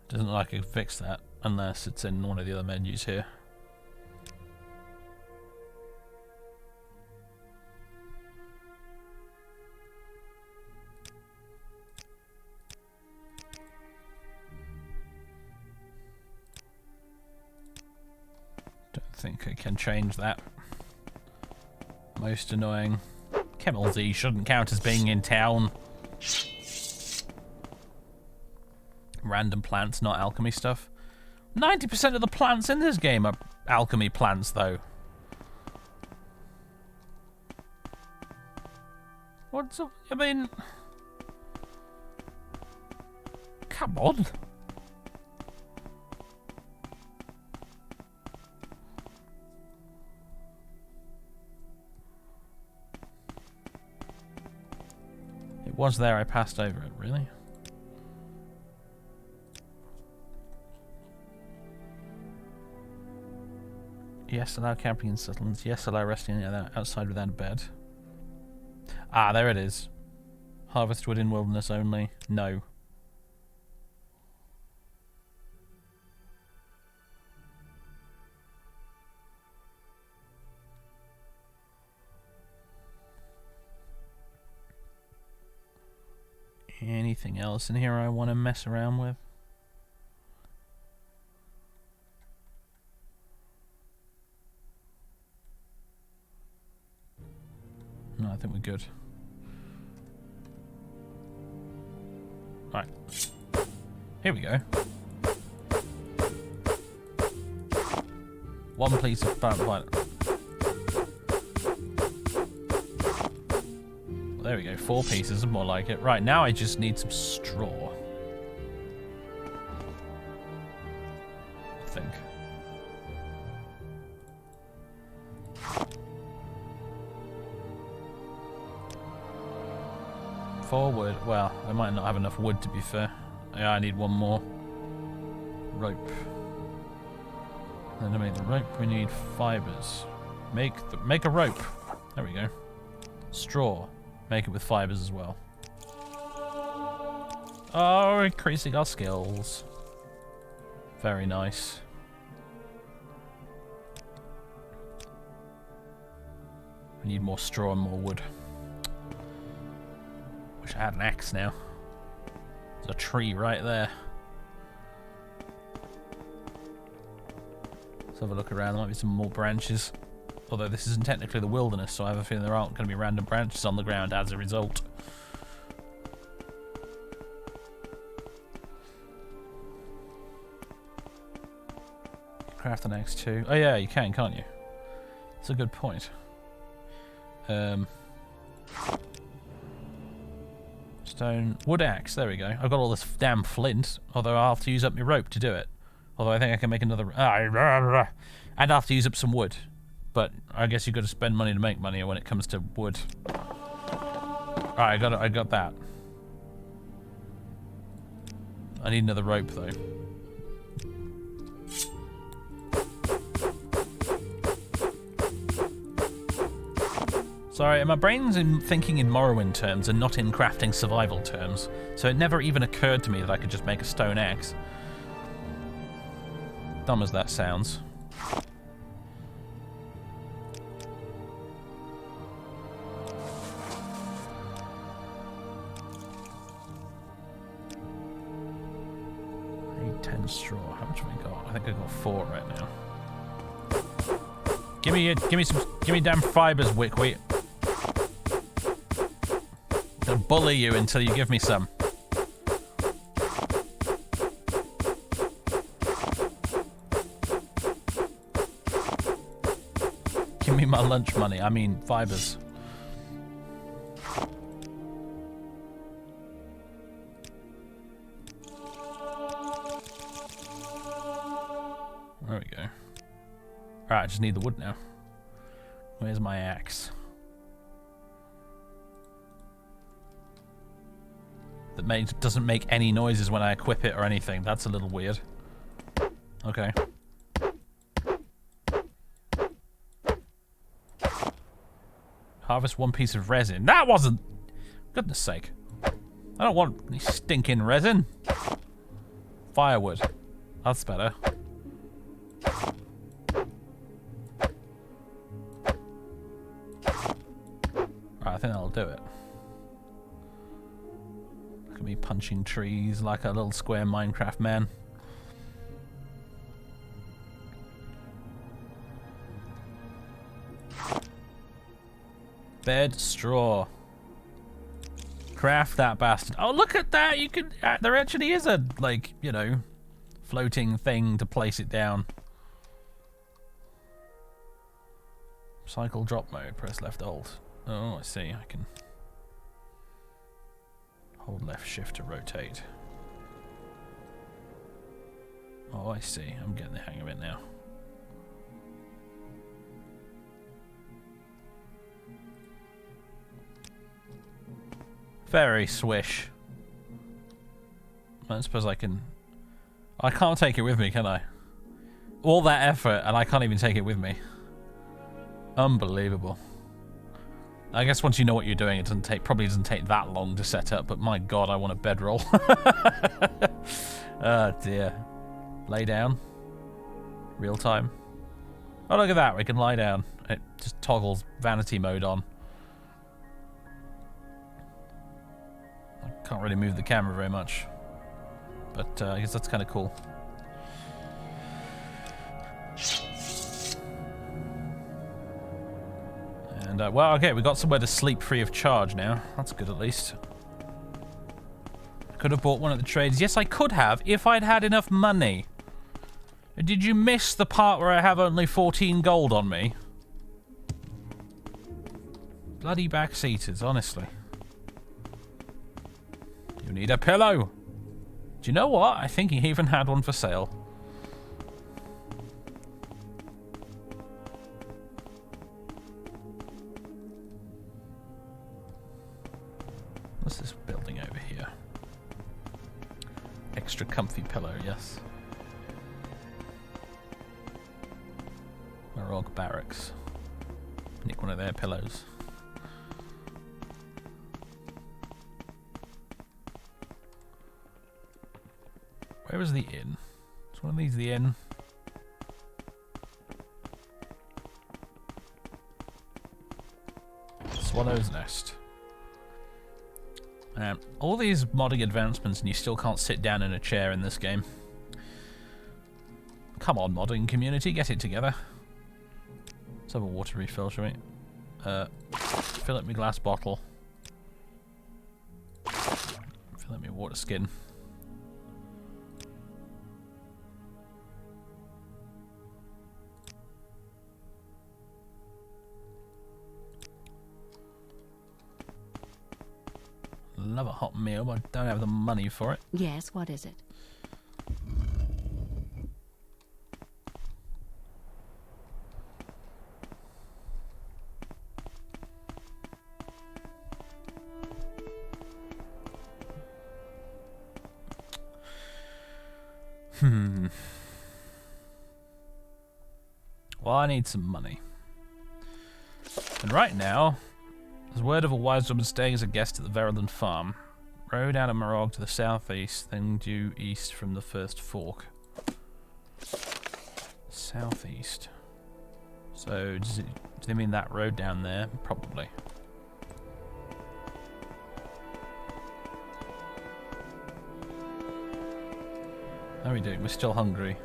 Doesn't look like I can fix that unless it's in one of the other menus here. Don't think I can change that. Most annoying. Camel Z shouldn't count as being in town. Random plants, not alchemy stuff. 90% of the plants in this game are alchemy plants, though. What's up? I mean... Come on. It was there, I passed over it, really? Yes, allow camping in settlements. Yes, allow resting outside without a bed. Ah, there it is. Harvest wood in wilderness only. No. Anything else in here I want to mess around with? No, I think we're good. Right. Here we go. One piece of violet. There we go, 4 pieces, more like it. Right, now I just need some straw. I think. Forward. Well, I might not have enough wood, to be fair. Yeah, I need one more. Rope. Then to make the rope, we need fibers. Make a rope. There we go. Straw. Make it with fibers as well. Oh, increasing our skills. Very nice. We need more straw and more wood. Wish I had an axe now. There's a tree right there. Let's have a look around. There might be some more branches. Although this isn't technically the wilderness, so I have a feeling there aren't going to be random branches on the ground as a result. Craft an axe too. Oh yeah, you can, can't you? That's a good point. Stone, wood axe, there we go. I've got all this damn flint, although I'll have to use up my rope to do it. Although I think I can make another... and I'll have to use up some wood. But I guess you've got to spend money to make money when it comes to wood. Alright, I got that. I need another rope though. Sorry, my brain's thinking in Morrowind terms and not in crafting survival terms, so it never even occurred to me that I could just make a stone axe. Dumb as that sounds. I need 10 straw. How much have I got? I think I got 4 right now. Give me damn fibers, Wickwheat. I'm gonna bully you until you give me some. Give me my lunch money. I mean, fibers. Alright, I just need the wood now. Where's my axe? That doesn't make any noises when I equip it or anything. That's a little weird. Okay. Harvest 1 piece of resin. That wasn't... Goodness sake. I don't want any stinking resin. Firewood. That's better. Right, I think that'll do it. Look at me punching trees like a little square Minecraft man. Bed, straw. Craft that bastard. Oh, look at that! You can. There actually is a, like, you know, floating thing to place it down. Cycle drop mode. Press left alt. Oh, I see. I can hold left shift to rotate. Oh, I see. I'm getting the hang of it now. Very swish. I suppose I can... I can't take it with me, can I? All that effort, and I can't even take it with me. Unbelievable. I guess once you know what you're doing, it probably doesn't take that long to set up, but my god, I want a bedroll. Oh dear. Lay down. Real time. Oh, look at that, we can lie down. It just toggles vanity mode on. Can't really move the camera very much, but I guess that's kind of cool. And well, okay, we got somewhere to sleep free of charge now. That's good, at least. Could have bought one at the trades. Yes, I could have if I'd had enough money. Did you miss the part where I have only 14 gold on me? Bloody backseaters, honestly. You need a pillow. Do you know what? I think he even had one for sale. What's this building over here? Extra comfy pillow, yes. Morrowind Barracks. Nick one of their pillows. Where is the inn? Is one of these the inn? Swallow's Nest. All these modding advancements and you still can't sit down in a chair in this game. Come on, modding community, get it together. Let's have a water refill, shall we? Fill up my glass bottle. Fill up my water skin. Love a hot meal, but I don't have the money for it. Yes, what is it? Well, I need some money. And right now, there's word of a wise woman staying as a guest at the Veruland farm. Road out of Morrowind to the southeast, then due east from the first fork. Southeast. So, do they mean that road down there? Probably. How are we doing? We're still hungry.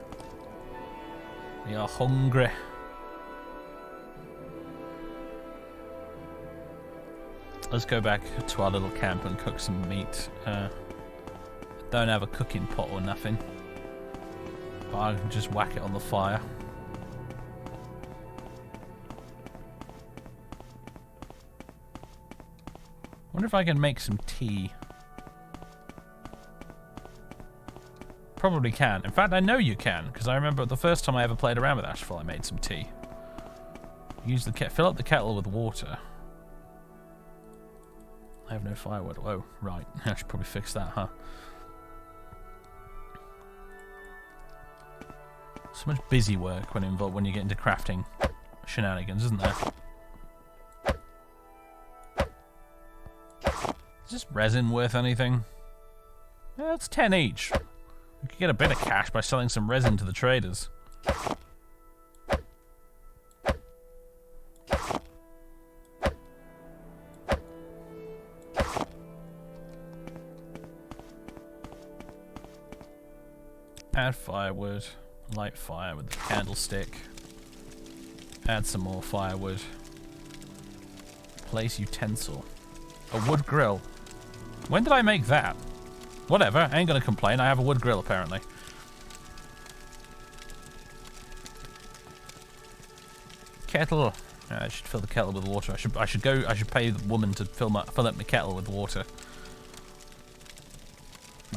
We are hungry. Let's go back to our little camp and cook some meat. Don't have a cooking pot or nothing, but I can just whack it on the fire. Wonder if I can make some tea. probably can. In fact, I know you can, because I remember the first time I ever played around with Ashfall, I made some tea. Use the fill up the kettle with water. I have no firewood. Oh, right. I should probably fix that, huh? So much busy work when you get into crafting shenanigans, isn't there? Is this resin worth anything? Yeah, it's 10 each. We could get a bit of cash by selling some resin to the traders. Add firewood. Light fire with the candlestick. Add some more firewood. Place utensil. A wood grill. When did I make that? Whatever, I ain't gonna complain. I have a wood grill apparently. Kettle. I should fill the kettle with water. I should pay the woman to fill up my kettle with water.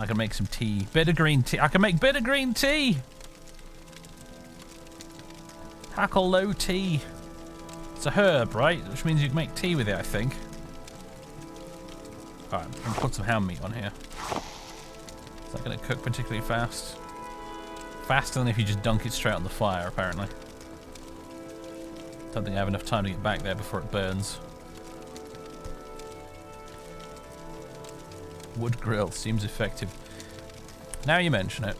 I can make some tea. Bitter green tea. I can make bitter green tea! Hackle low tea. It's a herb, right? Which means you can make tea with it, I think. Alright, I'm gonna put some ham meat on here. Is that gonna cook particularly fast? Faster than if you just dunk it straight on the fire, apparently. Don't think I have enough time to get back there before it burns. Wood grill seems effective. Now you mention it.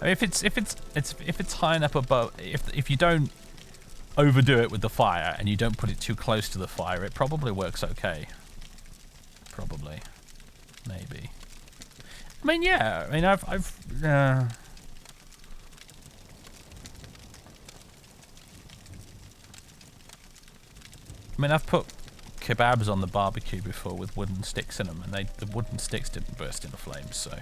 I mean, if it's high enough above, if you don't overdo it with the fire and you don't put it too close to the fire, it probably works okay. Probably, maybe. I mean, yeah. I mean, I've put kebabs on the barbecue before with wooden sticks in them, and the wooden sticks didn't burst into flames, so.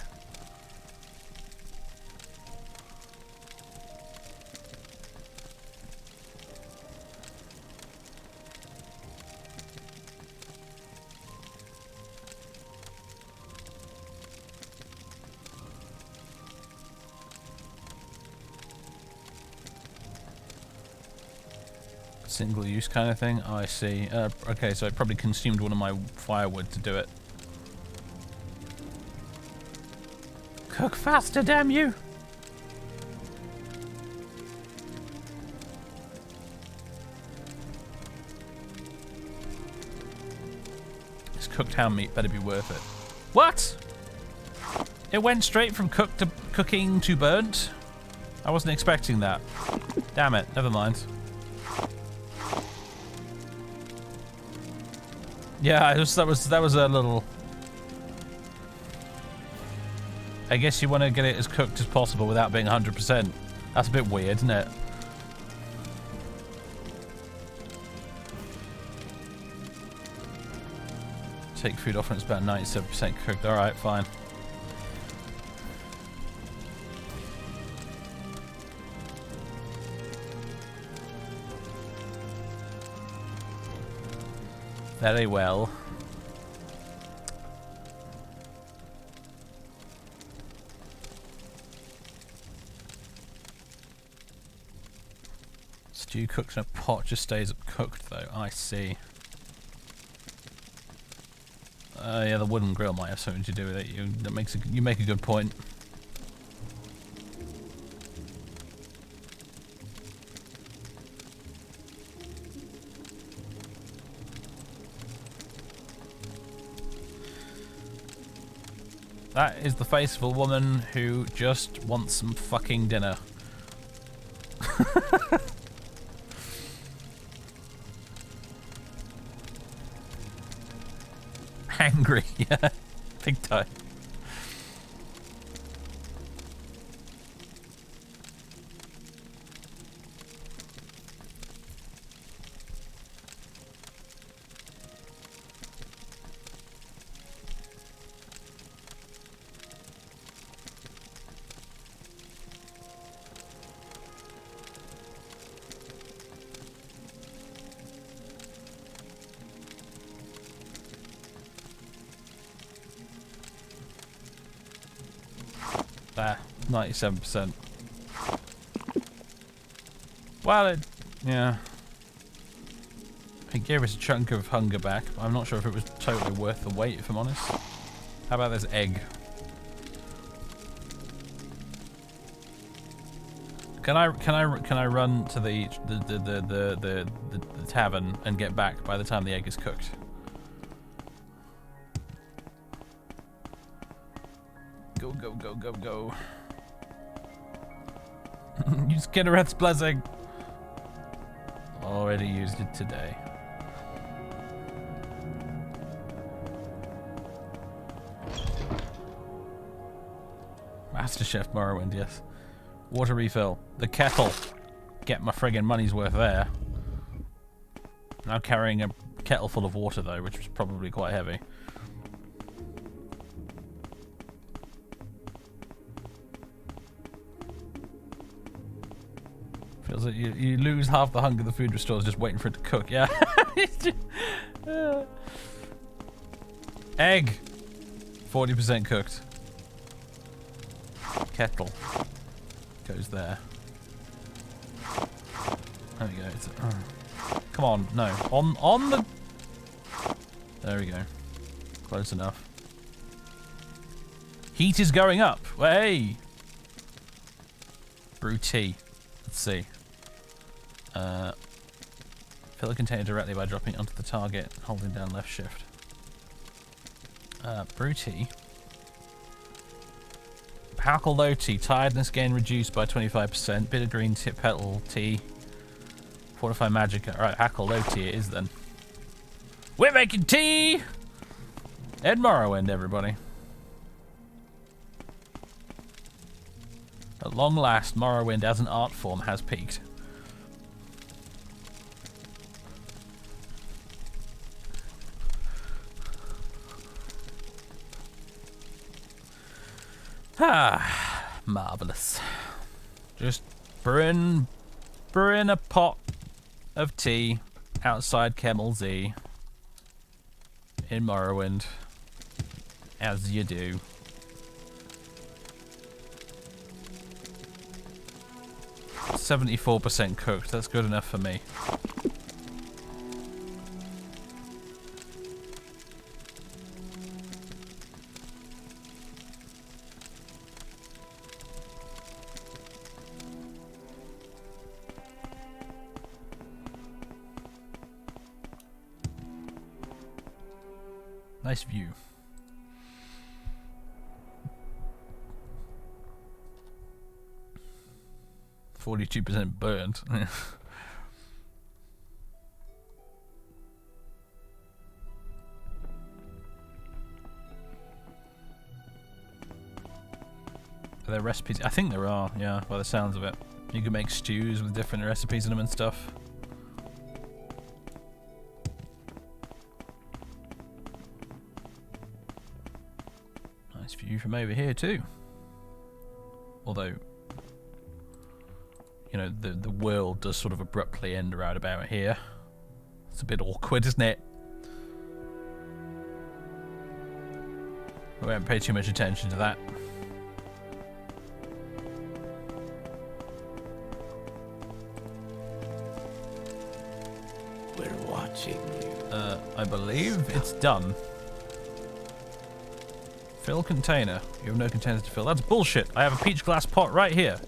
Single use kind of thing. Oh, I see. Okay, so it probably consumed one of my firewood to do it. Cook faster, damn you! This cooked ham meat better be worth it. What? It went straight from cooking to burnt? I wasn't expecting that. Damn it, never mind. Yeah, that was a little. I guess you want to get it as cooked as possible without being 100%. That's a bit weird, isn't it? Take food off when it's about 97% cooked. All right, fine. Very well. Stew cooked in a pot just stays up cooked though. I see. Yeah, the wooden grill might have something to do with it. You make a good point. That is the face of a woman who just wants some fucking dinner. Angry, yeah. Big time. 97%. Well, yeah. It gave us a chunk of hunger back. I'm not sure if it was totally worth the wait, if I'm honest. How about this egg? Can I run to the tavern and get back by the time the egg is cooked? Go, go, go, go, go. Use Kinnereth's blessing. Already used it today. Master Chef Morrowind, yes. Water refill. The kettle. Get my friggin' money's worth there. Now carrying a kettle full of water though, which was probably quite heavy. Feels like you lose half the hunger the food restores just waiting for it to cook, yeah. Egg. 40% cooked. Kettle. Goes there. There we go. Come on, no. On the... There we go. Close enough. Heat is going up. Hey! Brew tea. Let's see. Fill the container directly by dropping it onto the target, holding down left shift. Brew tea. Hackle low tea. Tiredness gain reduced by 25%. Bitter green tip petal tea. Fortify magic. Alright, hackle low tea it is then. We're making tea! Ed Morrowind, everybody. At long last, Morrowind as an art form has peaked. Ah, marvellous. Just brewing a pot of tea outside Kemmel Z in Morrowind, as you do. .74% cooked, that's good enough for me. Nice view. .42% burnt. Are there recipes? I think there are, yeah, by the sounds of it. You can make stews with different recipes in them and stuff. Nice view from over here too. Although, you know, the world does sort of abruptly end around about here. It's a bit awkward, isn't it? I won't pay too much attention to that. We're watching you. I believe it's done. Fill container. You have no containers to fill. That's bullshit. I have a peach glass pot right here.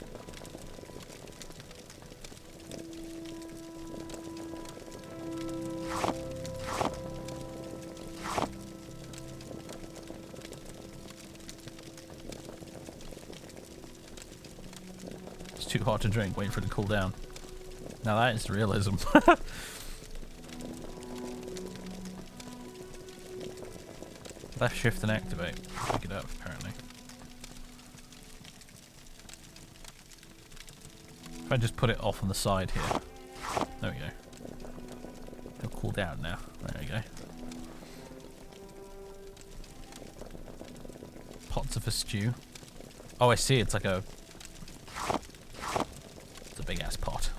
It's too hot to drink. Wait for it to cool down. Now that is realism. Left shift and activate. Pick it up, apparently. If I just put it off on the side here. There we go. It'll cool down now. There we go. Pots of a stew. Oh, I see. It's like a... It's a big-ass pot.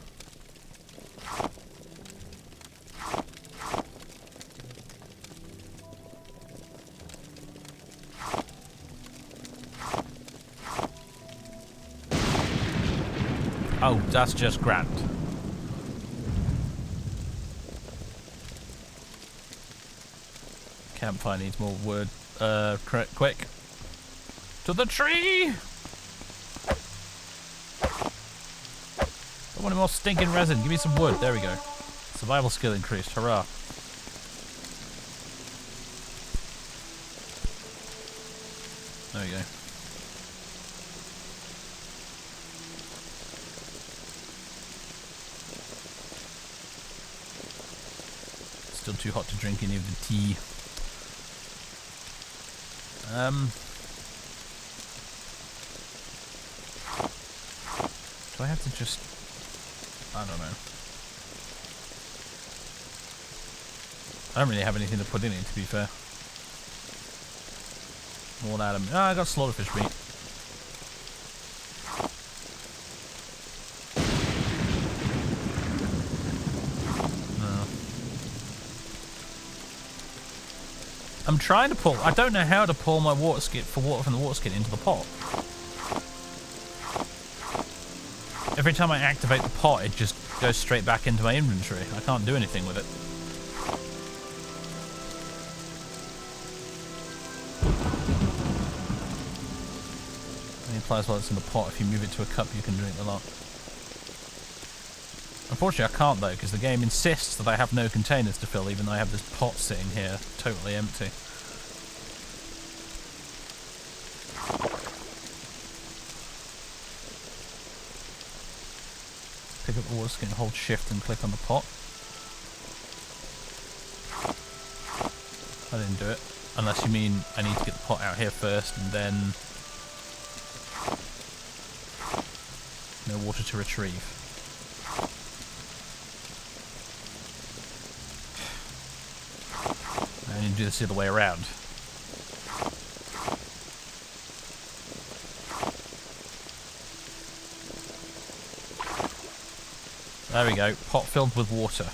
Oh, that's just grand. Campfire needs more wood. Quick. To the tree! Don't want any more stinking resin. Give me some wood. There we go. Survival skill increased. Hurrah. There we go. Still too hot to drink any of the tea. Do I have to just... I don't know. I don't really have anything to put in it, to be fair. More Adam. Ah, I got slaughterfish meat. No. I'm trying to pull... I don't know how to pull my water skin for water from the water skin into the pot. Every time I activate the pot, it just goes straight back into my inventory. I can't do anything with it. It applies while it's in the pot. If you move it to a cup, you can drink a lot. Unfortunately, I can't though, because the game insists that I have no containers to fill, even though I have this pot sitting here, totally empty. Pick up the water skin, hold shift and click on the pot. I didn't do it. Unless you mean I need to get the pot out here first and then... no water to retrieve. I need to do this the other way around. There we go, pot filled with water.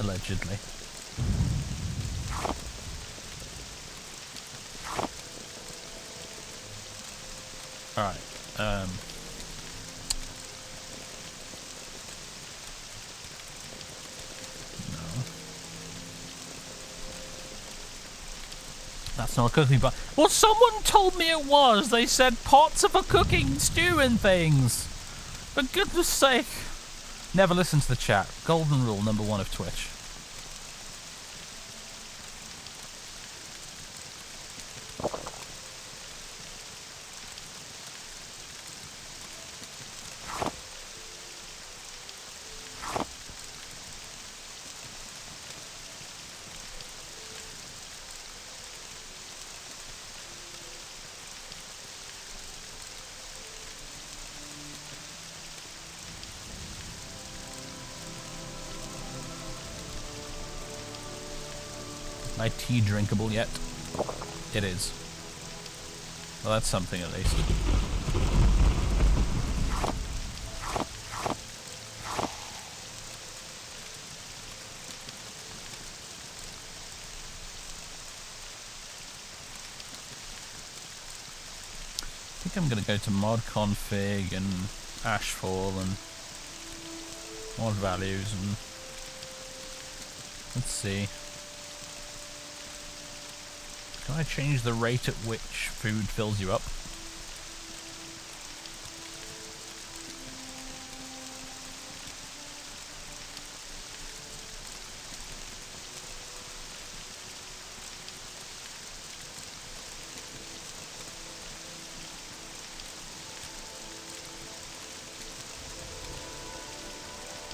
Allegedly. Alright, no. That's not a cooking pot. Well, someone told me it was! They said pots are for cooking stew and things! For goodness sake! Never listen to the chat. Golden rule number 1 of Twitch. My tea drinkable yet? It is. Well, that's something at least. I think I'm going to go to mod config and Ashfall and mod values and let's see. Can I change the rate at which food fills you up?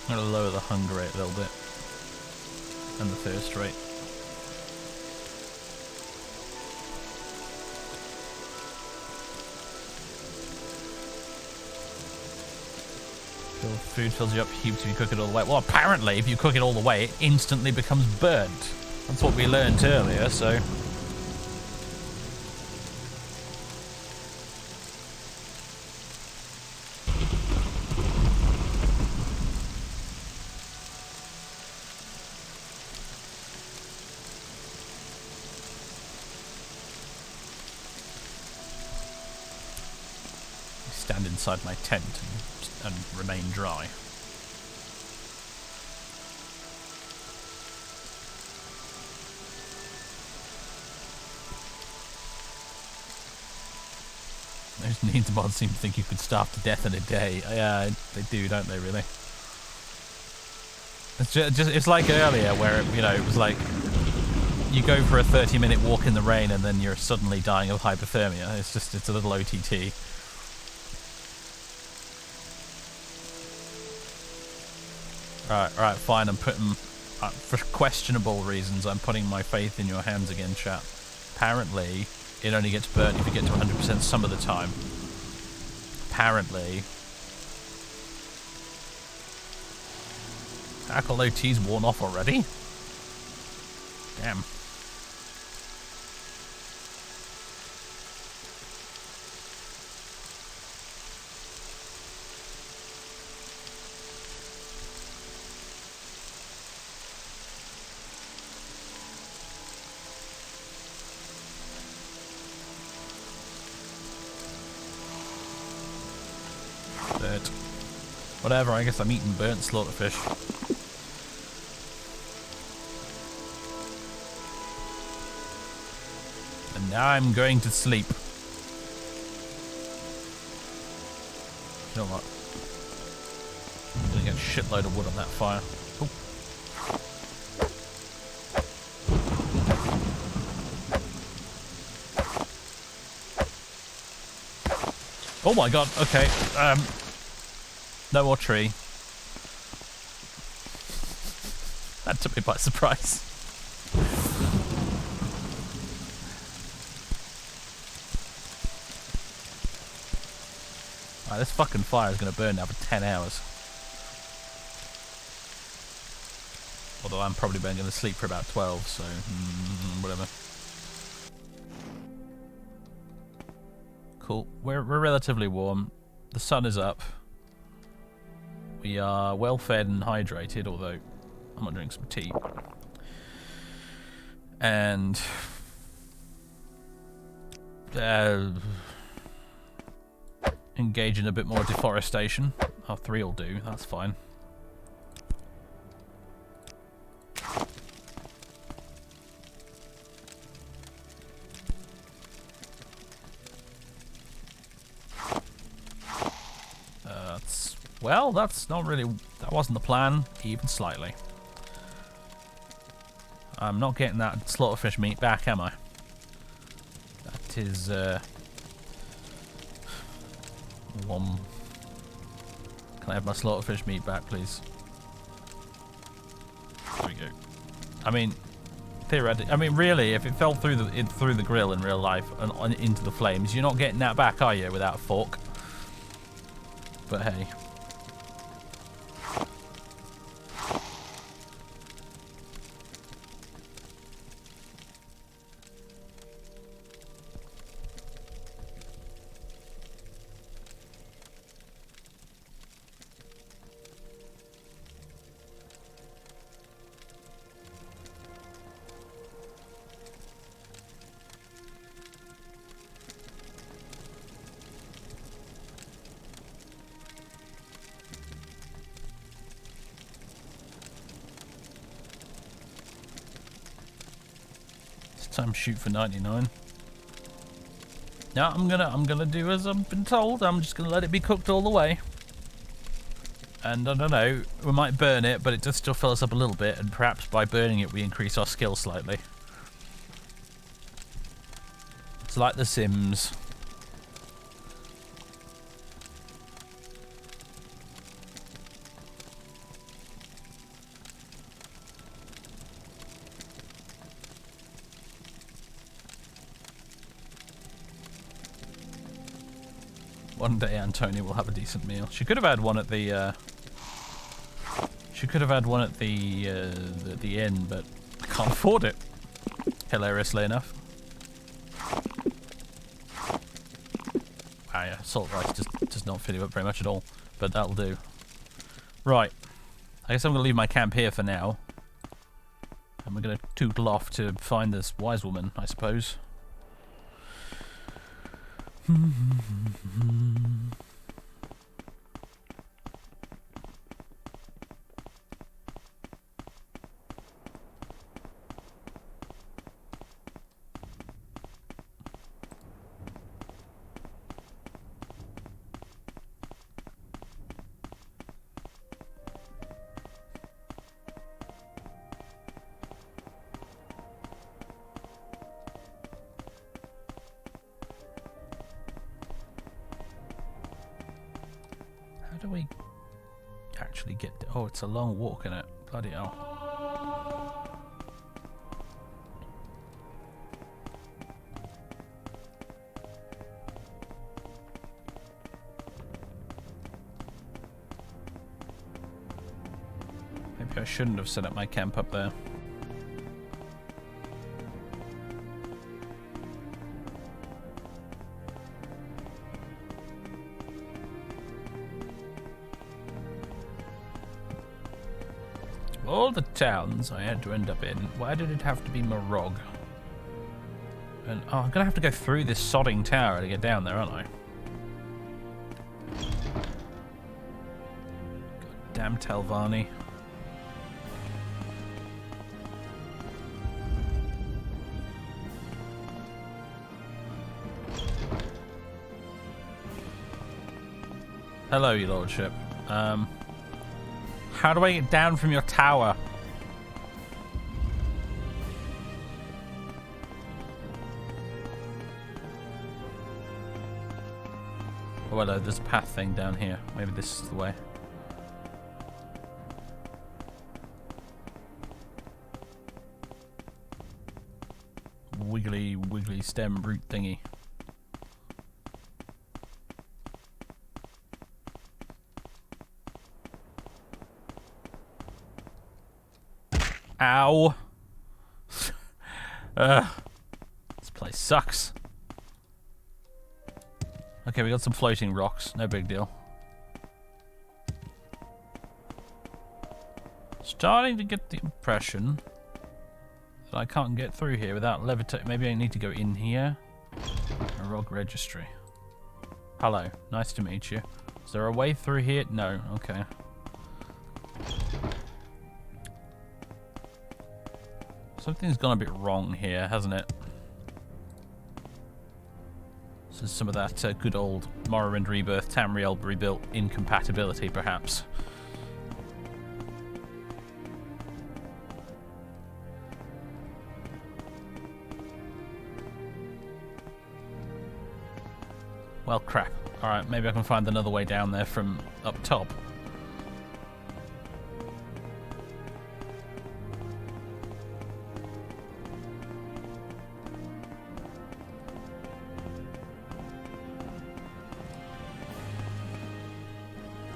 I'm going to lower the hunger rate a little bit and the thirst rate. Food fills you up heaps if you cook it all the way. Well, apparently, if you cook it all the way, it instantly becomes burnt. That's what we learned earlier, so... stand inside my tent and remain dry. Those needs mods seem to think you could starve to death in a day. Yeah, they do, don't they, really? It's just it's like earlier where, it was like you go for a 30-minute walk in the rain and then you're suddenly dying of hypothermia. It's a little OTT. Alright, fine, I'm putting, for questionable reasons, I'm putting my faith in your hands again, chat. Apparently, it only gets burnt if you get to 100% some of the time. Apparently. Tackle OT's worn off already? Damn. But whatever, I guess I'm eating burnt slaughterfish. And now I'm going to sleep. You know what? I'm gonna get a shitload of wood on that fire. Oh. Oh my god, okay. No more tree. That took me by surprise. Alright, this fucking fire is going to burn now for 10 hours. Although I'm probably going to sleep for about 12, so whatever. Cool. We're relatively warm. The sun is up. We are well fed and hydrated, although I might drink some tea. And engage in a bit more deforestation. Oh, 3 will do, that's fine. Well, that's not really... That wasn't the plan, even slightly. I'm not getting that slaughterfish meat back, am I? That is, Can I have my slaughterfish meat back, please? There we go. I mean, theoretically... I mean, really, if it fell through the grill in real life and into the flames, you're not getting that back, are you, without a fork? But hey... Time shoot for 99. Now I'm gonna do as I've been told. I'm just gonna let it be cooked all the way. And I don't know, we might burn it, but it does still fill us up a little bit, and perhaps by burning it we increase our skill slightly. It's like The Sims. One day Antonia will have a decent meal. She could have had one at the the inn, but I can't afford it. Hilariously enough. Ah yeah, salt rice just does not fill you up very much at all, but that'll do. Right. I guess I'm gonna leave my camp here for now. And we're gonna tootle off to find this wise woman, I suppose. How do we actually get... Oh, it's a long walk, isn't it? Bloody hell. Maybe I shouldn't have set up my camp up there. All the towns I had to end up in, why did it have to be Morog? And oh, I'm gonna have to go through this sodding tower to get down there, aren't I? God damn Telvanni. Hello, your lordship. How do I get down from your tower? Oh, well, there's a path thing down here. Maybe this is the way. Wiggly, wiggly stem root thingy. Ow. This place sucks. Okay, we got some floating rocks. No big deal. Starting to get the impression that I can't get through here without levitating. Maybe I need to go in here. A rogue registry. Hello. Nice to meet you. Is there a way through here? No. Okay. Something's gone a bit wrong here, hasn't it? This is some of that good old Morrowind Rebirth, Tamriel Rebuilt incompatibility, perhaps. Well, crap. Alright, maybe I can find another way down there from up top.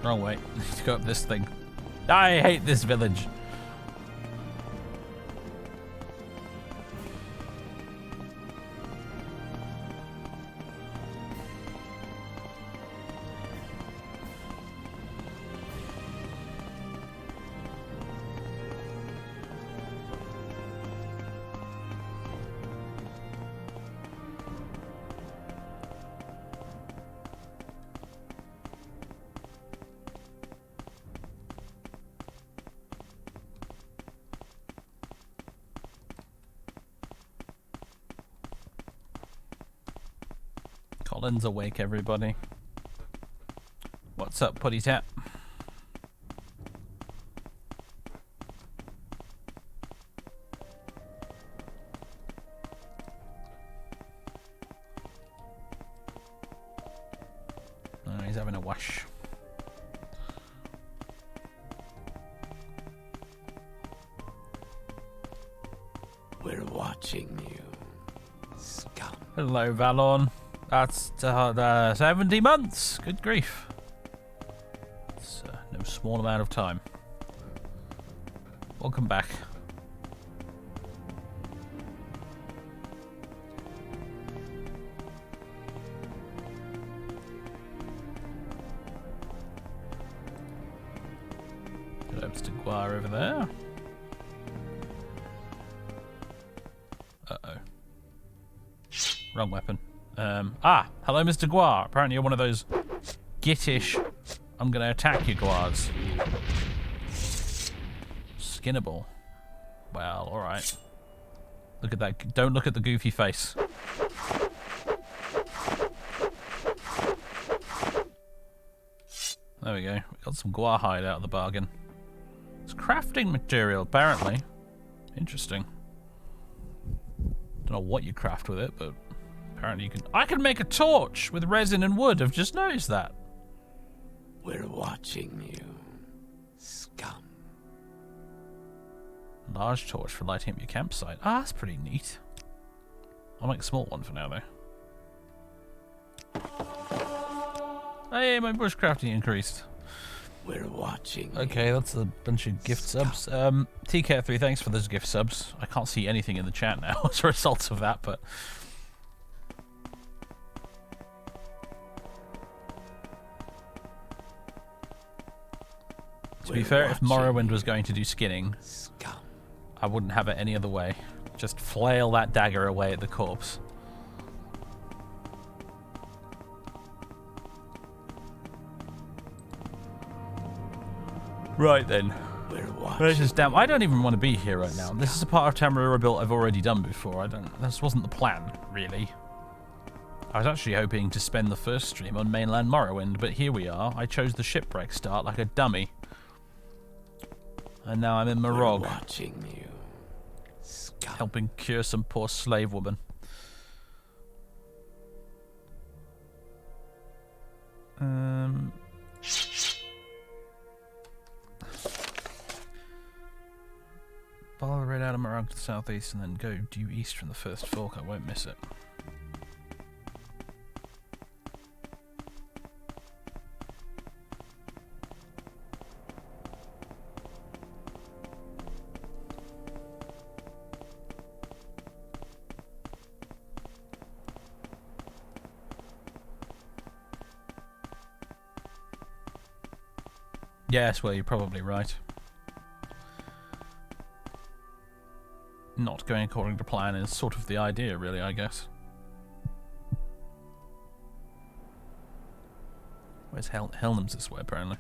Wrong way. Need to go up this thing. I hate this village. Colin's awake, everybody. What's up, Putty Tap? Oh, he's having a wash. We're watching you, scum. Hello, Valorn. That's 70 months. Good grief. It's no small amount of time. Welcome back. Good hopes to Guar over there. Uh-oh. Wrong weapon. Hello, Mr. Guar. Apparently you're one of those gittish, I'm gonna attack you Guars. Skinnable. Well, alright. Look at that. Don't look at the goofy face. There we go. We got some Guar hide out of the bargain. It's crafting material, apparently. Interesting. Don't know what you craft with it, but apparently you can... I can make a torch with resin and wood. I've just noticed that. We're watching you, scum. Large torch for lighting up your campsite. Ah, that's pretty neat. I'll make a small one for now, though. Hey, my bushcrafting increased. We're watching. Okay, that's a bunch of gift subs. TK3, thanks for those gift subs. I can't see anything in the chat now as a result of that, but... To be fair, if Morrowind was going to do skinning, Scum. I wouldn't have it any other way. Just flail that dagger away at the corpse. Right then. This is damn. I don't even want to be here right now. This is a part of Tamriel Rebuilt I've already done before. This wasn't the plan, really. I was actually hoping to spend the first stream on mainland Morrowind, but here we are. I chose the Shipwrecked start like a dummy. And now I'm in Morog. Watching you. Scum. Helping cure some poor slave woman. Follow right out of Morog to the southeast and then go due east from the first fork. I won't miss it. Yes, well, you're probably right. Not going according to plan is sort of the idea, really, I guess. Where's Helnum's this way, apparently.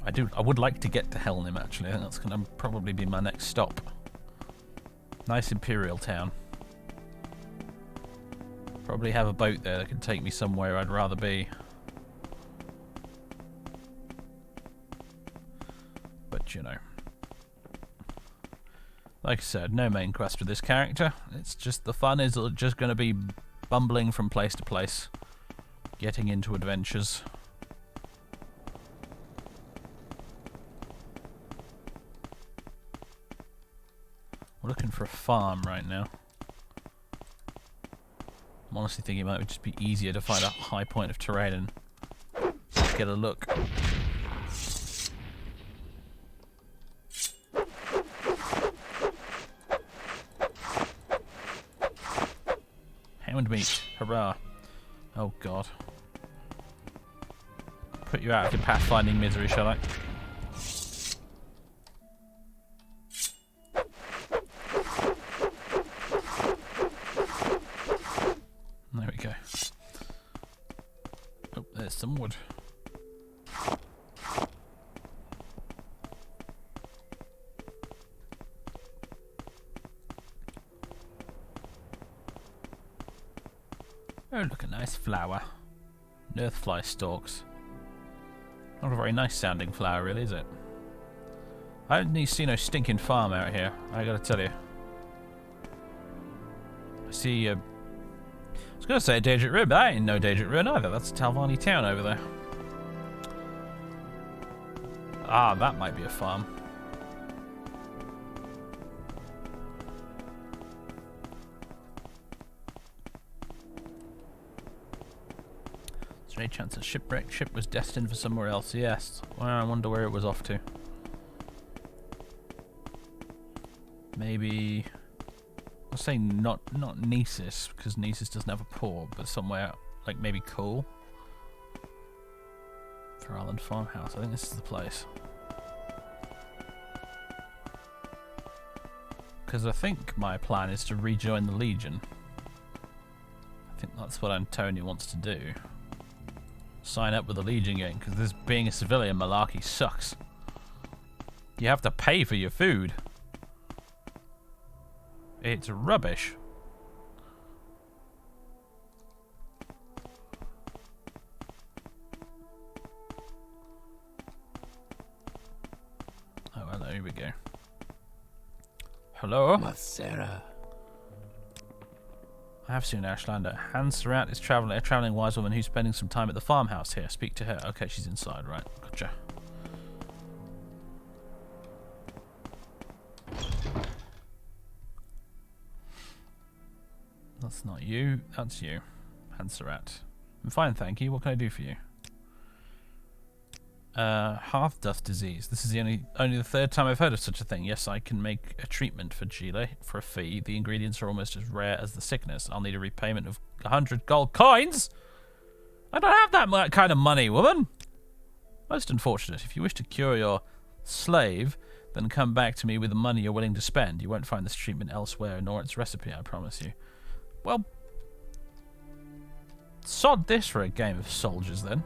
I would like to get to Helnum, actually. I think that's going to probably be my next stop. Nice Imperial town. Probably have a boat there that can take me somewhere I'd rather be. But, you know. Like I said, no main quest with this character. It's just the fun is just going to be bumbling from place to place. Getting into adventures. We're looking for a farm right now. I'm honestly thinking it might just be easier to find a high point of terrain and get a look. Hound meat, hurrah. Oh god. Put you out of your pathfinding misery, shall I? There we go. Oh, there's some wood. Oh, look, a nice flower. Earthfly stalks. Not a very nice sounding flower, really, is it? I don't see no stinking farm out here, I gotta tell you. I see I was going to say a Dahrk Ruin, but that ain't no Dahrk Ruin either. That's Talvani town over there. Ah, that might be a farm. Is there any chance a shipwrecked ship was destined for somewhere else? Yes. Well, I wonder where it was off to. Maybe... I'll say not Nesis, because Nesis doesn't have a port, but somewhere like maybe Cool. Island Farmhouse. I think this is the place. Because I think my plan is to rejoin the Legion. I think that's what Antonio wants to do. Sign up with the Legion again, because this being a civilian malarkey sucks. You have to pay for your food. It's rubbish. Oh, hello, here we go. Hello? Masera. I have seen Ashlander. Hans Surratt is a traveling wise woman who's spending some time at the farmhouse here. Speak to her. Okay, she's inside, right. Gotcha. That's not you. That's you. Hans Surratt. I'm fine, thank you. What can I do for you? Hearth dust disease. This is only the third time I've heard of such a thing. Yes, I can make a treatment for Gila for a fee. The ingredients are almost as rare as the sickness. I'll need a repayment of 100 gold coins. I don't have that kind of money, woman. Most unfortunate. If you wish to cure your slave, then come back to me with the money you're willing to spend. You won't find this treatment elsewhere, nor its recipe, I promise you. Well, sod this for a game of soldiers, then.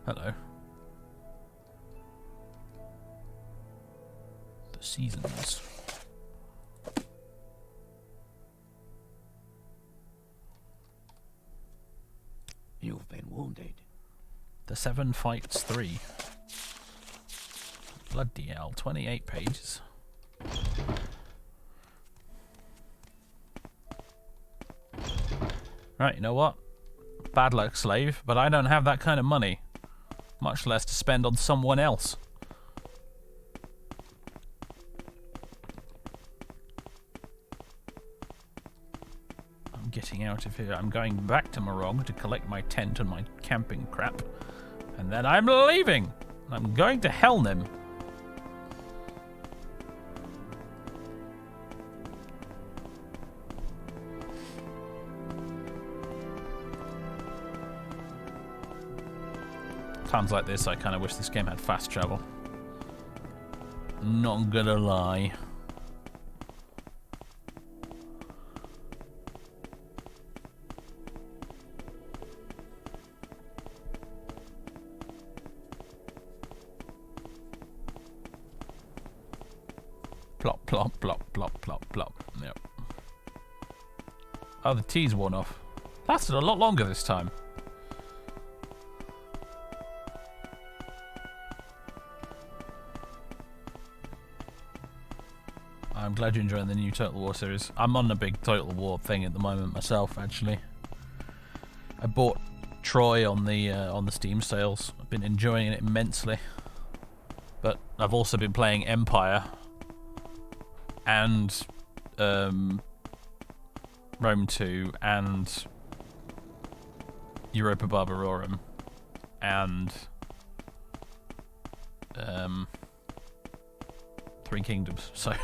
Hello. The seasons. You've been wounded. The 7 Fights 3. Bloody hell, 28 pages. Right, you know what? Bad luck, slave, but I don't have that kind of money. Much less to spend on someone else. I'm getting out of here. I'm going back to Morog to collect my tent and my camping crap. And then I'm leaving! I'm going to Helnim. Times like this, I kind of wish this game had fast travel. Not gonna lie. Plop, plop, plop, plop, plop, plop. Yep. Oh, the tea's worn off. Lasted a lot longer this time. I'm glad you're enjoying the new Total War series. I'm on a big Total War thing at the moment myself, actually. I bought Troy on the Steam sales. I've been enjoying it immensely. But I've also been playing Empire and Rome 2 and Europa Barbarorum and Three Kingdoms. So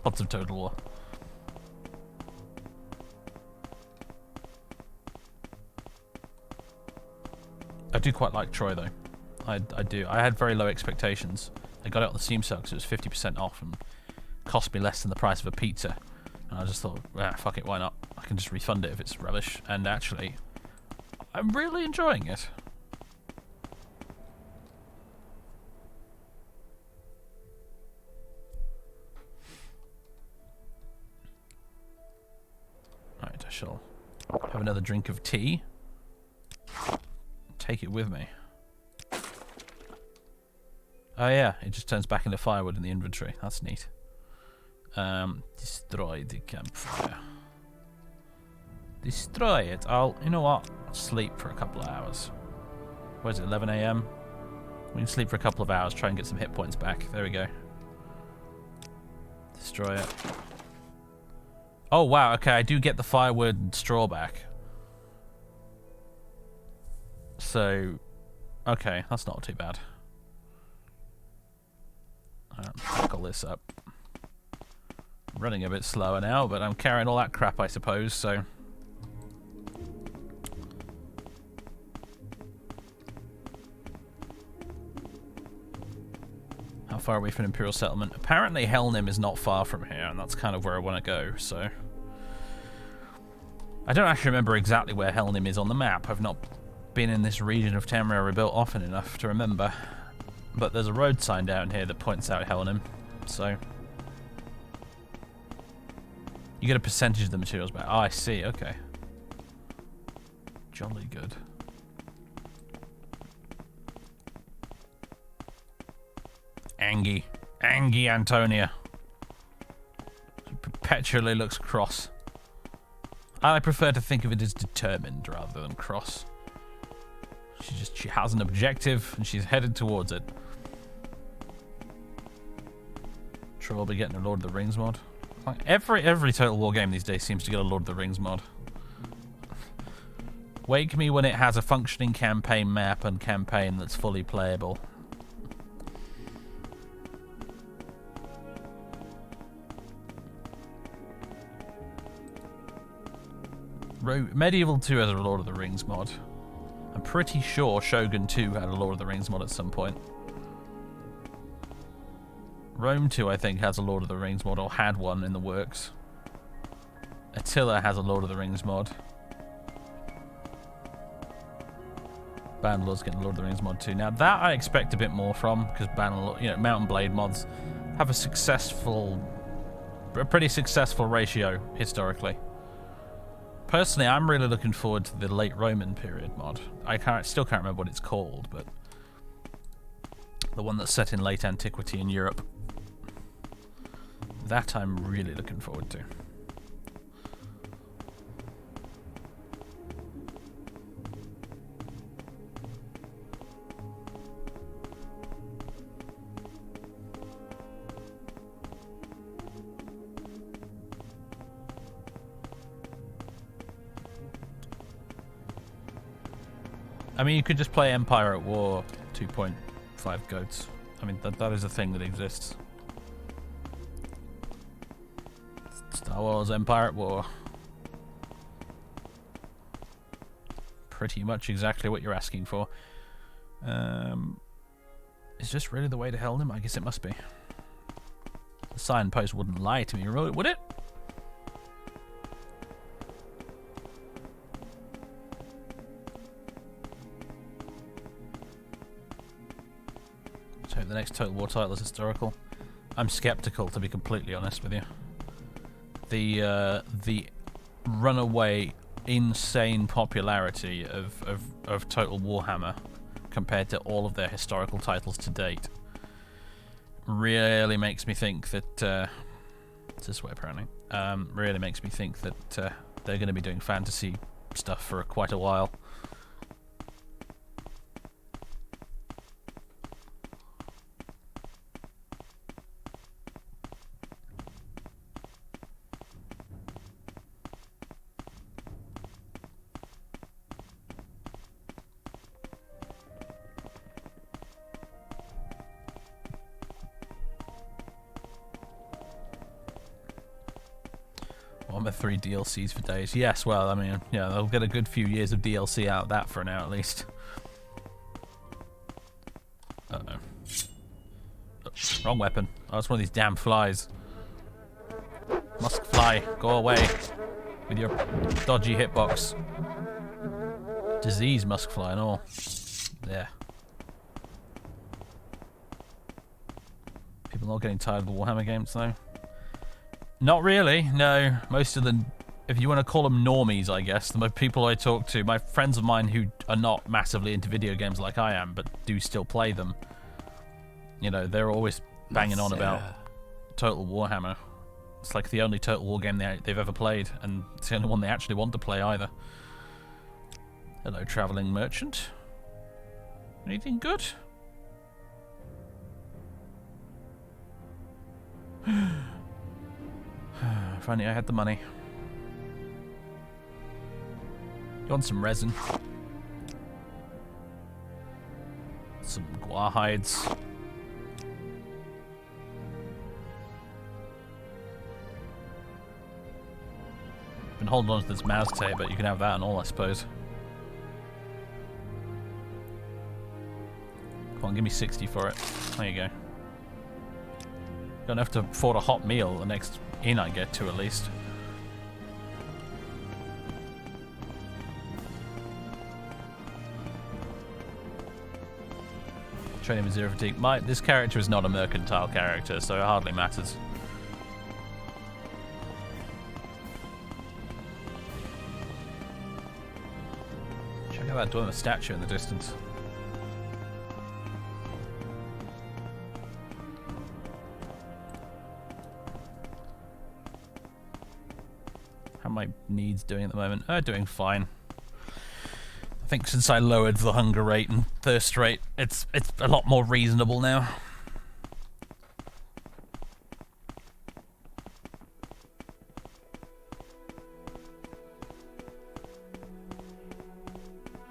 lots of Total War. I do quite like Troy though. I do. I had very low expectations. I got it on the Steam sale because it was 50% off and cost me less than the price of a pizza. And I just thought, fuck it, why not? I can just refund it if it's rubbish. And actually, I'm really enjoying it. Right, I shall have another drink of tea. Take it with me. Oh yeah, it just turns back into firewood in the inventory. That's neat. Destroy the campfire. Destroy it. You know what? I'll sleep for a couple of hours. Where's it, 11 AM? We can sleep for a couple of hours, try and get some hit points back. There we go. Destroy it. Oh wow, okay, I do get the firewood and straw back. So, okay, that's not too bad. Pick all this up. I'm running a bit slower now, but I'm carrying all that crap, I suppose, so... How far away from an Imperial settlement? Apparently Helnim is not far from here, and that's kind of where I want to go, so... I don't actually remember exactly where Helnim is on the map. I've not been in this region of Tamriel Rebuilt often enough to remember. But there's a road sign down here that points out Helnim, so... You get a percentage of the materials back. Oh, I see, okay. Jolly good. Angie Antonia. She perpetually looks cross. I prefer to think of it as determined rather than cross. She has an objective and she's headed towards it. Sure, we'll be getting a Lord of the Rings mod. Like every Total War game these days seems to get a Lord of the Rings mod. Wake me when it has a functioning campaign map and campaign that's fully playable. Medieval 2 has a Lord of the Rings mod. I'm pretty sure Shogun 2 had a Lord of the Rings mod at some point. Rome 2, I think, has a Lord of the Rings mod, or had one in the works. Attila has a Lord of the Rings mod. Bannerlord's getting a Lord of the Rings mod too. Now that I expect a bit more from, because Bannerlord, you know, Mount and Blade mods have a pretty successful ratio historically. Personally, I'm really looking forward to the late Roman period mod. I still can't remember what it's called, but the one that's set in late antiquity in Europe. That I'm really looking forward to. I mean, you could just play Empire at War 2.5 goats. I mean, that is a thing that exists. Star Wars Empire at War. Pretty much exactly what you're asking for. Is this really the way to Helldom? I guess it must be. The signpost wouldn't lie to me, would it? So the next Total War title is historical. I'm skeptical, to be completely honest with you. The runaway, insane popularity of Total Warhammer compared to all of their historical titles to date really makes me think that it's this way apparently. Really makes me think that they're going to be doing fantasy stuff for quite a while. Warhammer 3 DLCs for days. Yes, well, I mean, yeah, they'll get a good few years of DLC out of that for now, at least. Uh-oh. Oh, wrong weapon. Oh, it's one of these damn flies. Musk fly, go away with your dodgy hitbox. Disease musk fly and all. There. People not getting tired of the Warhammer games, though. Not really, no. Most of them, if you want to call them normies, I guess, the people I talk to, my friends of mine who are not massively into video games like I am, but do still play them, you know, they're always banging on about Total Warhammer. It's like the only Total War game they've ever played, and it's the only one they actually want to play either. Hello, traveling merchant. Anything good? If only I had the money. You want some resin? Some guar hides. Been holding on to this Mazte, but you can have that and all, I suppose. Come on, give me 60 for it. There you go. Don't have to afford a hot meal the next inn I get to, at least. Training with zero fatigue. This character is not a mercantile character, so it hardly matters. Check out that Dwemer statue in the distance. my needs doing at the moment? Doing fine. I think since I lowered the hunger rate and thirst rate, it's a lot more reasonable now.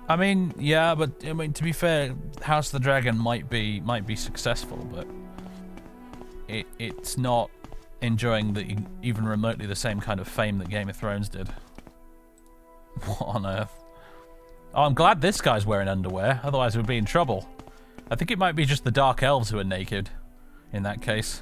I mean, yeah, but I mean, to be fair, House of the Dragon might be successful, but it's not enjoying even remotely the same kind of fame that Game of Thrones did. What on earth? Oh, I'm glad this guy's wearing underwear, otherwise we'd be in trouble. I think it might be just the Dark Elves who are naked, in that case.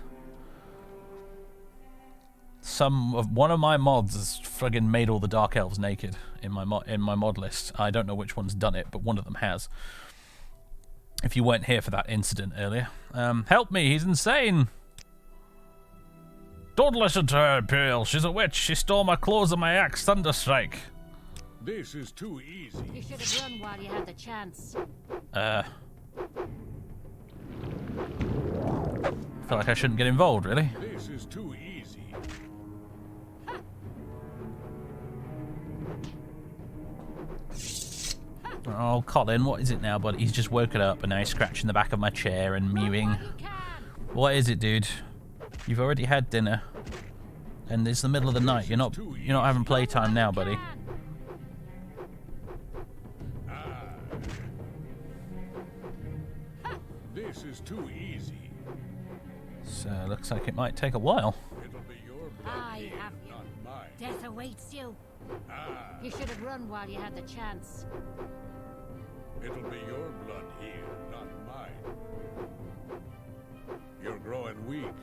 One of my mods has friggin' made all the Dark Elves naked in my mod list. I don't know which one's done it, but one of them has. If you weren't here for that incident earlier. Help me, he's insane! Don't listen to her, Imperial. She's a witch. She stole my clothes and my axe, Thunderstrike. This is too easy. You should have run while you had the chance. I feel like I shouldn't get involved, really. This is too easy. Oh, Colin, what is it now, buddy? He's just woken up and now he's scratching the back of my chair and mewing. What is it, dude? You've already had dinner. And it's the middle of the night. You're not having playtime now, buddy. This is too easy. So, looks like it might take a while. It'll be your blood I here, have you. not mine. Death awaits you. You should have run while you had the chance. It'll be your blood here, not mine. You're growing weak.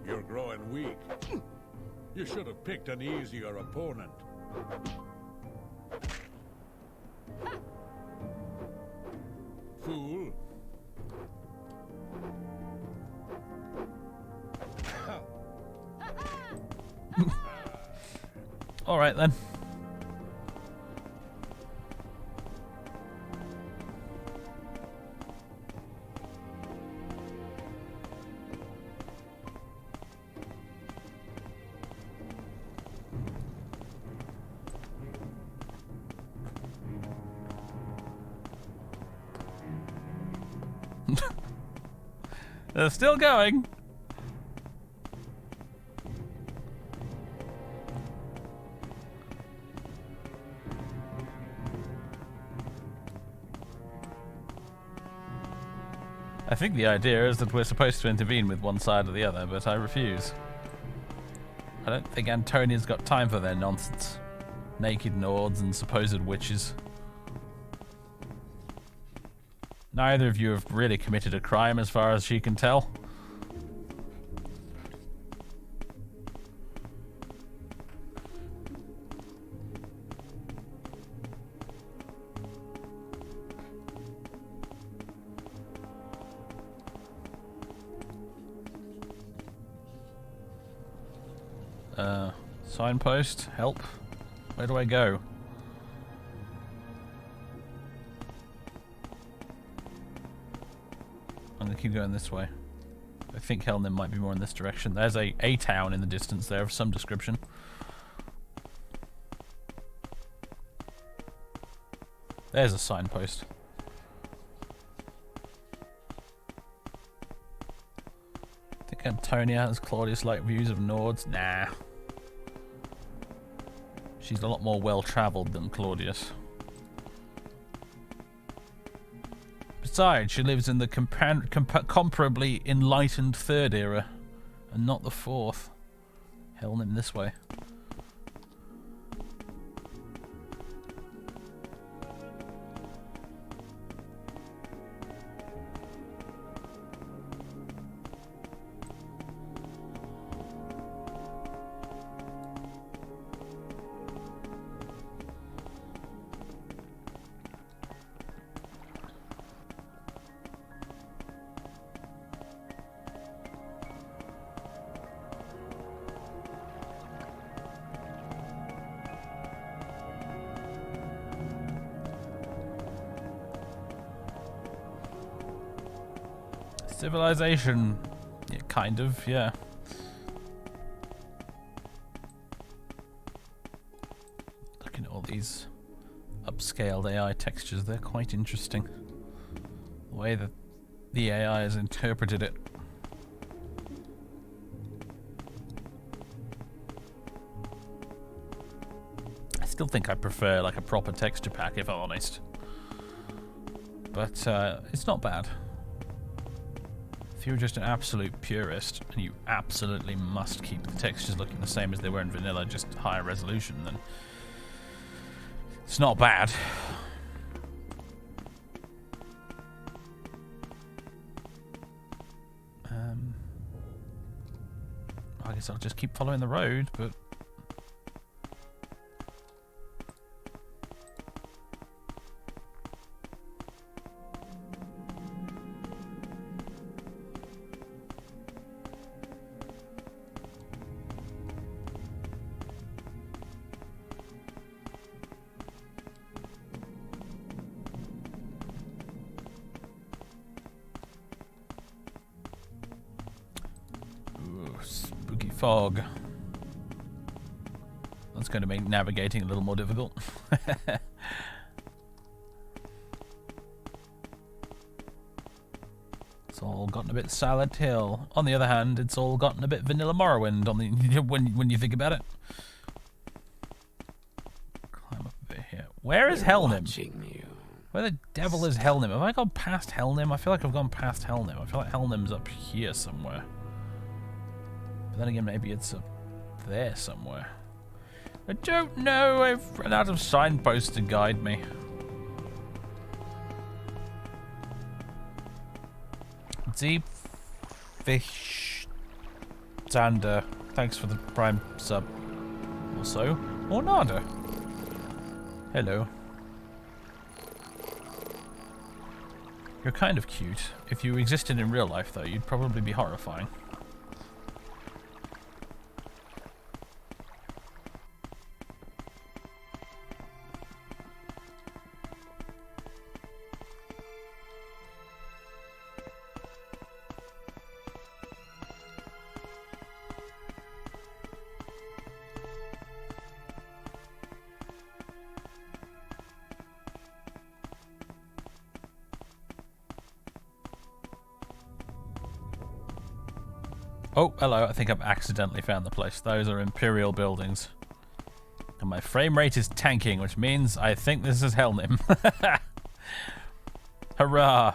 You're growing weak. You should have picked an easier opponent. Fool. All right, then. They're still going. I think the idea is that we're supposed to intervene with one side or the other, but I refuse. I don't think Antonia's got time for their nonsense. Naked Nords and supposed witches. Neither of you have really committed a crime as far as she can tell. Signpost, help. Where do I go? I'm gonna keep going this way. I think Helnin might be more in this direction. There's a town in the distance there of some description. There's a signpost. I think Antonia has Claudius-like views of Nords. Nah. She's a lot more well-travelled than Claudius. Besides, she lives in the comparably enlightened Third Era, and not the Fourth. Helnin this way. Civilization, yeah, kind of, yeah. these upscaled AI textures. They're quite interesting. The way that the AI has interpreted it. I still think I prefer like a proper texture pack, if I'm honest. But it's not bad. If you're just an absolute purist and you absolutely must keep the textures looking the same as they were in vanilla, just higher resolution, then it's not bad. I guess I'll just keep following the road, but fog. That's going to make navigating a little more difficult. It's all gotten a bit Silent Hill. On the other hand, it's all gotten a bit vanilla Morrowind on the when you think about it. Climb up a bit here. Where is Helnim? Where the devil is Helnim? Have I gone past Helnim? I feel like I've gone past Helnim. I feel like Helnim's up here somewhere. But then again, maybe it's up there somewhere. I don't know. I've run out of signposts to guide me. Deep Fish Xander, thanks for the Prime sub. Also, Ornada. Hello. You're kind of cute. If you existed in real life, though, you'd probably be horrifying. Oh, hello. I think I've accidentally found the place. Those are Imperial buildings. And my frame rate is tanking, which means I think this is Helnim. Hurrah!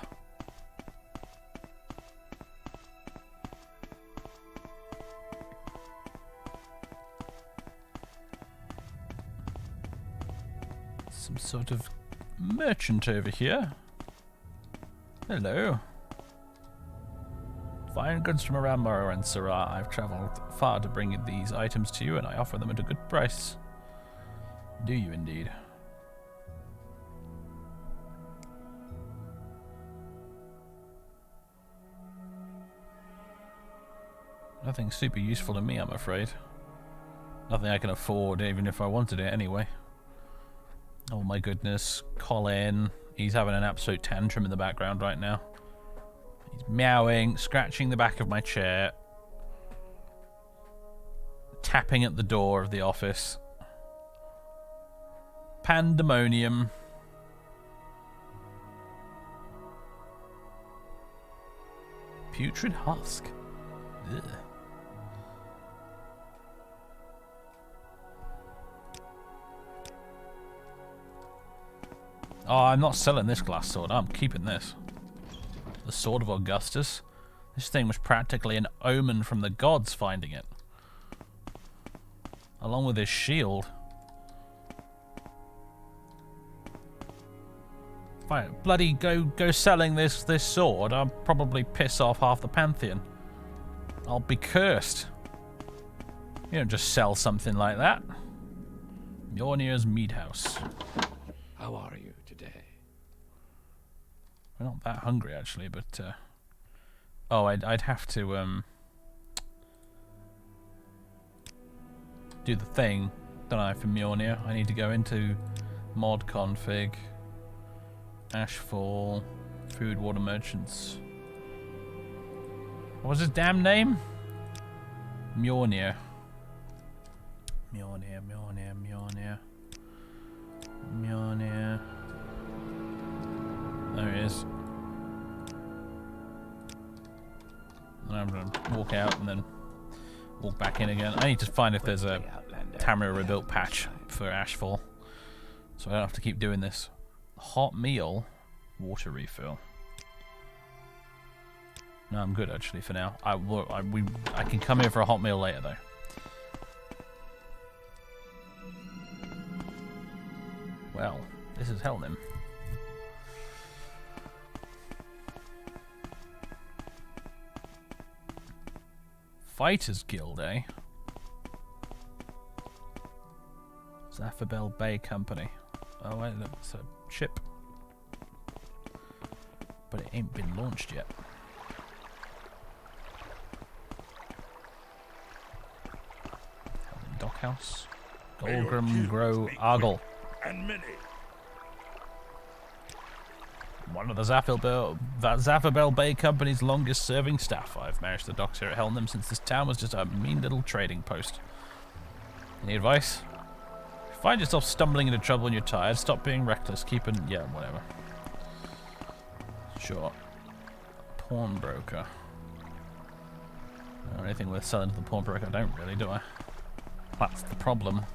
Some sort of merchant over here. Hello. Fine goods from around Morrowind and Syrah. I've travelled far to bring these items to you, and I offer them at a good price. Do you indeed? Nothing super useful to me, I'm afraid. Nothing I can afford, even if I wanted it anyway. Oh my goodness. Colin. He's having an absolute tantrum in the background right now. He's meowing, scratching the back of my chair, tapping at the door of the office. Pandemonium. Putrid husk. Ugh. Oh, I'm not selling this glass sword. I'm keeping this. The Sword of Augustus. This thing was practically an omen from the gods finding it. Along with his shield. If I bloody go selling this sword, I'll probably piss off half the Pantheon. I'll be cursed. You don't just sell something like that. Mjolnir's Mead House. How are you today? We're not that hungry, actually, but... oh, I'd have to do the thing, don't I, for Mjolnir. I need to go into mod config, Ashfall, food, water merchants. What was his damn name? Mjolnir. Mjolnir. is. And I'm going to walk out and then walk back in again. I need to find if there's a Tamriel Rebuilt patch for Ashfall, so I don't have to keep doing this. Hot meal, water refill. No, I'm good actually for now. I can come here for a hot meal later though. Well, this is Helnim. Fighters Guild, eh? Zapharbel Bay Company. Oh wait, look, it's a ship. But it ain't been launched yet. Dockhouse. Golgrim Grow Argle. And many. One of the Zapharbel Bay Company's longest serving staff. I've managed the docks here at Helnim since this town was just a mean little trading post. Any advice? If you find yourself stumbling into trouble and you're tired, stop being reckless. Yeah, whatever. Sure. Pawnbroker. Or anything worth selling to the pawnbroker? I don't really, do I? That's the problem.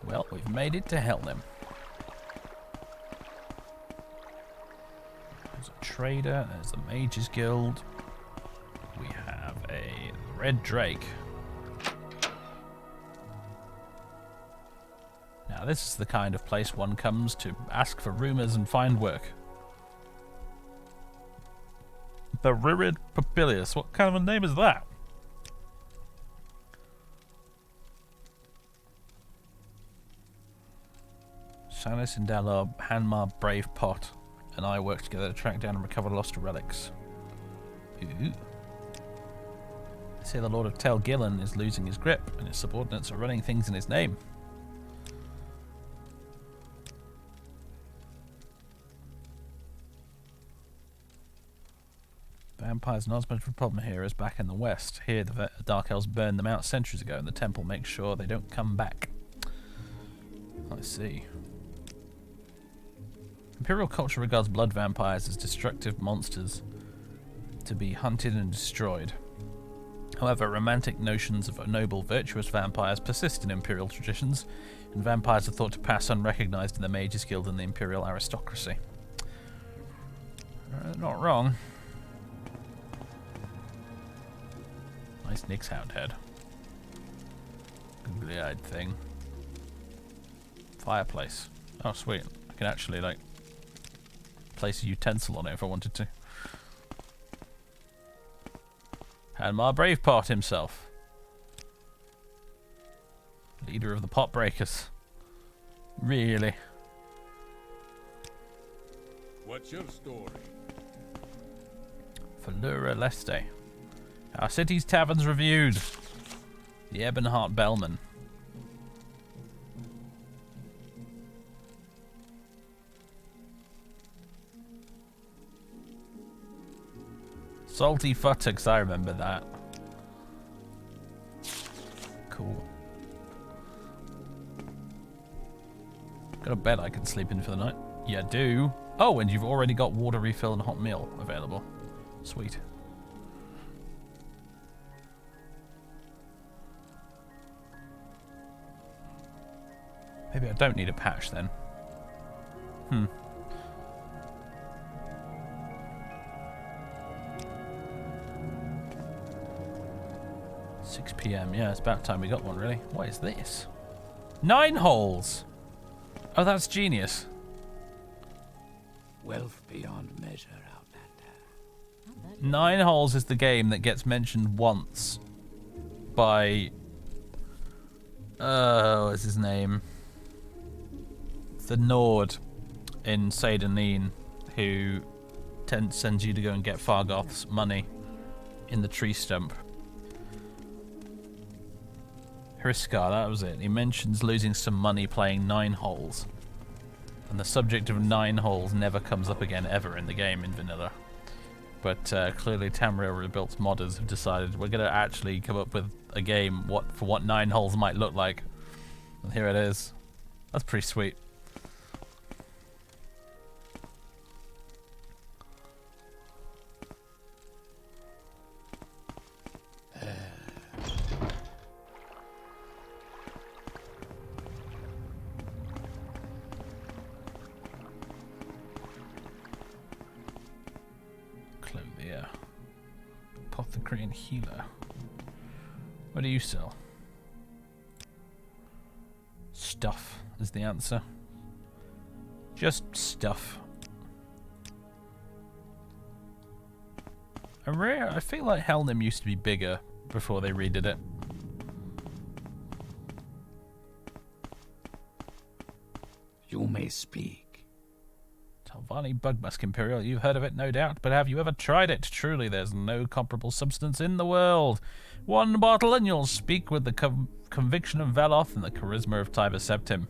Well, we've made it to Helnim. There's a trader, there's the Mages Guild. We have a Red Drake. Now this is the kind of place one comes to ask for rumours and find work. The Rurid Papilius. What kind of a name is that? Sanis Indalor, Hanmar Brave Pot, and I work together to track down and recover lost relics. Ooh. I say the Lord of Tel Gillen is losing his grip, and his subordinates are running things in his name. Vampires not as much of a problem here as back in the west. Here the Dark Elves burned them out centuries ago, and the temple makes sure they don't come back. I see. Imperial culture regards blood vampires as destructive monsters to be hunted and destroyed. However, romantic notions of noble, virtuous vampires persist in Imperial traditions, and vampires are thought to pass unrecognized in the Mages Guild and the Imperial aristocracy. Not wrong. Nice Nyx Hound head. Googly-eyed thing. Fireplace. Oh, sweet. I can actually, like, place a utensil on it if I wanted to. Hanmar Bravepot himself. Leader of the Pot Breakers. Really? What's your story? Falura Leste. Our city's taverns reviewed. The Ebonheart Bellman. Salty Futtocks, I remember that. Cool. Got a bed I can sleep in for the night. Yeah, do. Oh, and you've already got water refill and hot meal available. Sweet. Maybe I don't need a patch then. 6 PM. Yeah, it's about time we got one, really. What is this? 9 holes! Oh, that's genius. Wealth beyond measure, Outlander. 9 holes is the game that gets mentioned once by... what's his name? The Nord in Seydaneen, who sends you to go and get Fargoth's money in the tree stump. Hriskar, that was it. He mentions losing some money playing 9 holes. And the subject of 9 holes never comes up again ever in the game in vanilla. But clearly Tamriel Rebuilt modders have decided we're going to actually come up with a game for what 9 holes might look like. And here it is. That's pretty sweet. Clothier. Apothecary and healer. What do you sell? Stuff is the answer. Just stuff. I feel like Helnim used to be bigger before they redid it. You may speak. Talvani Bugmusk Imperial, you've heard of it, no doubt, but have you ever tried it? Truly, there's no comparable substance in the world. 1 bottle and you'll speak with the conviction of Veloth and the charisma of Tiber Septim.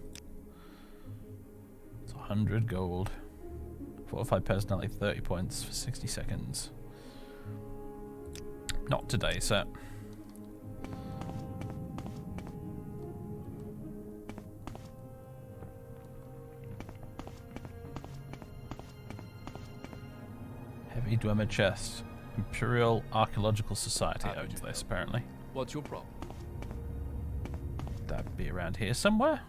It's 100 gold. Fortified personality, 30 points for 60 seconds. Not today, sir. Heavy Dwemer chest. Imperial Archaeological Society owns this, apparently. What's your problem? That'd be around here somewhere.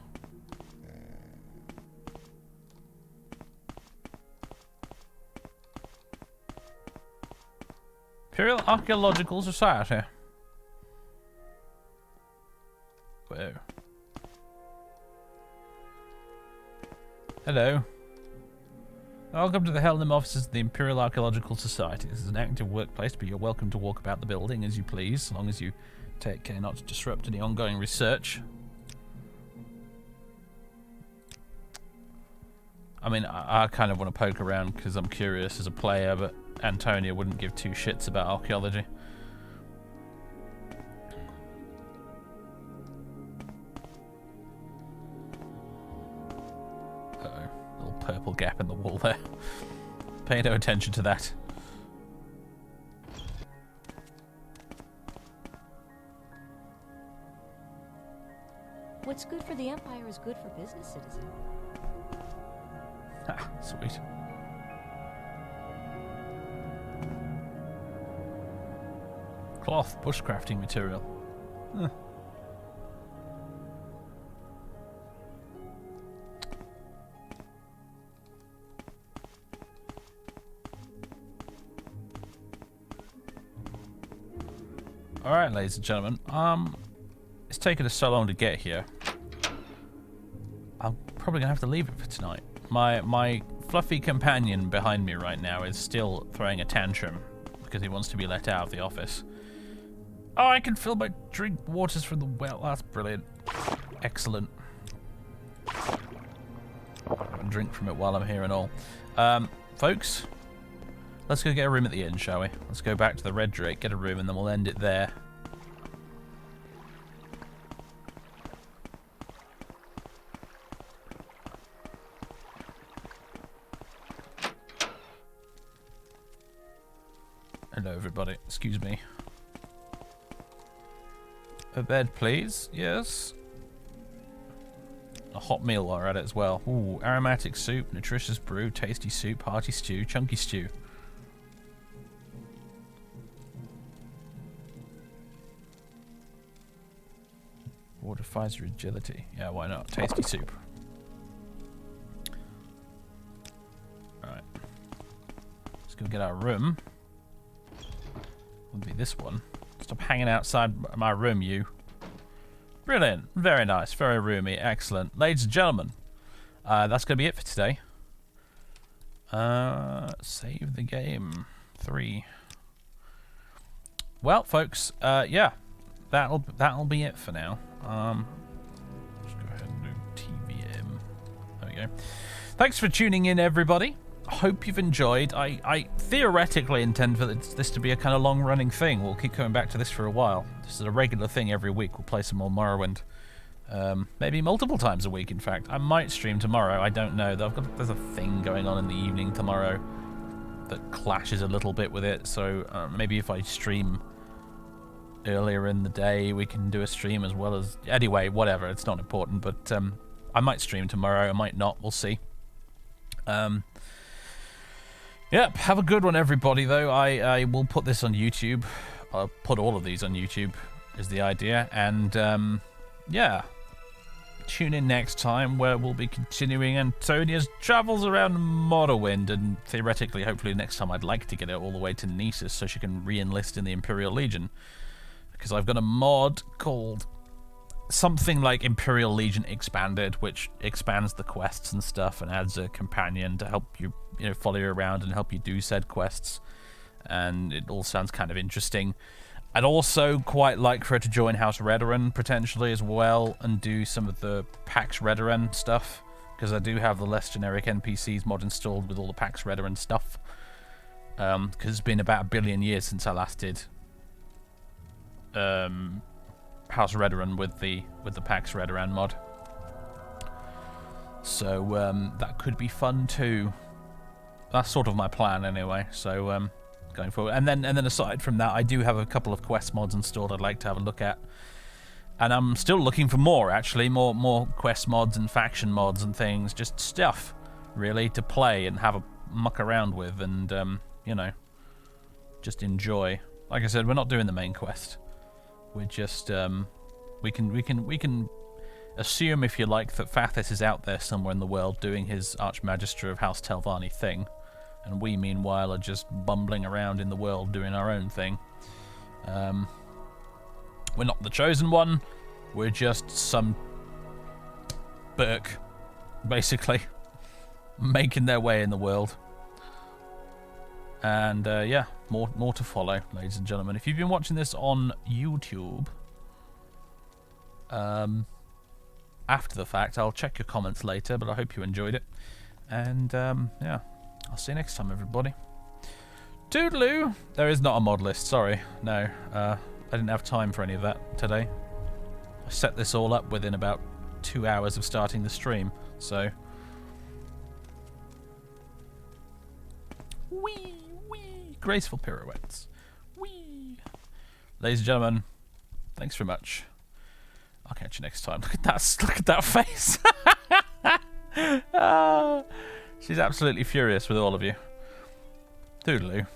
Imperial Archaeological Society. Whoa. Hello. Welcome to the Helnim offices of the Imperial Archaeological Society. This is an active workplace, but you're welcome to walk about the building as you please, as long as you take care not to disrupt any ongoing research. I mean, I kind of want to poke around because I'm curious as a player, but Antonia wouldn't give 2 shits about archaeology. Uh-oh. Little purple gap in the wall there. Pay no attention to that. What's good for the Empire is good for business, citizen. Ah, sweet. Cloth, bushcrafting material. Huh. Alright, ladies and gentlemen. It's taken us so long to get here. I'm probably gonna have to leave it for tonight. My fluffy companion behind me right now is still throwing a tantrum because he wants to be let out of the office. Oh, I can fill my drink waters from the well. That's brilliant. Excellent. I'll drink from it while I'm here and all. Folks, let's go get a room at the inn, shall we? Let's go back to the Red Drake, get a room, and then we'll end it there. Hello, everybody. Excuse me. A bed, please. Yes. A hot meal while we're at it as well. Ooh, aromatic soup, nutritious brew, tasty soup, hearty stew, chunky stew. Fortifies your agility. Yeah, why not? Tasty soup. Alright. Let's go get our room. Would be this one. Stop hanging outside my room, you. Brilliant. Very nice. Very roomy. Excellent. Ladies and gentlemen, that's going to be it for today. Save the game. 3. Well, folks, yeah. That'll be it for now. Let's go ahead and do TVM. There we go. Thanks for tuning in, everybody. Hope you've enjoyed. I theoretically intend for this to be a kind of long-running thing. We'll keep coming back to this for a while. This is a regular thing every week. We'll play some more Morrowind. Maybe multiple times a week, in fact. I might stream tomorrow, I don't know. There's a thing going on in the evening tomorrow that clashes a little bit with it, so maybe if I stream earlier in the day, we can do a stream as well as... Anyway, whatever, it's not important, but I might stream tomorrow, I might not, we'll see. Yep, have a good one, everybody, though. I will put this on YouTube. I'll put all of these on YouTube, is the idea, and yeah. Tune in next time where we'll be continuing Antonia's travels around Morrowind, and theoretically, hopefully next time I'd like to get her all the way to Nessus so she can re-enlist in the Imperial Legion. Because I've got a mod called something like Imperial Legion Expanded, which expands the quests and stuff and adds a companion to help you, follow you around and help you do said quests. And it all sounds kind of interesting. I'd also quite like for her to join House Redoran potentially as well and do some of the Pax Redoran stuff, because I do have the less generic NPCs mod installed with all the Pax Redoran stuff. Because it's been about 1 billion years since I last did House Redoran with the Pax Redoran mod. So that could be fun too. That's sort of my plan anyway. So going forward, and then aside from that, I do have a couple of quest mods installed I'd like to have a look at, and I'm still looking for more, actually, more quest mods and faction mods and things, just stuff really to play and have a muck around with, and just enjoy. Like I said, we're not doing the main quest. We're just we can assume, if you like, that Fathis is out there somewhere in the world doing his Archmagister of House Telvanni thing. And we, meanwhile, are just bumbling around in the world doing our own thing. We're not the chosen one. We're just some Burke, basically, making their way in the world. And yeah, more to follow, ladies and gentlemen. If you've been watching this on YouTube, after the fact, I'll check your comments later, but I hope you enjoyed it. And yeah. I'll see you next time, everybody. Toodaloo! There is not a mod list, sorry. No, I didn't have time for any of that today. I set this all up within about 2 hours of starting the stream, so... Wee! Graceful pirouettes. Wee! Ladies and gentlemen, thanks very much. I'll catch you next time. Look at that face! She's absolutely furious with all of you. Toodaloo.